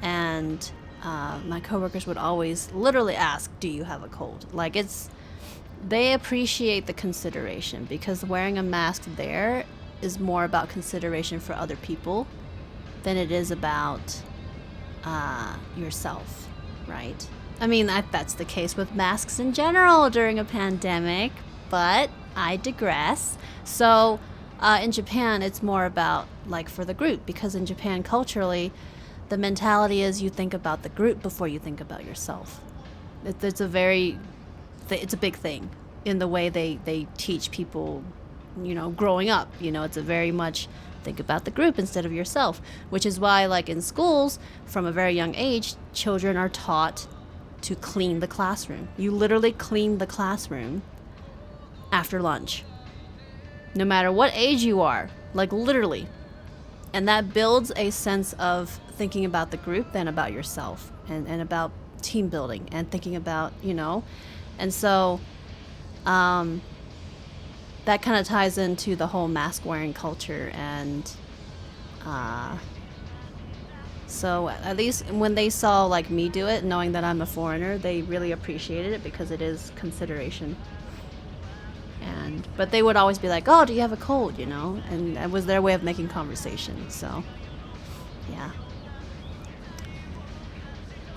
And my coworkers would always literally ask, "Do you have a cold?" Like they appreciate the consideration, because wearing a mask there is more about consideration for other people than it is about yourself, right? I mean, that's the case with masks in general during a pandemic, but I digress. So in Japan, it's more about like for the group, because in Japan culturally, the mentality is you think about the group before you think about yourself. It's a big thing in the way they teach people, growing up. It's a very much think about the group instead of yourself, which is why, like in schools, from a very young age, children are taught to clean the classroom. You literally clean the classroom after lunch, no matter what age you are, like literally. And that builds a sense of thinking about the group than about yourself, and about team building and thinking about, and so that kind of ties into the whole mask wearing culture. And so at least when they saw like me do it, knowing that I'm a foreigner, they really appreciated it because it is consideration. But they would always be like, "Oh, do you have a cold?" And it was their way of making conversation. So yeah,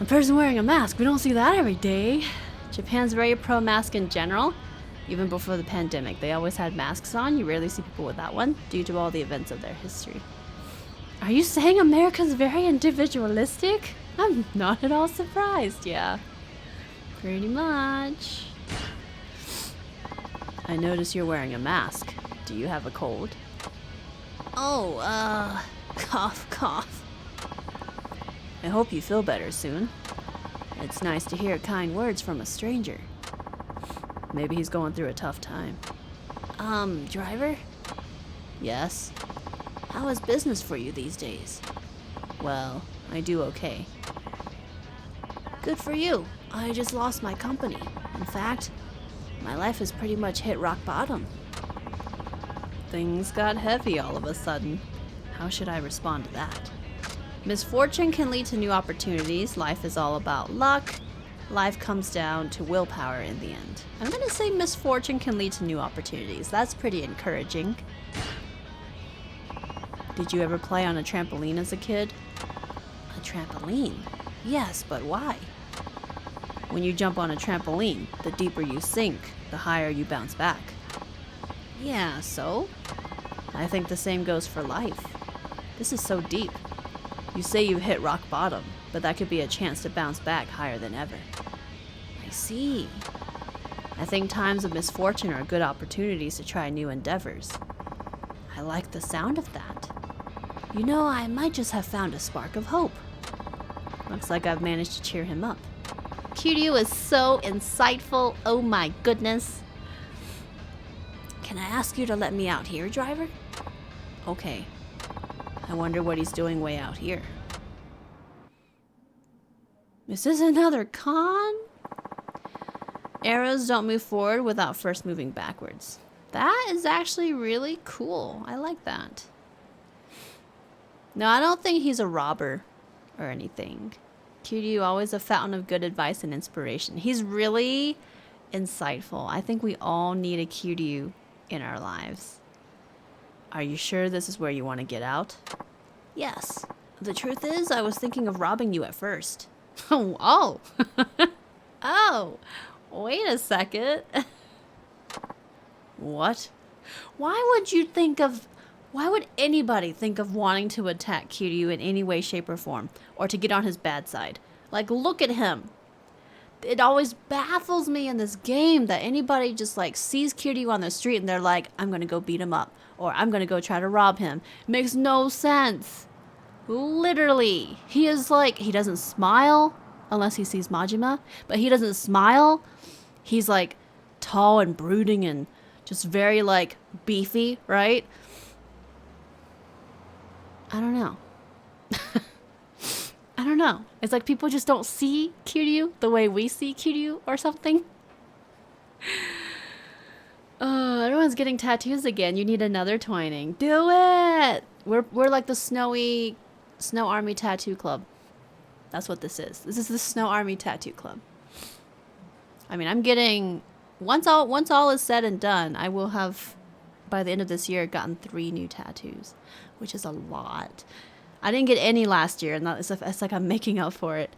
a person wearing a mask, we don't see that every day. Japan's very pro mask in general. Even before the pandemic, they always had masks on. You rarely see people without one due to all the events of their history. Are you saying America's very individualistic? I'm not at all surprised. Yeah, pretty much. I notice you're wearing a mask. Do you have a cold? Oh, cough, cough. I hope you feel better soon. It's nice to hear kind words from a stranger. Maybe he's going through a tough time. Driver? Yes? How is business for you these days? Well, I do okay. Good for you. I just lost my company. In fact, my life has pretty much hit rock bottom. Things got heavy all of a sudden. How should I respond to that? Misfortune can lead to new opportunities. Life is all about luck. Life comes down to willpower in the end. I'm gonna say misfortune can lead to new opportunities. That's pretty encouraging. Did you ever play on a trampoline as a kid? A trampoline? Yes, but why? When you jump on a trampoline, the deeper you sink, the higher you bounce back. Yeah, so? I think the same goes for life. This is so deep. You say you've hit rock bottom, but that could be a chance to bounce back higher than ever. I see. I think times of misfortune are good opportunities to try new endeavors. I like the sound of that. I might just have found a spark of hope. Looks like I've managed to cheer him up. Kiryu is so insightful. Oh my goodness. Can I ask you to let me out here, driver? Okay. I wonder what he's doing way out here. Is this another con? Arrows don't move forward without first moving backwards. That is actually really cool. I like that. No, I don't think he's a robber or anything. Kiryu, always a fountain of good advice and inspiration. He's really insightful. I think we all need a Kiryu in our lives. Are you sure this is where you want to get out? Yes. The truth is, I was thinking of robbing you at first. Oh. Oh. Wait a second. What? Why would anybody think of wanting to attack Kiryu in any way, shape, or form? Or to get on his bad side? Like, look at him. It always baffles me in this game that anybody just like sees Kiryu on the street and they're like, I'm gonna go beat him up. Or I'm gonna go try to rob him. It makes no sense. Literally. He is like, he doesn't smile unless he sees Majima. But he doesn't smile. He's like tall and brooding and just very like beefy, right? I don't know. I don't know. It's like people just don't see Kiryu the way we see Kiryu or something. Oh, everyone's getting tattoos again. You need another Twining. Do it! We're like the Snow Army Tattoo Club. That's what this is. This is the Snow Army Tattoo Club. I mean, I'm getting... Once all is said and done, I will have, by the end of this year, gotten 3 new tattoos, which is a lot. I didn't get any last year, and it's like I'm making up for it.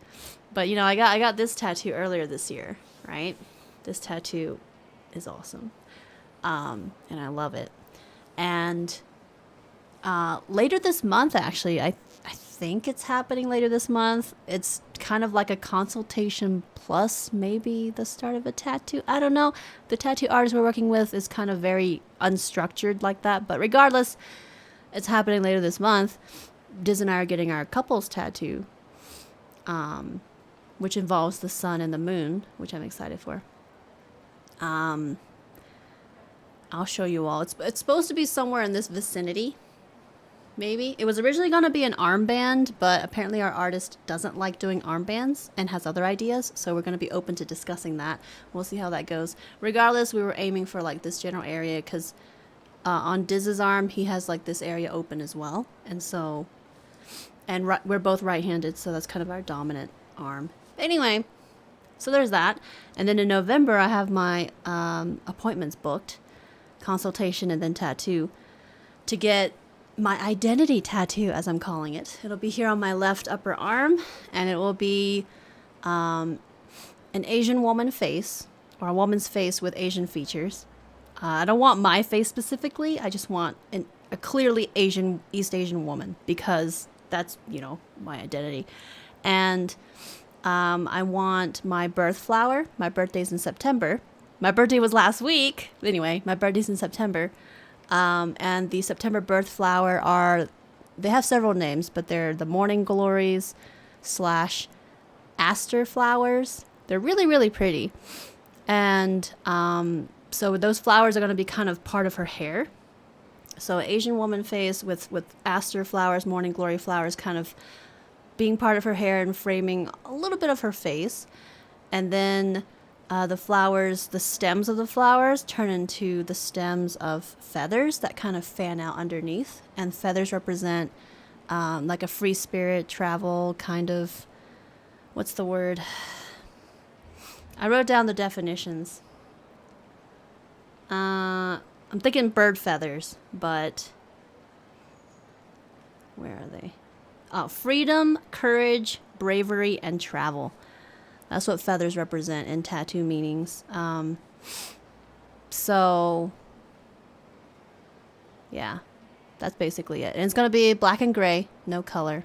But, you know, I got this tattoo earlier this year, right? This tattoo is awesome. And I love it. And later this month, actually, I think it's happening later this month. It's kind of like a consultation plus maybe the start of a tattoo. I don't know. The tattoo artist we're working with is kind of very unstructured like that. But regardless, it's happening later this month. Diz and I are getting our couples tattoo, which involves the sun and the moon, which I'm excited for. I'll show you all. It's supposed to be somewhere in this vicinity. Maybe. It was originally going to be an armband, but apparently our artist doesn't like doing armbands and has other ideas, so we're going to be open to discussing that. We'll see how that goes. Regardless, we were aiming for like this general area because on Diz's arm, he has like this area open as well. And so, we're both right-handed, so that's kind of our dominant arm. Anyway, so there's that. And then in November, I have my appointments booked, consultation and then tattoo, to get my identity tattoo, as I'm calling it. It'll be here on my left upper arm, and it will be an Asian woman face, or a woman's face with Asian features. I don't want my face specifically. I just want a clearly Asian, East Asian woman, because that's, you know, my identity. And I want my birth flower. My birthday's in September. My birthday was last week. Anyway, my birthday's in September. And the September birth flower they have several names, but they're the morning glories / aster flowers. They're really, really pretty. And so those flowers are going to be kind of part of her hair. So Asian woman face with aster flowers, morning glory flowers kind of being part of her hair and framing a little bit of her face. And then the flowers, the stems of the flowers turn into the stems of feathers that kind of fan out underneath. And feathers represent like a free spirit, travel, kind of, what's the word? I wrote down the definitions. I'm thinking bird feathers, but where are they? Oh, freedom, courage, bravery, and travel. That's what feathers represent in tattoo meanings. So, yeah, that's basically it. And it's going to be black and gray, no color.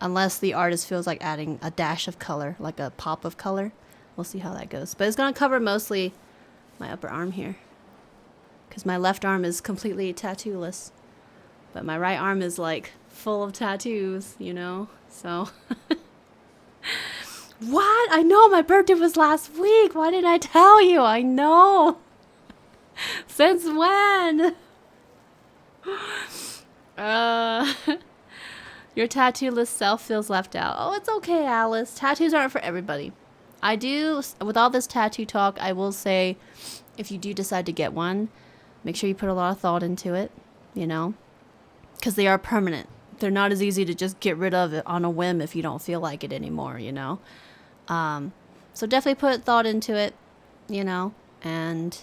Unless the artist feels like adding a dash of color, like a pop of color. We'll see how that goes. But it's going to cover mostly my upper arm here. Because my left arm is completely tattoo-less. But my right arm is like full of tattoos, you know? So... What? I know my birthday was last week. Why didn't I tell you? I know. Since when? Your tattoo-less self feels left out. Oh, it's okay, Alice. Tattoos aren't for everybody. I do, with all this tattoo talk, I will say, if you do decide to get one, make sure you put a lot of thought into it, you know? Because they are permanent. They're not as easy to just get rid of it on a whim if you don't feel like it anymore, you know? So definitely put thought into it, you know, and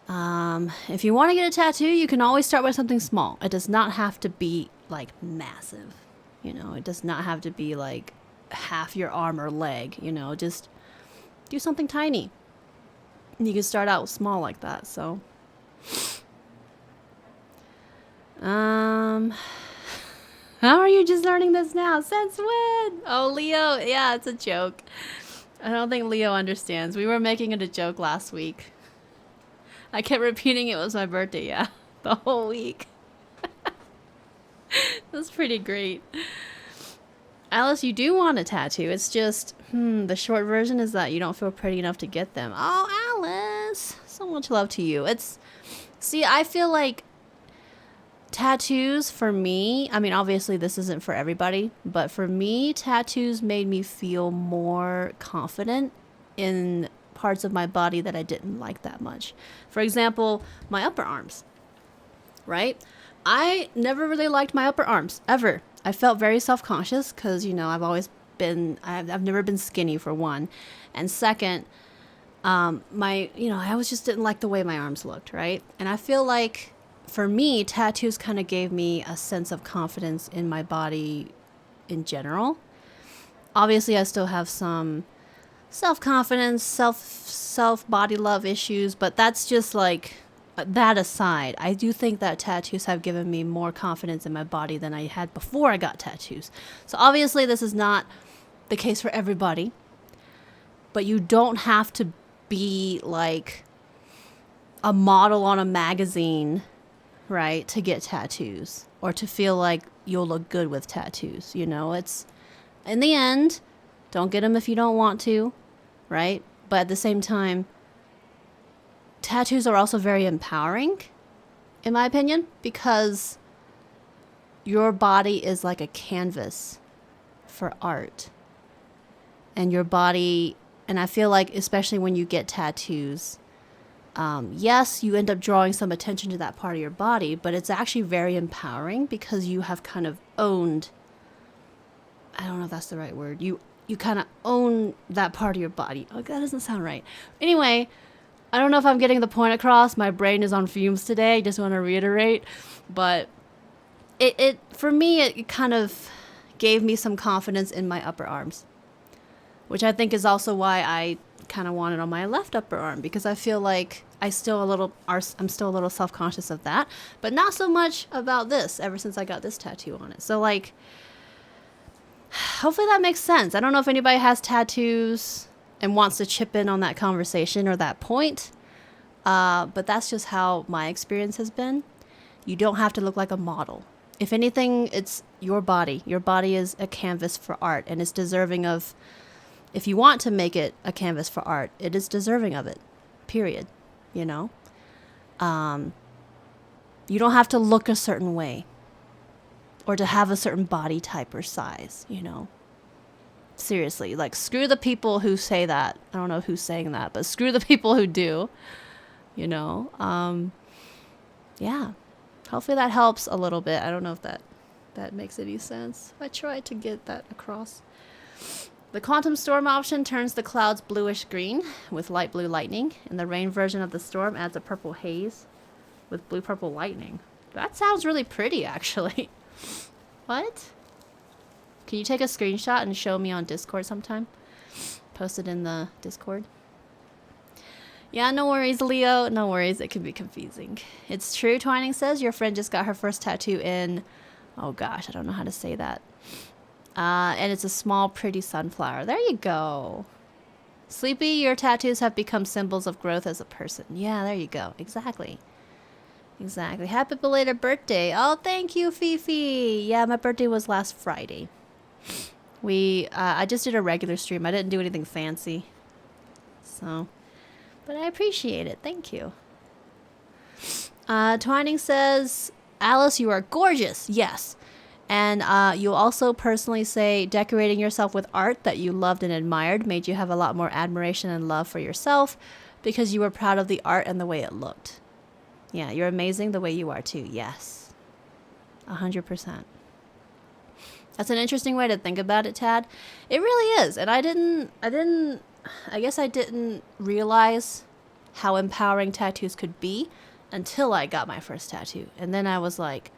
If you want to get a tattoo, you can always start with something small. It does not have to be like massive. You know, it does not have to be like half your arm or leg, you know, just do something tiny. You can start out small like that, so. How are you just learning this now? Since when? Oh, Leo. Yeah, it's a joke. I don't think Leo understands. We were making it a joke last week. I kept repeating it was my birthday, yeah. The whole week. That's pretty great. Alice, you do want a tattoo. It's just, the short version is that you don't feel pretty enough to get them. Oh, Alice. So much love to you. See, I feel like tattoos for me, I mean, obviously this isn't for everybody, but for me, tattoos made me feel more confident in parts of my body that I didn't like that much. For example, my upper arms, right? I never really liked my upper arms, ever. I felt very self-conscious because, you know, I've never been skinny for one. And second, I always just didn't like the way my arms looked, right? And I feel like for me, tattoos kind of gave me a sense of confidence in my body in general. Obviously, I still have some self-confidence, self-body love issues, but that's just like, that aside, I do think that tattoos have given me more confidence in my body than I had before I got tattoos. So obviously, this is not the case for everybody, but you don't have to be like a model on a magazine, right, to get tattoos or to feel like you'll look good with tattoos. You know, it's in the end, don't get them if you don't want to, right? But at the same time, tattoos are also very empowering, in my opinion, because your body is like a canvas for art. And your body, and I feel like especially when you get tattoos, yes, you end up drawing some attention to that part of your body, but it's actually very empowering because you have kind of owned, I don't know if that's the right word, you kind of own that part of your body. Oh, that doesn't sound right. Anyway, I don't know if I'm getting the point across. My brain is on fumes today. I just want to reiterate. But for me, it kind of gave me some confidence in my upper arms, which I think is also why I kind of want it on my left upper arm, because I feel like I'm still a little self-conscious of that, but not so much about this ever since I got this tattoo on it. So like, hopefully that makes sense. I don't know if anybody has tattoos and wants to chip in on that conversation or that point. But that's just how my experience has been. You don't have to look like a model. If anything, it's your body. Your body is a canvas for art, and it's deserving of, if you want to make it a canvas for art, it is deserving of it, period. You know? You don't have to look a certain way or to have a certain body type or size, you know? Seriously, like, screw the people who say that. I don't know who's saying that, but screw the people who do, you know? Yeah. Hopefully that helps a little bit. I don't know if that makes any sense. I tried to get that across. The quantum storm option turns the clouds bluish green with light blue lightning, and the rain version of the storm adds a purple haze with blue purple lightning. That sounds really pretty, actually. What? Can you take a screenshot and show me on Discord sometime? Post it in the Discord. Yeah, no worries, Leo. No worries. It can be confusing. It's true, Twining says. Your friend just got her first tattoo in... Oh, gosh. I don't know how to say that. And it's a small, pretty sunflower. There you go. Sleepy, your tattoos have become symbols of growth as a person. Yeah, there you go. Exactly. Exactly. Happy belated birthday. Oh, thank you, Fifi. Yeah, my birthday was last Friday. I just did a regular stream. I didn't do anything fancy. So, but I appreciate it. Thank you. Twining says, Alice, you are gorgeous. Yes. And you'll also personally say decorating yourself with art that you loved and admired made you have a lot more admiration and love for yourself because you were proud of the art and the way it looked. Yeah, you're amazing the way you are too. Yes. 100%. That's an interesting way to think about it, Tad. It really is. And I guess I didn't realize how empowering tattoos could be until I got my first tattoo. And then I was like,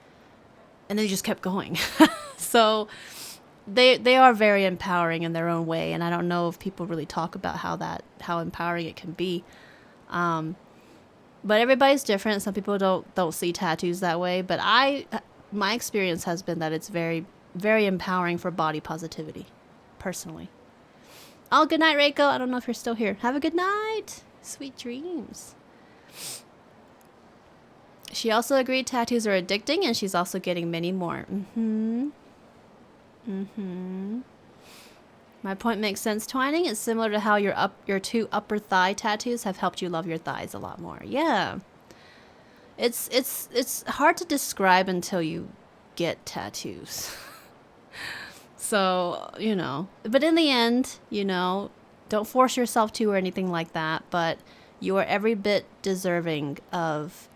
and they just kept going. So they are very empowering in their own way. And I don't know if people really talk about how empowering it can be. But everybody's different. Some people don't see tattoos that way. But my experience has been that it's very, very empowering for body positivity, personally. Oh, good night, Reiko. I don't know if you're still here. Have a good night. Sweet dreams. She also agreed tattoos are addicting, and she's also getting many more. My point makes sense, Twining. It's similar to how your 2 upper thigh tattoos have helped you love your thighs a lot more. Yeah. It's hard to describe until you get tattoos. So, but in the end, don't force yourself to or anything like that, but you are every bit deserving of,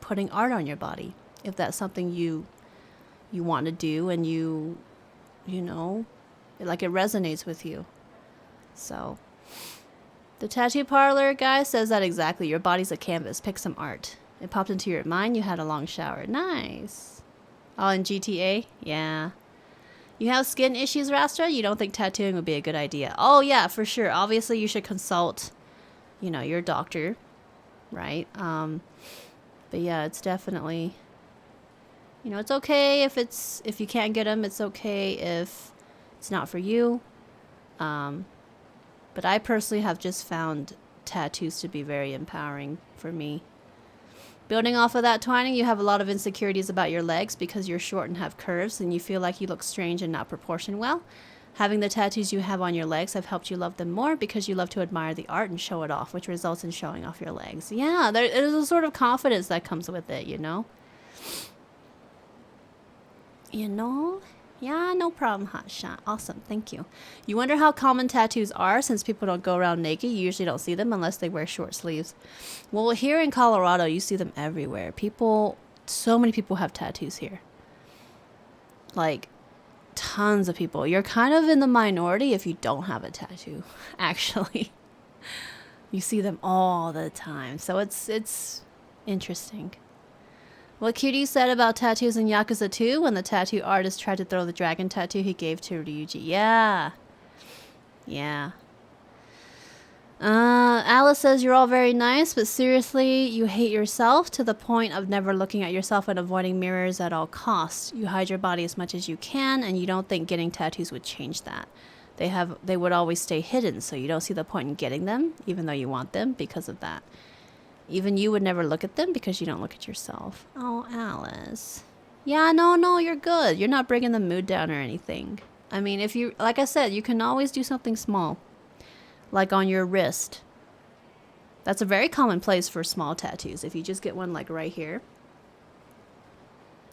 putting art on your body. If that's something you want to do and like it resonates with you. So, the tattoo parlor guy says that exactly. Your body's a canvas. Pick some art. It popped into your mind. You had a long shower. Nice. Oh, in GTA? Yeah. You have skin issues, Rastra? You don't think tattooing would be a good idea? Oh, yeah, for sure. Obviously, you should consult, your doctor, right? But yeah, it's definitely, it's okay if you can't get them. It's okay if it's not for you. But I personally have just found tattoos to be very empowering for me. Building off of that, Twining, you have a lot of insecurities about your legs because you're short and have curves, and you feel like you look strange and not proportioned well. Having the tattoos you have on your legs have helped you love them more because you love to admire the art and show it off, which results in showing off your legs. Yeah, there is a sort of confidence that comes with it, Yeah, no problem, Hotshot. Awesome, thank you. You wonder how common tattoos are since people don't go around naked. You usually don't see them unless they wear short sleeves. Well, here in Colorado, you see them everywhere. So many people have tattoos here. Like, tons of people. You're kind of in the minority if you don't have a tattoo, actually. You see them all the time. So it's interesting. What Cutie said about tattoos in Yakuza 2 when the tattoo artist tried to throw the dragon tattoo he gave to Ryuji. Yeah. Yeah. Alice says you're all very nice, but seriously, you hate yourself to the point of never looking at yourself and avoiding mirrors at all costs. You hide your body as much as you can, and you don't think getting tattoos would change that. They would always stay hidden, so you don't see the point in getting them, even though you want them, because of that. Even you would never look at them because you don't look at yourself. Oh, Alice. Yeah, no, you're good. You're not bringing the mood down or anything. I mean, like I said, you can always do something small. Like on your wrist. That's a very common place for small tattoos. If you just get one like right here.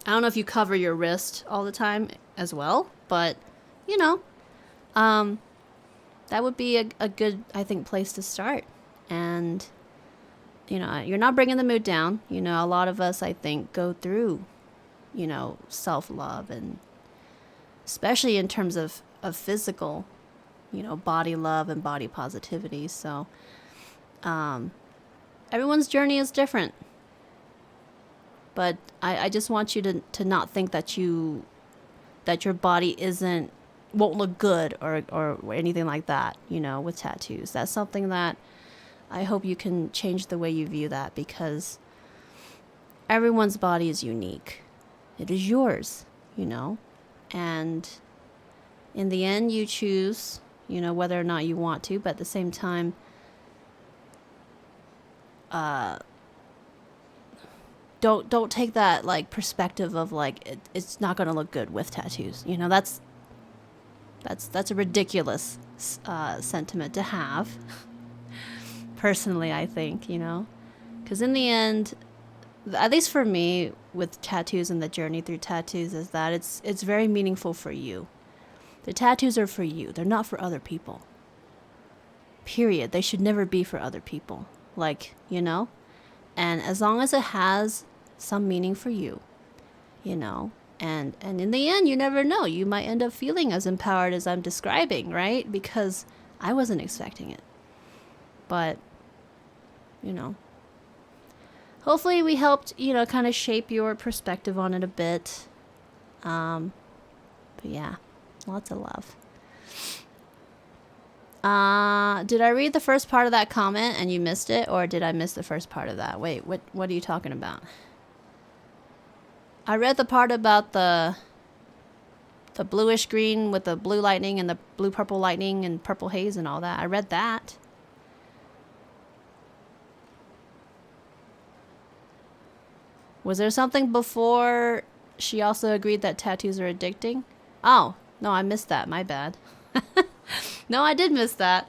I don't know if you cover your wrist all the time as well, but that would be a good, I think, place to start. And you're not bringing the mood down. A lot of us, I think, go through, self-love, and especially in terms of physical, body love and body positivity. So, everyone's journey is different. But I just want you to not think that your body won't look good or anything like that, with tattoos. That's something that I hope you can change the way you view that, because everyone's body is unique. It is yours, and in the end you choose, whether or not you want to, but at the same time, don't take that like perspective of like it's not going to look good with tattoos. That's a ridiculous sentiment to have. Personally, I think, because in the end, at least for me, with tattoos and the journey through tattoos, is that it's very meaningful for you. The tattoos are for you. They're not for other people. Period. They should never be for other people. And as long as it has some meaning for you, and in the end, you never know. You might end up feeling as empowered as I'm describing, right? Because I wasn't expecting it. But you know. Hopefully we helped, you know, kind of shape your perspective on it a bit. But yeah, lots of love. Did I read the first part of that comment and you missed it, or did I miss the first part of that? Wait, what are you talking about? I read the part about the bluish green with the blue lightning and the blue purple lightning and purple haze and all that. I read that. Was there something before she also agreed that tattoos are addicting? Oh, no, I missed that. My bad. No, I did miss that.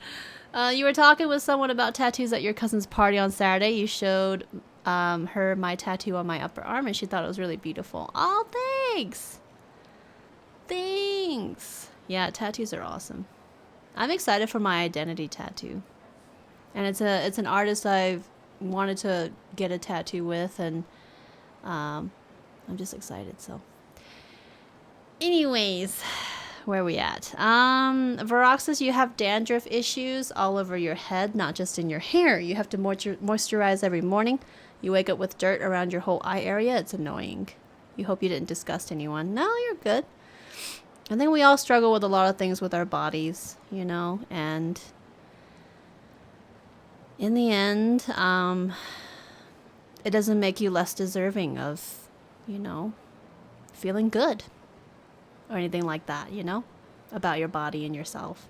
You were talking with someone about tattoos at your cousin's party on Saturday. You showed her my tattoo on my upper arm, and she thought it was really beautiful. Oh, thanks. Thanks. Yeah, tattoos are awesome. I'm excited for my identity tattoo. And it's an artist I've wanted to get a tattoo with, and I'm just excited. So anyways, where are we at? Veroxis, you have dandruff issues all over your head, not just in your hair. You have to moisturize every morning. You wake up with dirt around your whole eye area. It's annoying. You hope you didn't disgust anyone. No, you're good. I think we all struggle with a lot of things with our bodies, you know, and in the end, it doesn't make you less deserving of, you know, feeling good or anything like that, you know, about your body and yourself.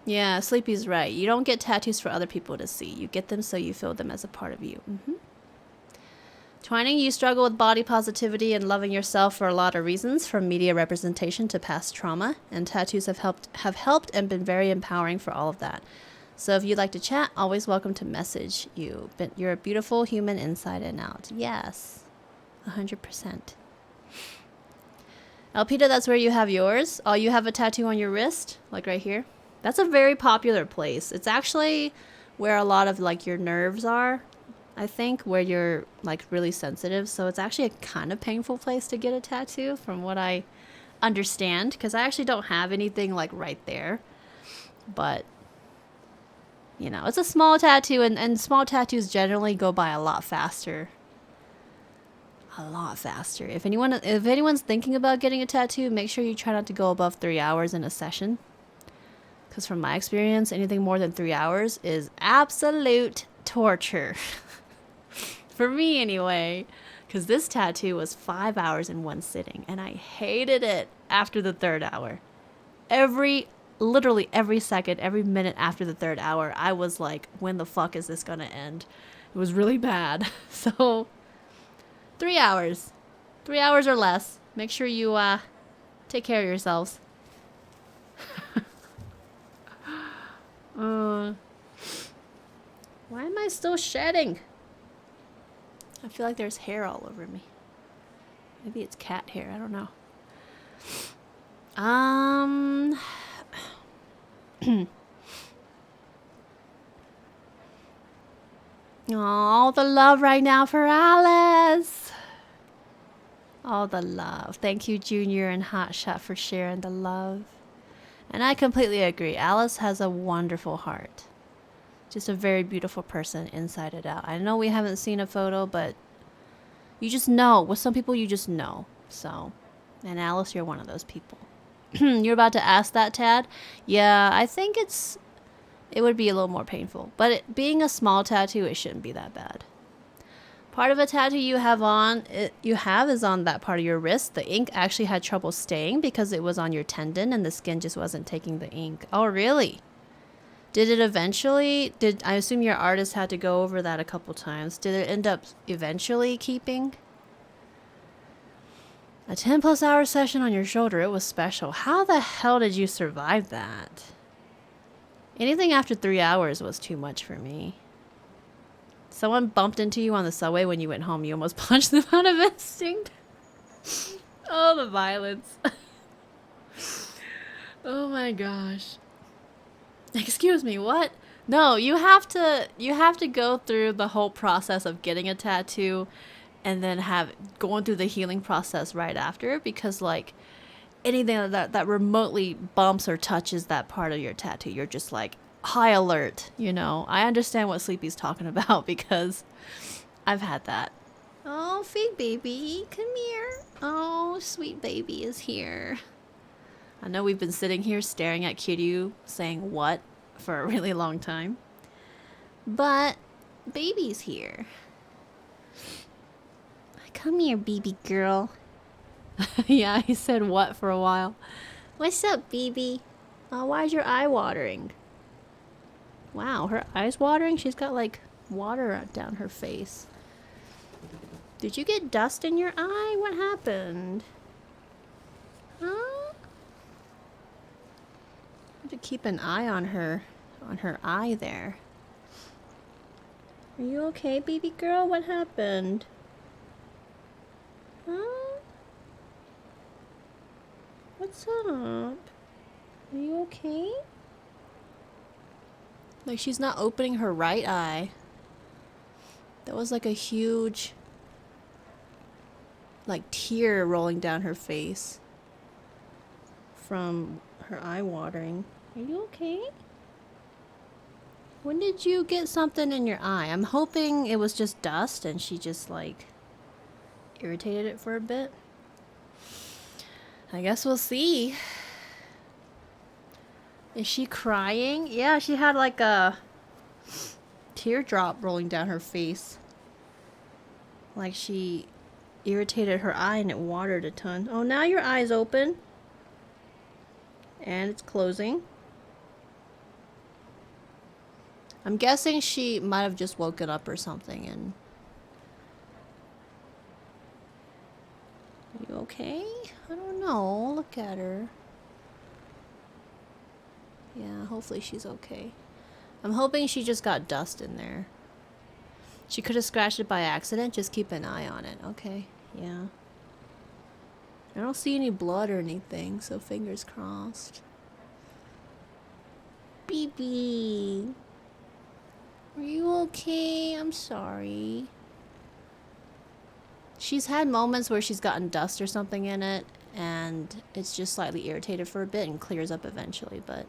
Yeah, Sleepy's right. You don't get tattoos for other people to see. You get them so you feel them as a part of you. Twining, you struggle with body positivity and loving yourself for a lot of reasons, from media representation to past trauma, and tattoos have helped and been very empowering for all of that. So if you'd like to chat, always welcome to message you. But you're a beautiful human inside and out. Yes, 100%. Elpida, that's where you have yours. Oh, you have a tattoo on your wrist, like right here. That's a very popular place. It's actually where a lot of like your nerves are, I think, where you're like really sensitive. So it's actually a kind of painful place to get a tattoo from what I understand, because I actually don't have anything like right there. But, you know, it's a small tattoo, and small tattoos generally go by a lot faster. A lot faster. If anyone's thinking about getting a tattoo, make sure you try not to go above 3 hours in a session. Because from my experience, anything more than 3 hours is absolute torture. For me, anyway. Because this tattoo was 5 hours in one sitting. And I hated it after the third hour. Literally every second, every minute after the third hour, I was like, when the fuck is this going to end? It was really bad. So, 3 hours. 3 hours or less. Make sure you take care of yourselves. Why am I still shedding? I feel like there's hair all over me. Maybe it's cat hair. I don't know. All the love right now for Alice. All the love. Thank you, Junior and Hotshot, for sharing the love. And I completely agree. Alice has a wonderful heart. Just a very beautiful person inside and out. I know we haven't seen a photo, but you just know. With some people, you just know. So, and Alice, you're one of those people. You're about to ask that, Tad? Yeah, I think it would be a little more painful. But being a small tattoo, it shouldn't be that bad. Part of a tattoo you have is on that part of your wrist. The ink actually had trouble staying because it was on your tendon and the skin just wasn't taking the ink. Oh, really? Did it eventually? I assume your artist had to go over that a couple times. Did it end up eventually keeping? A 10+ hour session on your shoulder. It was special. How the hell did you survive that? Anything after 3 hours was too much for me. Someone bumped into you on the subway when you went home. You almost punched them out of instinct. Oh, the violence. Oh my gosh. Excuse me, what? No, you have to go through the whole process of getting a tattoo and then going through the healing process right after, because like anything that remotely bumps or touches that part of your tattoo, you're just like, high alert, you know. I understand what Sleepy's talking about because I've had that. Oh, Fig Baby, come here. Oh, sweet baby is here. I know we've been sitting here staring at Kiryu saying what for a really long time. But baby's here. Come here, baby girl. Yeah, he said what for a while. What's up, baby? Oh, why is your eye watering? Wow, her eye's watering? She's got like water down her face. Did you get dust in your eye? What happened? Huh? I have to keep an eye on her eye there. Are you okay, baby girl? What happened? Huh? What's up? Are you okay? Like she's not opening her right eye. That was like a huge like tear rolling down her face from her eye watering. Are you okay? When did you get something in your eye? I'm hoping it was just dust and she just like irritated it for a bit. I guess we'll see. Is she crying? Yeah, she had like a teardrop rolling down her face. Like she irritated her eye and it watered a ton. Oh, now your eye's open. And it's closing. I'm guessing she might have just woken up or something and... Are you okay? I don't know. Look at her. Yeah, hopefully she's okay. I'm hoping she just got dust in there. She could have scratched it by accident. Just keep an eye on it. Okay, yeah. I don't see any blood or anything, so fingers crossed. BB. Are you okay? I'm sorry. She's had moments where she's gotten dust or something in it, and it's just slightly irritated for a bit and clears up eventually, but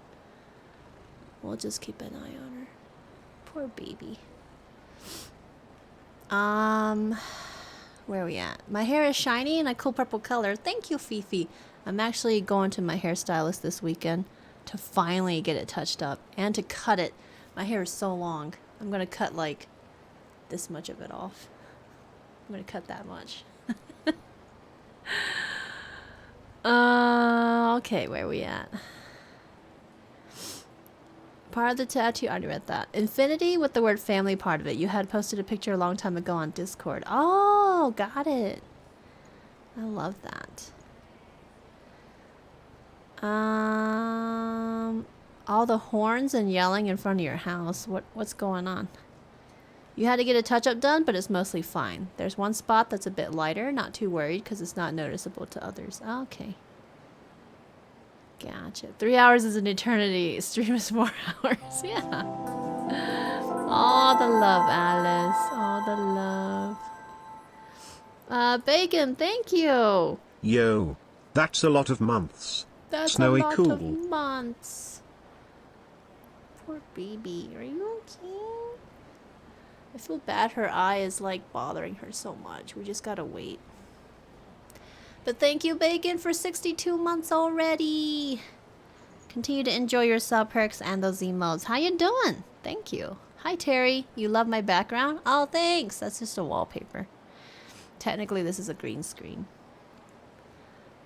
we'll just keep an eye on her. Poor baby. Where are we at? My hair is shiny and a cool purple color. Thank you, Fifi. I'm actually going to my hairstylist this weekend to finally get it touched up and to cut it. My hair is so long. I'm going to cut like this much of it off. I'm going to cut that much. Okay, where are we at? Part of the tattoo, I already read that. Infinity with the word family part of it. You had posted a picture a long time ago on Discord. Oh, got it. I love that. All the horns and yelling in front of your house. What's going on? You had to get a touch-up done, but it's mostly fine. There's one spot that's a bit lighter. Not too worried because it's not noticeable to others. Okay. Gotcha. 3 hours is an eternity. Stream is 4 hours. Yeah. All the love, Alice. All the love. Bacon, thank you. Yo. That's a lot of months. That's Snowy a lot cool. of months. Poor baby. Are you okay? I feel bad her eye is like bothering her so much. We just gotta wait. But thank you, Bacon, for 62 months already. Continue to enjoy your sub perks and those emotes. How you doing? Thank you. Hi, Terry. You love my background? Oh, thanks. That's just a wallpaper. Technically, this is a green screen.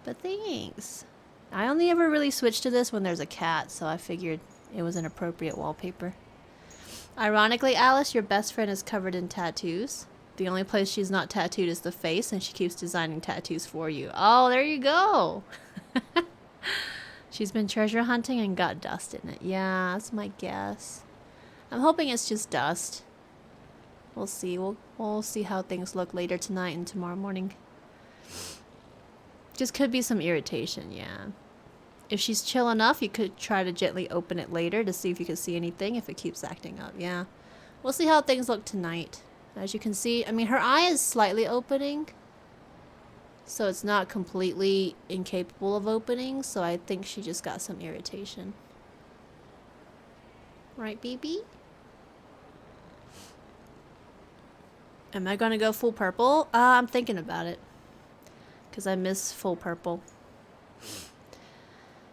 But thanks. I only ever really switch to this when there's a cat, so I figured it was an appropriate wallpaper. Ironically, Alice, your best friend is covered in tattoos. The only place she's not tattooed is the face, and she keeps designing tattoos for you. Oh, there you go. She's been treasure hunting and got dust in it. Yeah, that's my guess. I'm hoping it's just dust. We'll see. We'll see how things look later tonight and tomorrow morning. Just could be some irritation, yeah. If she's chill enough, you could try to gently open it later to see if you can see anything if it keeps acting up, yeah. We'll see how things look tonight. As you can see, I mean, her eye is slightly opening. So it's not completely incapable of opening, so I think she just got some irritation. Right, BB? Am I gonna go full purple? I'm thinking about it. Because I miss full purple.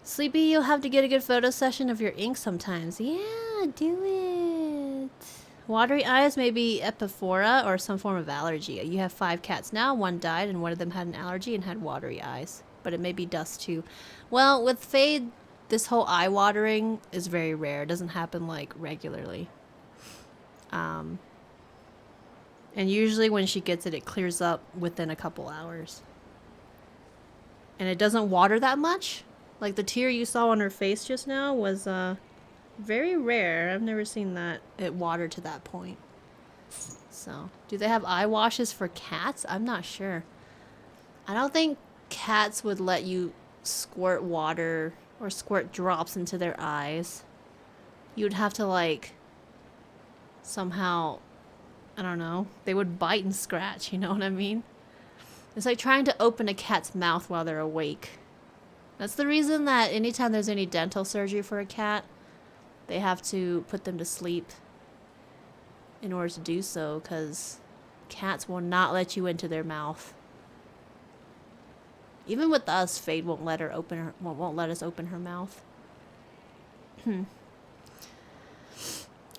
Sleepy, you'll have to get a good photo session of your ink sometimes. Yeah, do it. Watery eyes may be epiphora or some form of allergy. You have 5 cats now. 1 died and one of them had an allergy and had watery eyes. But it may be dust too. Well, with Fade, this whole eye watering is very rare. It doesn't happen like regularly. And usually when she gets it, it clears up within a couple hours. And it doesn't water that much. Like the tear you saw on her face just now was very rare. I've never seen that it watered to that point. So, do they have eye washes for cats? I'm not sure. I don't think cats would let you squirt water or squirt drops into their eyes. You'd have to like somehow, I don't know, they would bite and scratch, you know what I mean? It's like trying to open a cat's mouth while they're awake. That's the reason that anytime there's any dental surgery for a cat, they have to put them to sleep in order to do so, because cats will not let you into their mouth. Even with us, Fade won't let us open her mouth.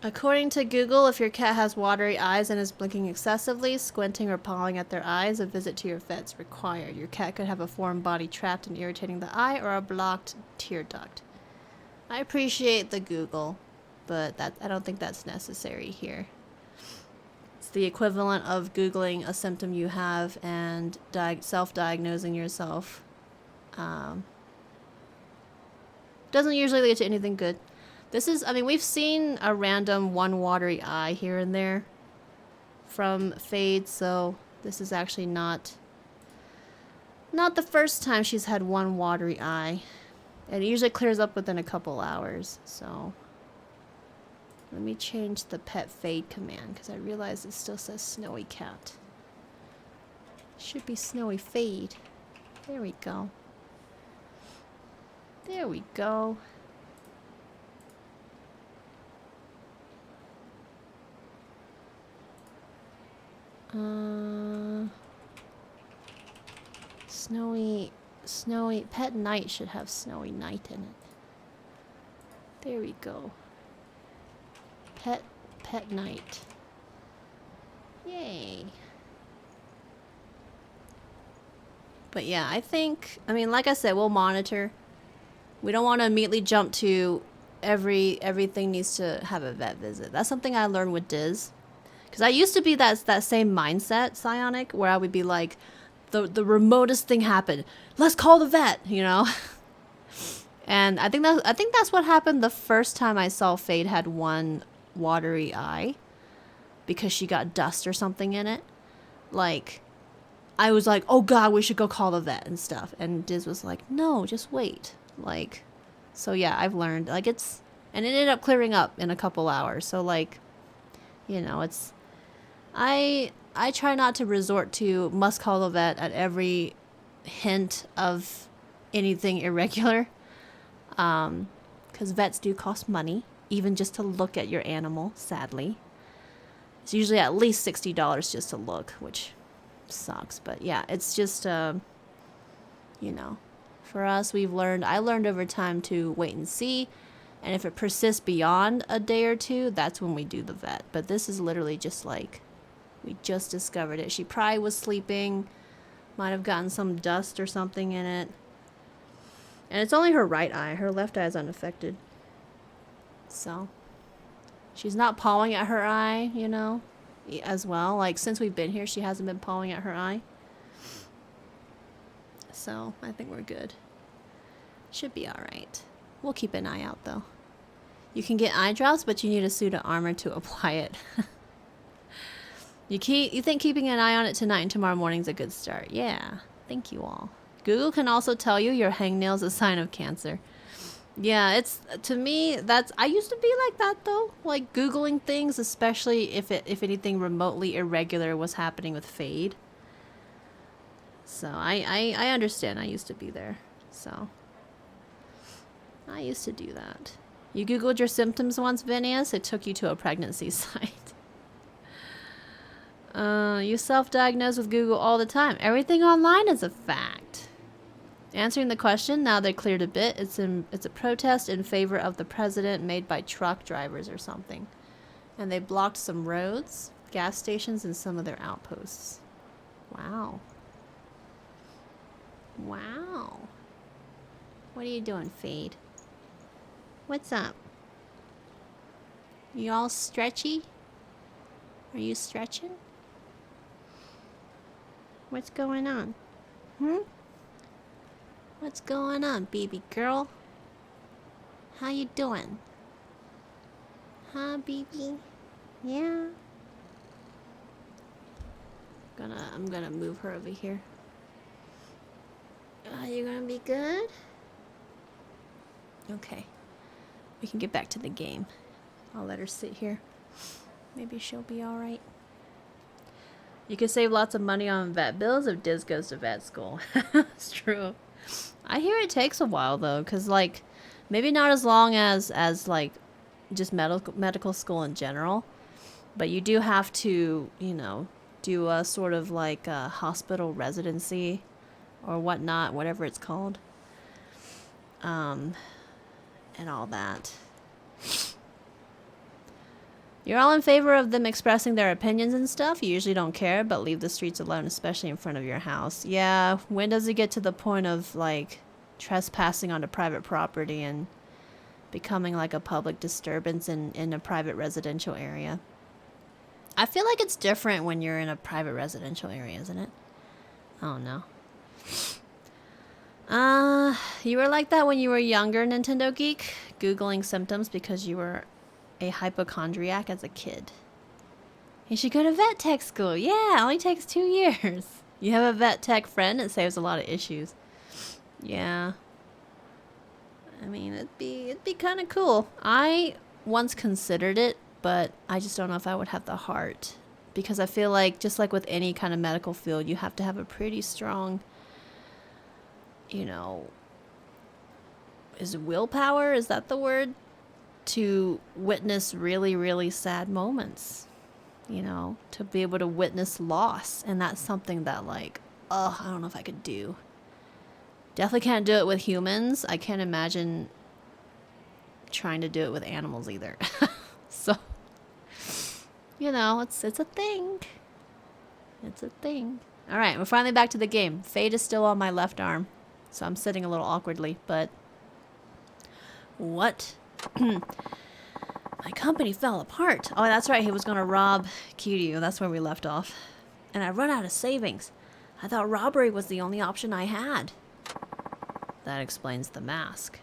According to Google, if your cat has watery eyes and is blinking excessively, squinting or pawing at their eyes, a visit to your vet's required. Your cat could have a foreign body trapped and irritating the eye or a blocked tear duct. I appreciate the Google, but I don't think that's necessary here. It's the equivalent of Googling a symptom you have and self-diagnosing yourself. Doesn't usually lead to anything good. This is, I mean, we've seen a random 1 watery eye here and there from Fade, so this is actually not the first time she's had 1 watery eye. And it usually clears up within a couple hours, so let me change the pet Fade command because I realize it still says Snowy Cat. Should be Snowy Fade. There we go. There we go. Snowy Pet Night should have Snowy Night in it. There we go. Pet Night. Yay. But yeah, I mean, like I said, we'll monitor. We don't want to immediately jump to everything needs to have a vet visit. That's something I learned with Diz. Because I used to be that same mindset, Psionic, where I would be like, the remotest thing happened. Let's call the vet, you know? And I think that's what happened the first time I saw Fade had 1 watery eye. Because she got dust or something in it. Like, I was like, oh god, we should go call the vet and stuff. And Diz was like, no, just wait. Like, so yeah, I've learned. Like, and it ended up clearing up in a couple hours. So, like, you know, I try not to resort to must call the vet at every hint of anything irregular. Because vets do cost money, even just to look at your animal, sadly. It's usually at least $60 just to look, which sucks. But yeah, it's just, you know, for us, I learned over time to wait and see. And if it persists beyond a day or 2, that's when we do the vet. But this is literally just like, we just discovered it. She probably was sleeping, might have gotten some dust or something in it. And it's only her right eye. Her left eye is unaffected. So, she's not pawing at her eye, you know, as well. Like, since we've been here, she hasn't been pawing at her eye. So, I think we're good. Should be alright. We'll keep an eye out, though. You can get eye drops, but you need a suit of armor to apply it. You think keeping an eye on it tonight and tomorrow morning's a good start. Yeah, thank you all. Google can also tell you your hangnail's a sign of cancer. Yeah, it's, to me, I used to be like that though. Like Googling things, especially if anything remotely irregular was happening with Fade. So I understand. I used to be there. So I used to do that. You Googled your symptoms once, Phineas? It took you to a pregnancy site. You self-diagnose with Google all the time. Everything online is a fact. Answering the question, now they cleared a bit. It's a protest in favor of the president made by truck drivers or something. And they blocked some roads, gas stations, and some of their outposts. Wow. Wow. What are you doing, Fade? What's up? You all stretchy? Are you stretching? What's going on? What's going on, baby girl? How you doing? Huh, baby? Yeah. I'm gonna move her over here. You gonna be good? Okay. We can get back to the game. I'll let her sit here. Maybe she'll be alright. You can save lots of money on vet bills if Diz goes to vet school. It's true. I hear it takes a while though, because like maybe not as long as like just medical school in general, but you do have to, you know, do a sort of like a hospital residency or whatnot, whatever it's called, and all that. You're all in favor of them expressing their opinions and stuff. You usually don't care, but leave the streets alone, especially in front of your house. Yeah, when does it get to the point of, like, trespassing onto private property and becoming, like, a public disturbance in a private residential area? I feel like it's different when you're in a private residential area, isn't it? I don't know. You were like that when you were younger, Nintendo Geek? Googling symptoms because you were a hypochondriac as a kid. You should go to vet tech school. Yeah, it only takes 2 years. You have a vet tech friend, it saves a lot of issues. Yeah. I mean, it'd be kind of cool. I once considered it, but I just don't know if I would have the heart. Because I feel like, just like with any kind of medical field, you have to have a pretty strong, you know, is willpower? Is that the word? To witness really, really sad moments, you know, to be able to witness loss. And that's something that, like, I don't know if I could do. Definitely can't do it with humans. I can't imagine trying to do it with animals either. So, you know, it's a thing. It's a thing. All right, we're finally back to the game. Fade is still on my left arm, so I'm sitting a little awkwardly, but what? My company fell apart. Oh, that's right. He was going to rob Kiryu. That's where we left off. And I run out of savings. I thought robbery was the only option I had. That explains the mask.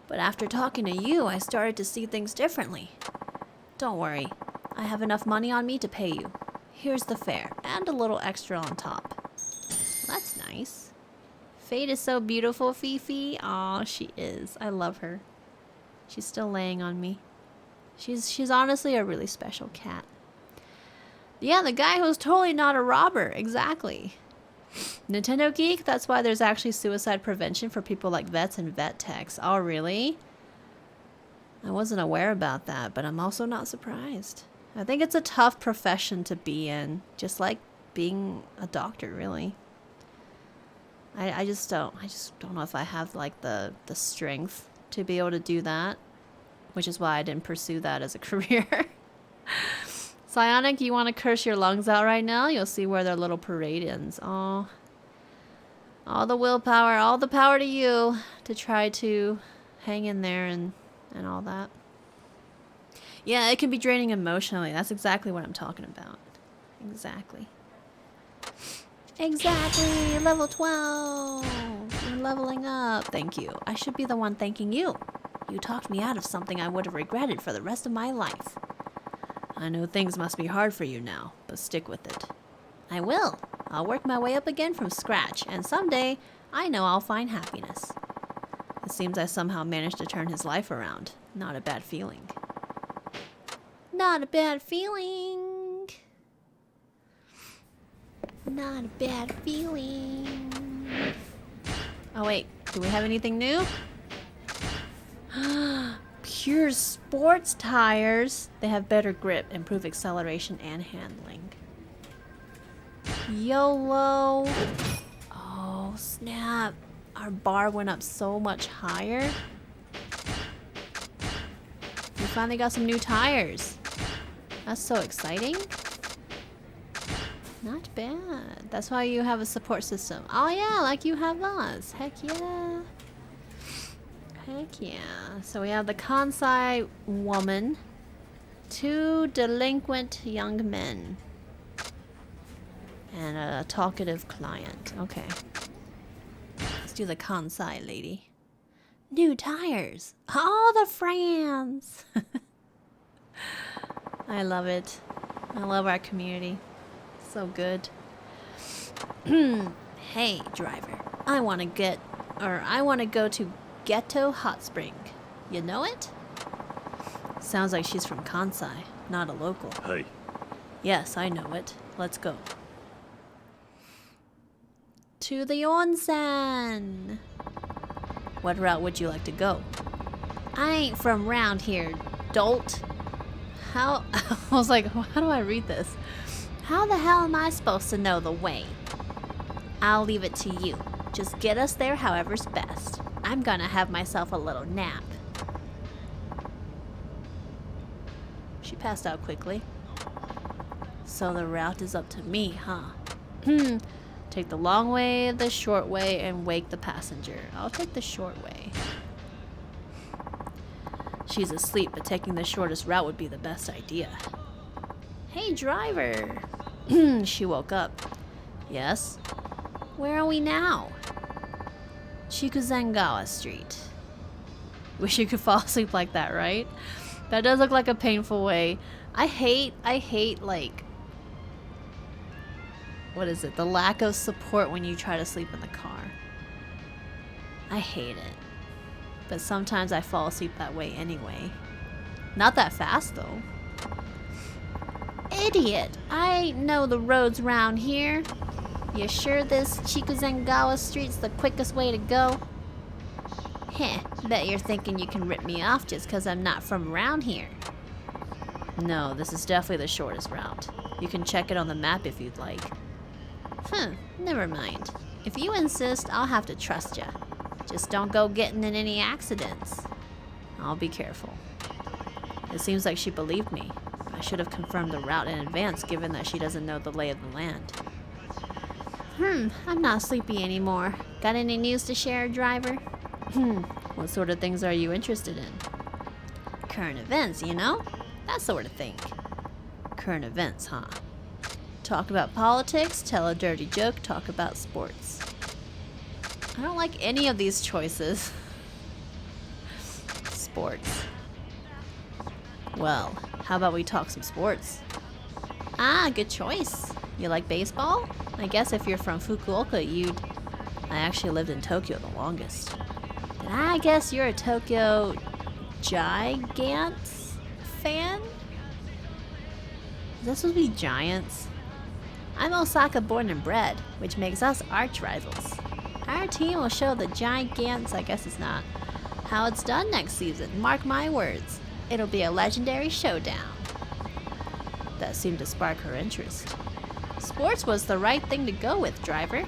But after talking to you, I started to see things differently. Don't worry. I have enough money on me to pay you. Here's the fare, and a little extra on top. That's nice. Fate is so beautiful, Fifi. Aw, she is. I love her. She's still laying on me. She's honestly a really special cat. Yeah, the guy who's totally not a robber. Exactly. Nintendo Geek, that's why there's actually suicide prevention for people like vets and vet techs. Oh, really? I wasn't aware about that, but I'm also not surprised. I think it's a tough profession to be in, just like being a doctor, really. I just don't know if I have like the strength to be able to do that, which is why I didn't pursue that as a career. Psionic, you want to curse your lungs out right now? You'll see where their little parade ends. Oh, all the willpower, all the power to you to try to hang in there and all that. Yeah, it can be draining emotionally. That's exactly what I'm talking about. Exactly. Exactly. Level 12. You're leveling up. Thank you. I should be the one thanking you. You talked me out of something I would have regretted for the rest of my life. I know things must be hard for you now, but stick with it. I will. I'll work my way up again from scratch, and someday I know I'll find happiness. It seems I somehow managed to turn his life around. Not a bad feeling. Not a bad feeling. Not a bad feeling. Oh wait, do we have anything new? Pure sports tires. They have better grip, improve acceleration and handling. YOLO. Oh, snap. Our bar went up so much higher. We finally got some new tires. That's so exciting. Not bad. That's why you have a support system. Oh yeah, like you have us. Heck yeah. Heck yeah. So we have the Kansai woman. 2 delinquent young men. And a talkative client. Okay. Let's do the Kansai lady. New tires. All the friends. I love it. I love our community. So good. Hey, driver. I want to go to Ghetto Hot Spring. You know it? Sounds like she's from Kansai, not a local. Hey. Yes, I know it. Let's go. To the onsen. What route would you like to go? I ain't from round here, dolt. How? I was like, how do I read this? How the hell am I supposed to know the way? I'll leave it to you. Just get us there however's best. I'm gonna have myself a little nap. She passed out quickly. So the route is up to me, huh? Take the long way, the short way, and wake the passenger. I'll take the short way. She's asleep, but taking the shortest route would be the best idea. Hey, driver. She woke up. Yes? Where are we now? Chikuzengawa Street. Wish you could fall asleep like that, right? That does look like a painful way. I hate like, what is it? The lack of support when you try to sleep in the car. I hate it. But sometimes I fall asleep that way anyway. Not that fast though. Idiot! I know the roads round here. You sure this Chikuzengawa Street's the quickest way to go? Heh, bet you're thinking you can rip me off just because I'm not from around here. No, this is definitely the shortest route. You can check it on the map if you'd like. Never mind. If you insist, I'll have to trust ya. Just don't go getting in any accidents. I'll be careful. It seems like she believed me. I should have confirmed the route in advance given that she doesn't know the lay of the land. I'm not sleepy anymore. Got any news to share, driver? What sort of things are you interested in? Current events, you know? That sort of thing. Current events, huh? Talk about politics, tell a dirty joke, talk about sports. I don't like any of these choices. Sports. Well, how about we talk some sports? Ah, good choice. You like baseball? I guess if you're from Fukuoka, you'd... I actually lived in Tokyo the longest. Then I guess you're a Tokyo Gigants fan? Is that supposed to be Giants? I'm Osaka born and bred, which makes us arch rivals. Our team will show the Gigants, I guess it's not, how it's done next season. Mark my words. It'll be a legendary showdown. That seemed to spark her interest. Sports was the right thing to go with, driver.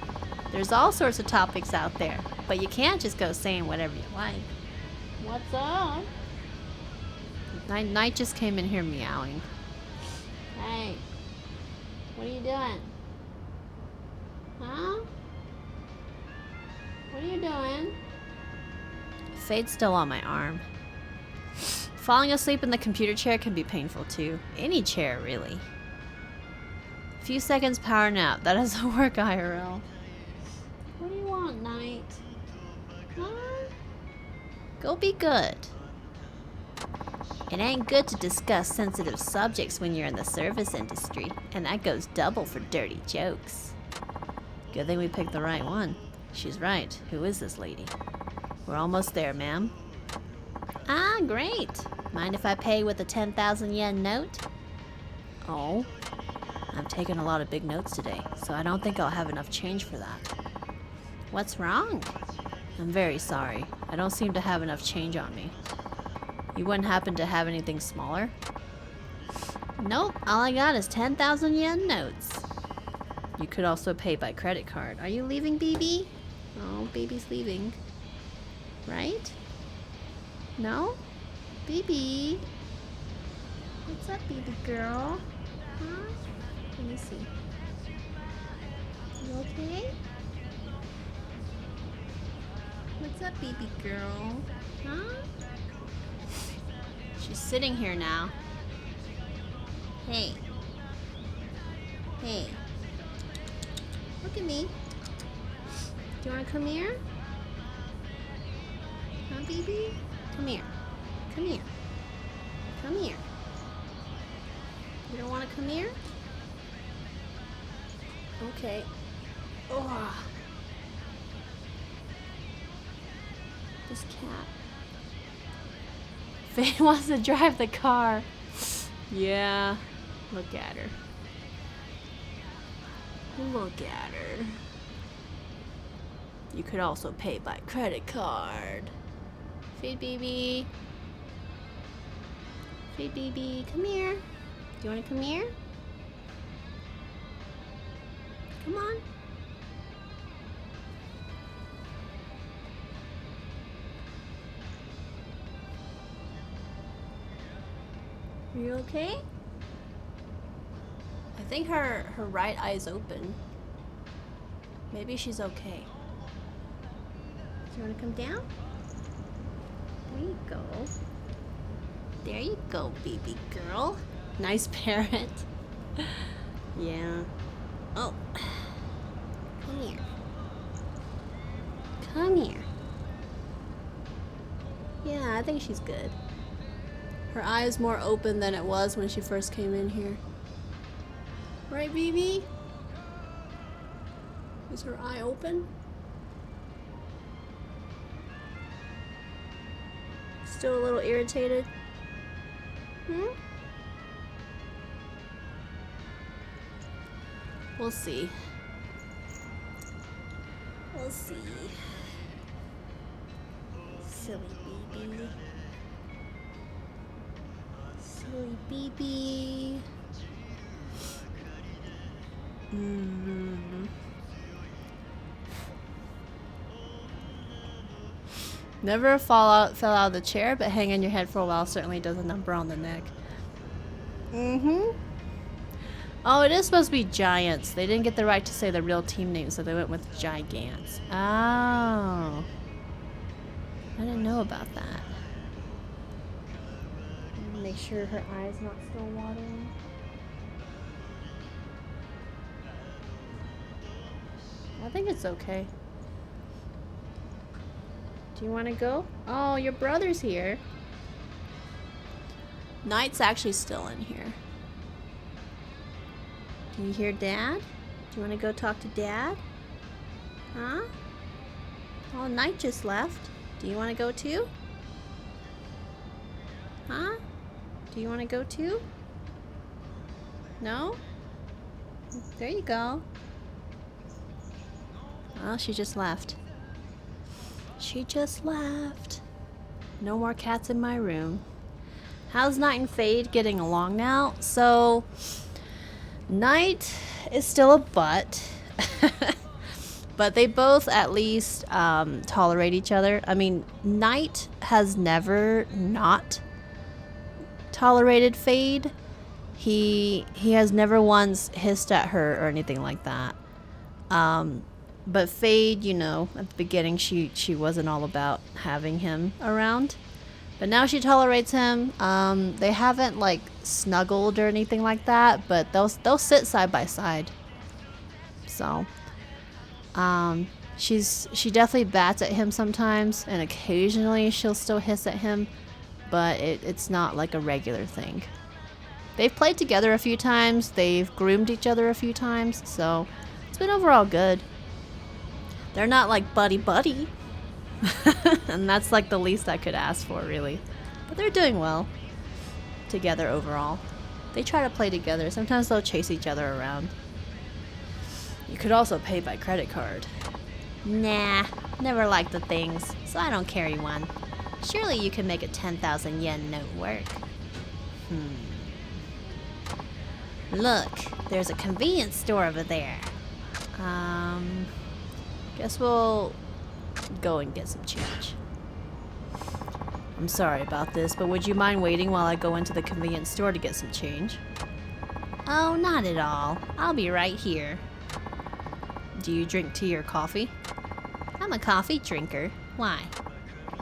There's all sorts of topics out there, but you can't just go saying whatever you like. What's up? Night just came in here meowing. Hey, what are you doing? Huh? What are you doing? Fade's still on my arm. Falling asleep in the computer chair can be painful too. Any chair, really. Few seconds power nap. That doesn't work IRL. What do you want, Knight? Huh? Go be good. It ain't good to discuss sensitive subjects when you're in the service industry, and that goes double for dirty jokes. Good thing we picked the right one. She's right. Who is this lady? We're almost there, ma'am. Ah, great. Mind if I pay with a 10,000 yen note? Oh. I've taken a lot of big notes today, so I don't think I'll have enough change for that. What's wrong? I'm very sorry. I don't seem to have enough change on me. You wouldn't happen to have anything smaller? Nope, all I got is 10,000 yen notes. You could also pay by credit card. Are you leaving, BB? Oh, baby's leaving. Right? No? BB? What's up, baby girl? Huh? Let me see. You okay? What's up, baby girl? Huh? She's sitting here now. Hey. Hey. Look at me. Do you want to come here? Huh, baby? Come here. Come here. Come here. You don't want to come here? Okay. Oh. This cat. Faye wants to drive the car. Yeah. Look at her. Look at her. You could also pay by credit card. Faye baby. Faye baby, come here. Do you want to come here? Come on. Are you okay? I think her right eye's open. Maybe she's okay. Do you want to come down? There you go. There you go, baby girl. Nice parrot. Yeah. Oh. Come here. Come here. Yeah, I think she's good. Her eye is more open than it was when she first came in here. Right, BB? Is her eye open? Still a little irritated? Hmm? We'll see. We'll see. Silly baby. Silly baby. Never fell out of the chair, but hang on your head for a while certainly does a number on the neck. Oh, it is supposed to be giants. They didn't get the right to say the real team name, so they went with gigants. Oh. I didn't know about that. Make sure her eye's not still watering. I think it's okay. Do you want to go? Oh, your brother's here. Knight's actually still in here. Can you hear Dad? Do you want to go talk to Dad? Huh? Oh, Knight just left. Do you want to go too? Huh? Do you want to go too? No? There you go. Oh, she just left. She just left. No more cats in my room. How's Knight and Fade getting along now? So, Knight is still a butt. But they both at least tolerate each other. I mean, Knight has never not tolerated Fade. He has never once hissed at her or anything like that. But Fade, you know, at the beginning she wasn't all about having him around. But now she tolerates him. They haven't like snuggled or anything like that, but they'll sit side by side. So she definitely bats at him sometimes, and occasionally she'll still hiss at him, but it's not like a regular thing. They've played together a few times, they've groomed each other a few times, so it's been overall good. They're not like buddy-buddy, and that's like the least I could ask for, really. But they're doing well together overall. They try to play together. Sometimes they'll chase each other around. You could also pay by credit card. Nah, never liked the things, so I don't carry one. Surely you can make a 10,000 yen note work. Look, there's a convenience store over there. Guess we'll go and get some change. I'm sorry about this, but would you mind waiting while I go into the convenience store to get some change? Oh, not at all. I'll be right here. Do you drink tea or coffee? I'm a coffee drinker. Why?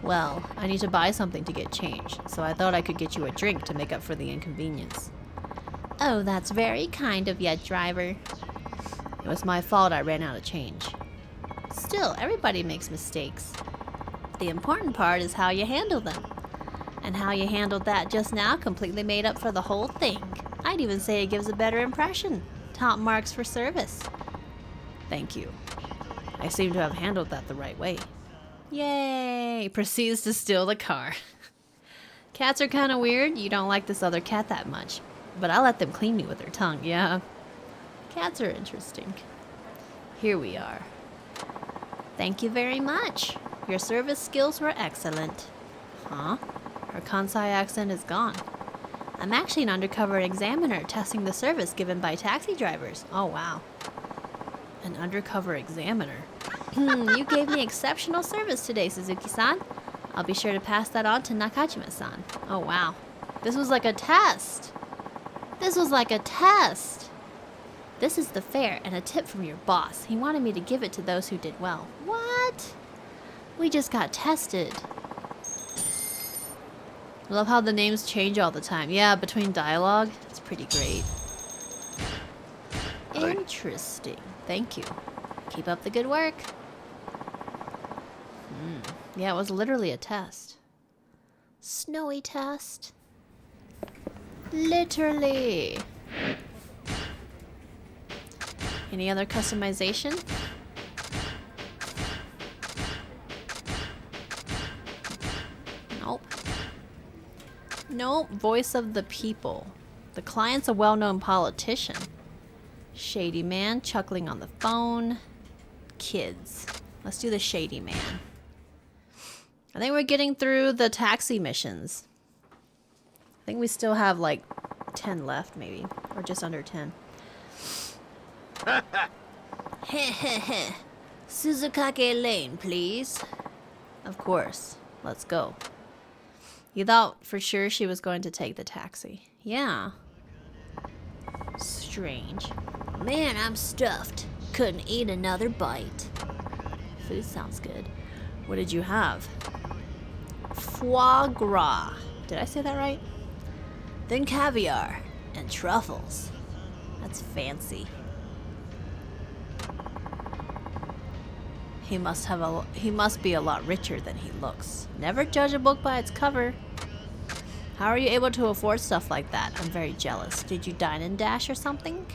Well, I need to buy something to get change, so I thought I could get you a drink to make up for the inconvenience. Oh, that's very kind of you, driver. It was my fault I ran out of change. Still, everybody makes mistakes. The important part is how you handle them. And how you handled that just now completely made up for the whole thing. I'd even say it gives a better impression. Top marks for service. Thank you. I seem to have handled that the right way. Yay! Proceeds to steal the car. Cats are kind of weird. You don't like this other cat that much. But I let them clean me with their tongue, yeah. Cats are interesting. Here we are. Thank you very much. Your service skills were excellent. Huh? Her Kansai accent is gone. I'm actually an undercover examiner testing the service given by taxi drivers. Oh, wow. An undercover examiner? You gave me exceptional service today, Suzuki-san. I'll be sure to pass that on to Nakajima-san. Oh, wow. This was like a test. This was like a test. This is the fare and a tip from your boss. He wanted me to give it to those who did well. What? We just got tested. I love how the names change all the time. Yeah, between dialogue. It's pretty great. Interesting. Thank you. Keep up the good work. Yeah, it was literally a test. Snowy test. Literally. Any other customization? Nope. Nope. Voice of the people. The client's a well-known politician. Shady man chuckling on the phone. Kids. Let's do the shady man. I think we're getting through the taxi missions. I think we still have like 10 left maybe. Or just under 10. Heh. Suzukake Lane, please. Of course. Let's go. You thought for sure she was going to take the taxi. Yeah. Strange. Man, I'm stuffed. Couldn't eat another bite. Food sounds good. What did you have? Foie gras. Did I say that right? Then caviar and truffles. That's fancy. He must be a lot richer than he looks. Never judge a book by its cover. How are you able to afford stuff like that? I'm very jealous. Did you dine and dash or something?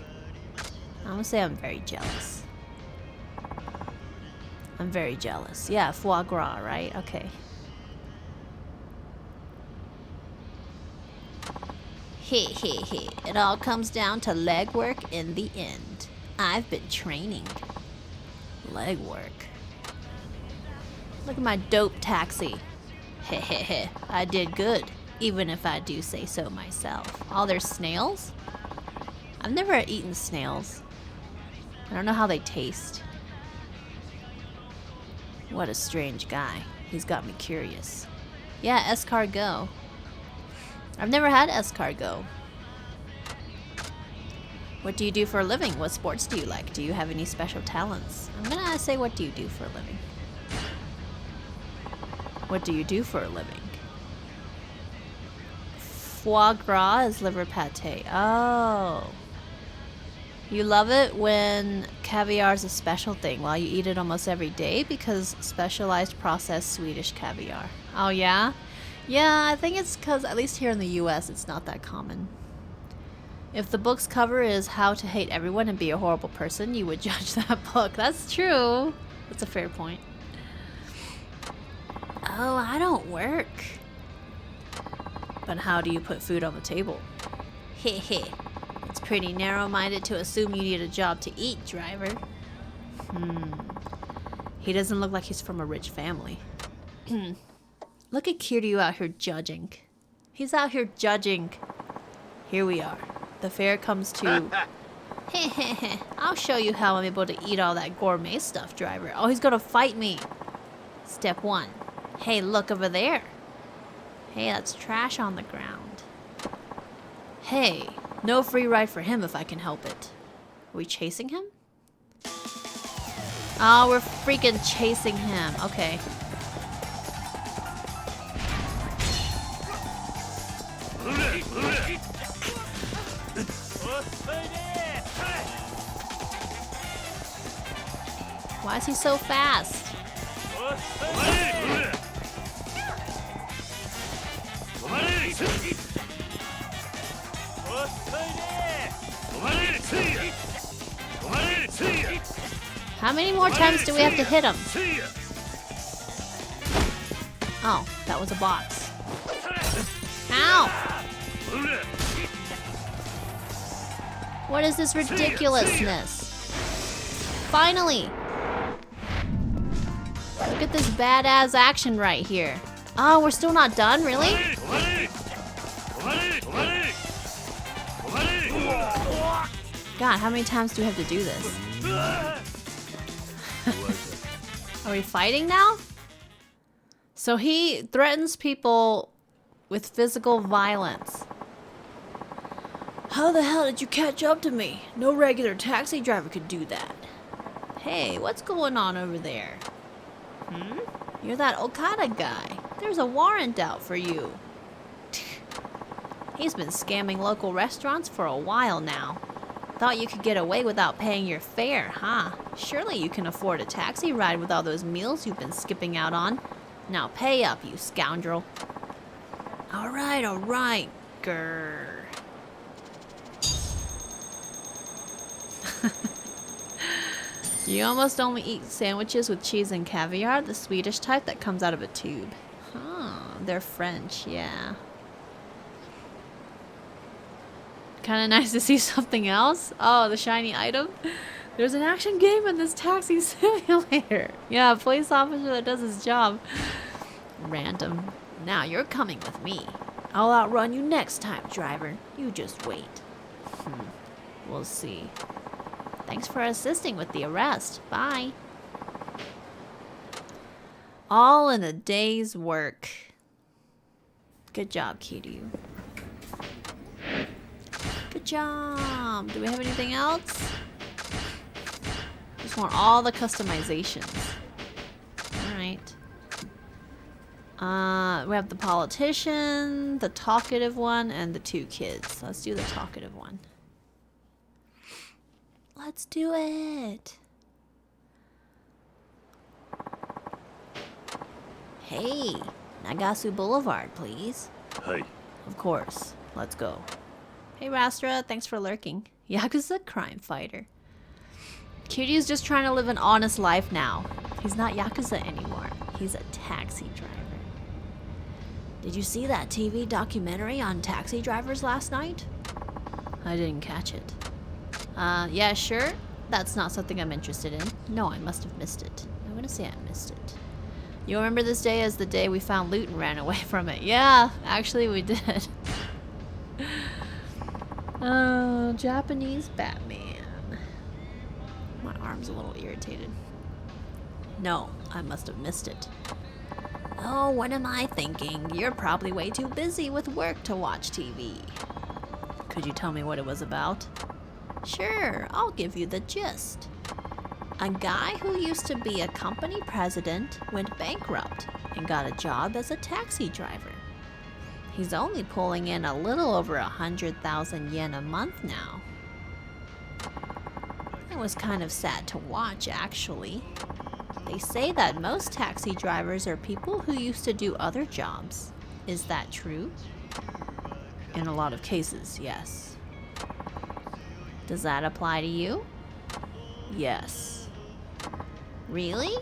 I'm gonna say I'm very jealous. I'm very jealous. Yeah, foie gras, right? Okay. He. It all comes down to legwork in the end. I've been training. Legwork. Look at my dope taxi. Heh. I did good, even if I do say so myself. Oh, there's snails? I've never eaten snails. I don't know how they taste. What a strange guy. He's got me curious. Yeah, escargot. I've never had escargot. What do you do for a living? What sports do you like? Do you have any special talents? I'm gonna say, what do you do for a living? What do you do for a living? Foie gras is liver pate. Oh. You love it when caviar is a special thing while you eat it almost every day because specialized processed Swedish caviar. Oh, yeah? Yeah, I think it's because, at least here in the US, it's not that common. If the book's cover is How to Hate Everyone and Be a Horrible Person, you would judge that book. That's true. That's a fair point. Oh, I don't work. But how do you put food on the table? Heh. It's pretty narrow-minded to assume you need a job to eat, driver. He doesn't look like he's from a rich family. Look at Kiryu out here judging. He's out here judging. Here we are. The fair comes to... Heh. I'll show you how I'm able to eat all that gourmet stuff, driver. Oh, he's gonna fight me. Step 1. Hey, look over there. Hey, that's trash on the ground. Hey, no free ride for him if I can help it. Are we chasing him? Oh, we're freaking chasing him. Okay. Why is he so fast? How many more times do we have to hit him? Oh, that was a box. Ow! What is this ridiculousness? Finally! Look at this badass action right here. Oh, we're still not done? Really? God, how many times do we have to do this? Are we fighting now? So he threatens people with physical violence. How the hell did you catch up to me? No regular taxi driver could do that. Hey, what's going on over there? You're that Okada guy. There's a warrant out for you. He's been scamming local restaurants for a while now. Thought you could get away without paying your fare, huh? Surely you can afford a taxi ride with all those meals you've been skipping out on. Now pay up, you scoundrel. All right, grr. You almost only eat sandwiches with cheese and caviar, the Swedish type that comes out of a tube. Huh, they're French, yeah. Kind of nice to see something else. Oh, the shiny item. There's an action game in this taxi simulator. Yeah, a police officer that does his job. Random. Now you're coming with me. I'll outrun you next time, driver. You just wait. We'll see. Thanks for assisting with the arrest. Bye. All in a day's work. Good job, Kiryu. Good job. Do we have anything else? Just want all the customizations. Alright. We have the politician, the talkative one, and the 2 kids. Let's do the talkative one. Let's do it. Hey, Nagasu Boulevard, please. Hey. Of course. Let's go. Hey, Rastra. Thanks for lurking. Yakuza crime fighter. Kiryu's just trying to live an honest life now. He's not Yakuza anymore. He's a taxi driver. Did you see that TV documentary on taxi drivers last night? I didn't catch it. Yeah, sure. That's not something I'm interested in. No, I must have missed it. I'm gonna say I missed it. You remember this day as the day we found loot and ran away from it? Yeah, actually we did. Oh, Japanese Batman. My arm's a little irritated. No, I must have missed it. Oh, what am I thinking? You're probably way too busy with work to watch TV. Could you tell me what it was about? Sure, I'll give you the gist. A guy who used to be a company president went bankrupt and got a job as a taxi driver. He's only pulling in a little over 100,000 yen a month now. It was kind of sad to watch, actually. They say that most taxi drivers are people who used to do other jobs. Is that true? In a lot of cases, yes. Does that apply to you? Yes. Really?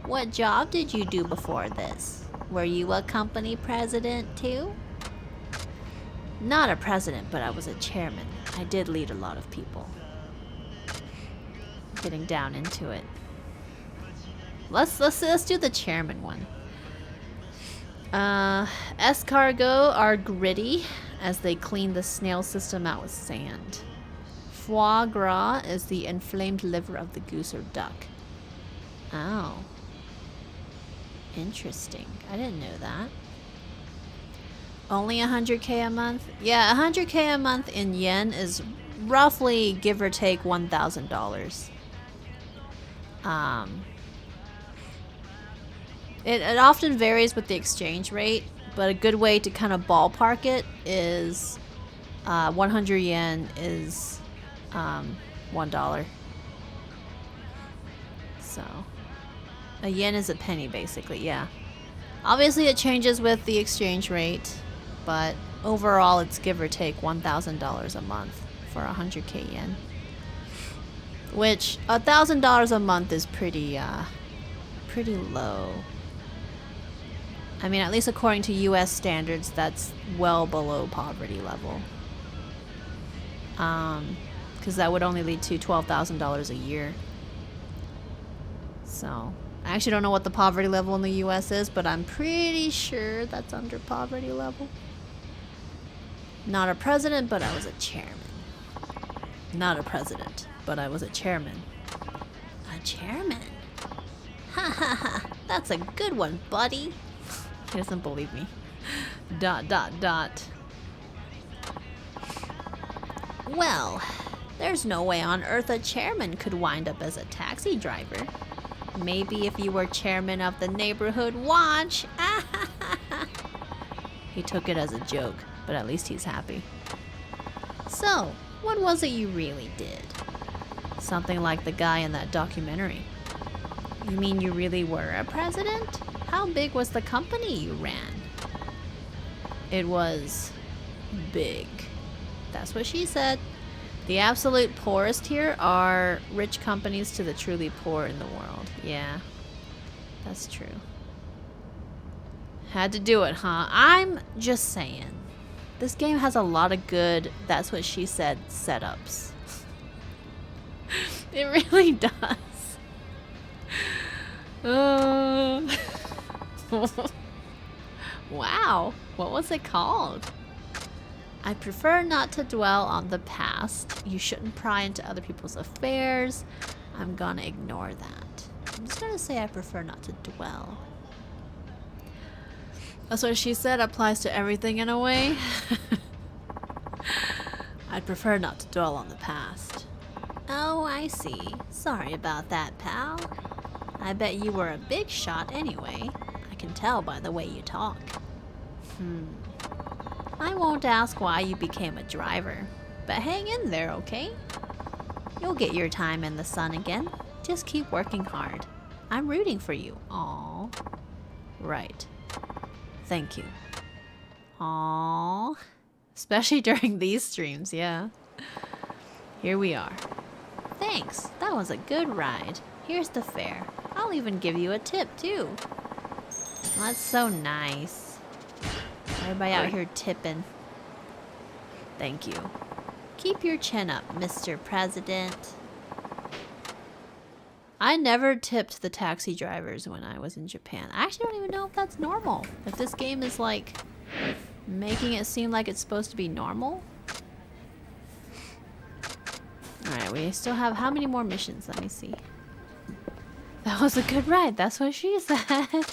What job did you do before this? Were you a company president too? Not a president, but I was a chairman. I did lead a lot of people. Getting down into it. Let's do the chairman one. Escargot are gritty as they clean the snail system out with sand. Foie gras is the inflamed liver of the goose or duck. Oh. Interesting. I didn't know that. Only 100k a month? Yeah, 100k a month in yen is roughly, give or take, $1,000. It often varies with the exchange rate, but a good way to kind of ballpark it is 100 yen is $1. So a yen is a penny, basically. Yeah, obviously it changes with the exchange rate, but overall it's give or take $1,000 a month for 100k yen, which $1,000 a month is pretty low. I mean, at least according to US standards, that's well below poverty level. Because that would only lead to $12,000 a year. So, I actually don't know what the poverty level in the US is, but I'm pretty sure that's under poverty level. Not a president, but I was a chairman. Not a president, but I was a chairman. A chairman? Ha ha ha. That's a good one, buddy. He doesn't believe me. ... Well, there's no way on earth a chairman could wind up as a taxi driver. Maybe if you were chairman of the neighborhood watch. He took it as a joke, but at least he's happy. So, what was it you really did? Something like the guy in that documentary. You mean you really were a president? How big was the company you ran? It was big. That's what she said. The absolute poorest here are rich companies to the truly poor in the world. Yeah, that's true. Had to do it, huh? I'm just saying. This game has a lot of good, that's what she said, setups. It really does. Wow, what was it called? I prefer not to dwell on the past. You shouldn't pry into other people's affairs. I'm gonna ignore that. I'm just gonna say I prefer not to dwell. That's what she said, applies to everything in a way. I'd prefer not to dwell on the past. Oh, I see. Sorry about that, pal. I bet you were a big shot anyway. I can tell by the way you talk. I won't ask why you became a driver, but hang in there, okay? You'll get your time in the sun again. Just keep working hard. I'm rooting for you. Aww. Right. Thank you. Aww. Especially during these streams, yeah. Here we are. Thanks. That was a good ride. Here's the fare. I'll even give you a tip, too. That's so nice. Everybody out here tipping. Thank you. Keep your chin up, Mr. President. I never tipped the taxi drivers when I was in Japan. I actually don't even know if that's normal. If this game is like making it seem like it's supposed to be normal. Alright, we still have how many more missions? Let me see. That was a good ride. That's what she said.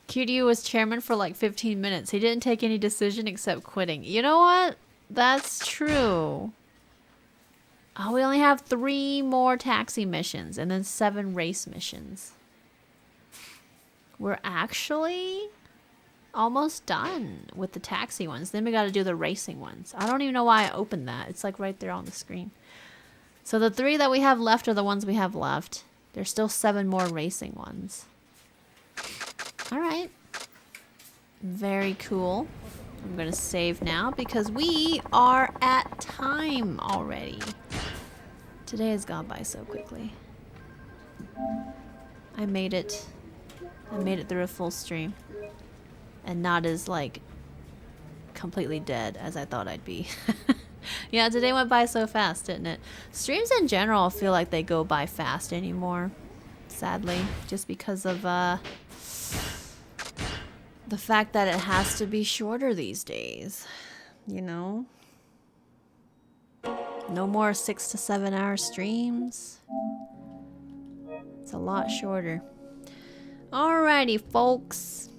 QDU was chairman for like 15 minutes. He didn't take any decision except quitting. You know what? That's true. Oh, we only have 3 more taxi missions and then 7 race missions. We're actually almost done with the taxi ones. Then we got to do the racing ones. I don't even know why I opened that. It's like right there on the screen. So the 3 that we have left are the ones we have left. There's still 7 more racing ones. Alright. Very cool. I'm going to save now because we are at time already. Today has gone by so quickly. I made it. I made it through a full stream. And not as, like, completely dead as I thought I'd be. Yeah, today went by so fast, didn't it? Streams in general feel like they go by fast anymore. Sadly. Just because of, the fact that it has to be shorter these days, you know? No more 6 to 7 hour streams. It's a lot shorter. Alrighty, folks.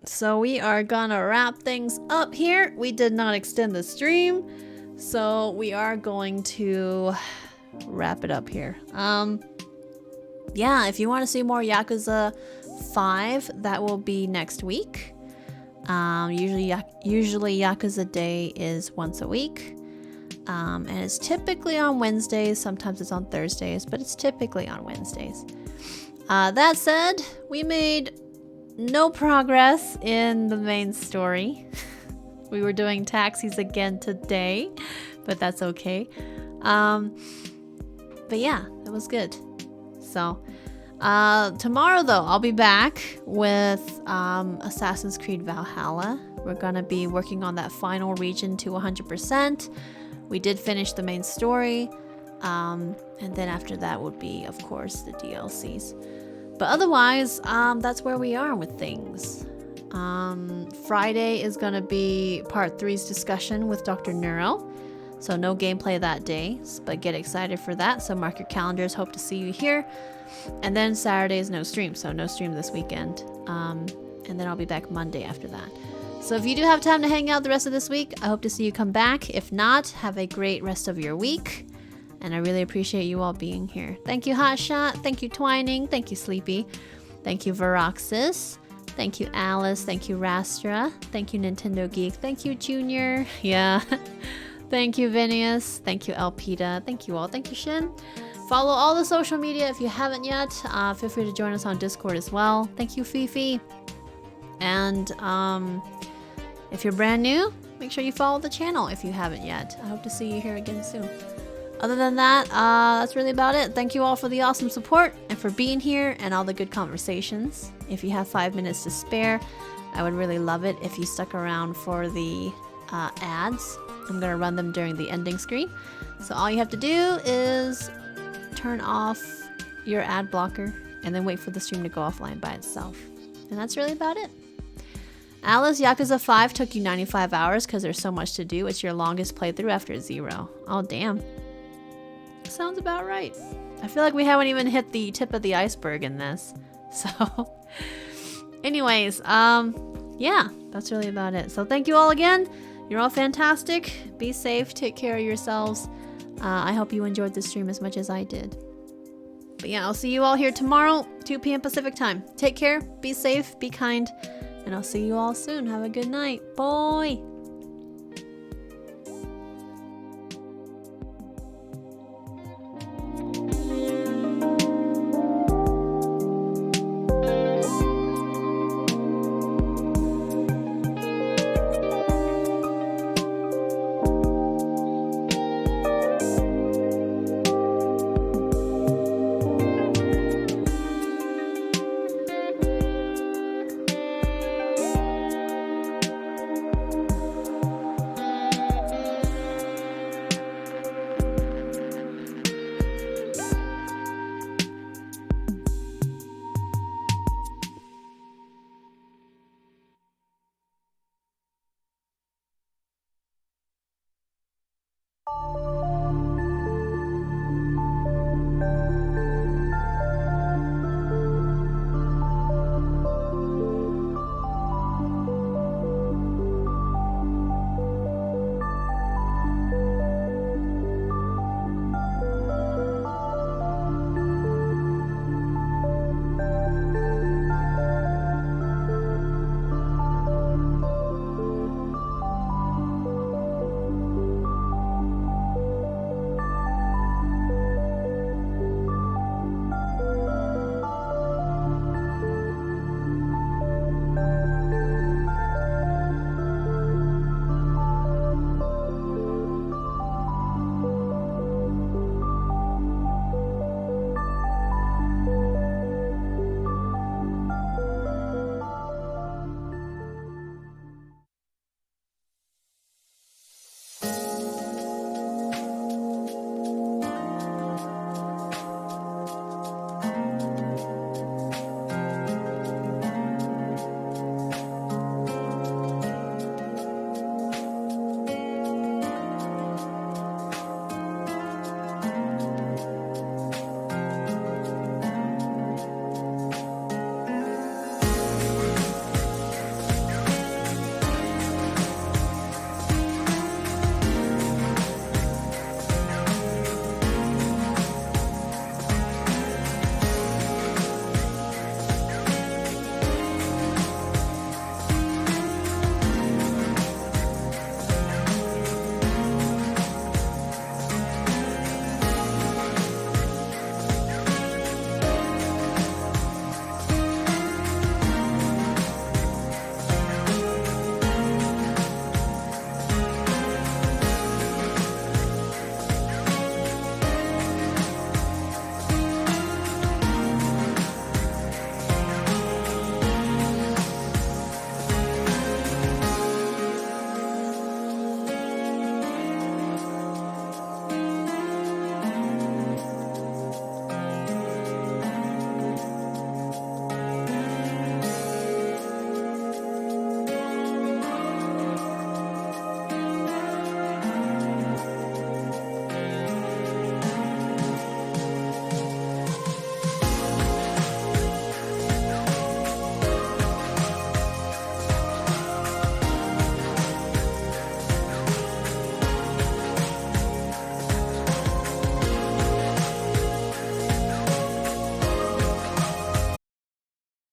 So we are gonna wrap things up here. We did not extend the stream, so we are going to wrap it up here. Yeah, if you want to see more Yakuza 5, that will be next week. Usually Yakuza Day is once a week. And it's typically on Wednesdays. Sometimes it's on Thursdays, but it's typically on Wednesdays. That said, we made no progress in the main story. We were doing taxis again today, but that's okay. But yeah, it was good. So, tomorrow though, I'll be back with Assassin's Creed Valhalla. We're gonna be working on that final region to 100%. We did finish the main story, and then after that would be, of course, the DLCs. But otherwise, that's where we are with things. Friday is gonna be part 3's discussion with Dr. Neuro. So no gameplay that day, but get excited for that. So mark your calendars, hope to see you here. And then Saturday is no stream, so no stream this weekend. And then I'll be back Monday after that. So if you do have time to hang out the rest of this week, I hope to see you come back. If not, have a great rest of your week. And I really appreciate you all being here. Thank you, Hotshot. Thank you, Twining. Thank you, Sleepy. Thank you, Veroxis. Thank you, Alice. Thank you, Rastra. Thank you, Nintendo Geek. Thank you, Junior. Yeah. Thank you, Vinius. Thank you, Elpida. Thank you all. Thank you, Shin. Follow all the social media if you haven't yet. Feel free to join us on Discord as well. Thank you, Fifi. And if you're brand new, make sure you follow the channel if you haven't yet. I hope to see you here again soon. Other than that, that's really about it. Thank you all for the awesome support and for being here and all the good conversations. If you have 5 minutes to spare, I would really love it if you stuck around for the ads. I'm gonna run them during the ending screen. So all you have to do is turn off your ad blocker and then wait for the stream to go offline by itself. And that's really about it. Alice, Yakuza 5 took you 95 hours because there's so much to do. It's your longest playthrough after 0. Oh, damn. Sounds about right. I feel like we haven't even hit the tip of the iceberg in this. So, anyways, yeah, that's really about it. So thank you all again. You're all fantastic. Be safe. Take care of yourselves. I hope you enjoyed the stream as much as I did. But yeah, I'll see you all here tomorrow, 2 p.m. Pacific time. Take care. Be safe. Be kind. And I'll see you all soon. Have a good night. Bye.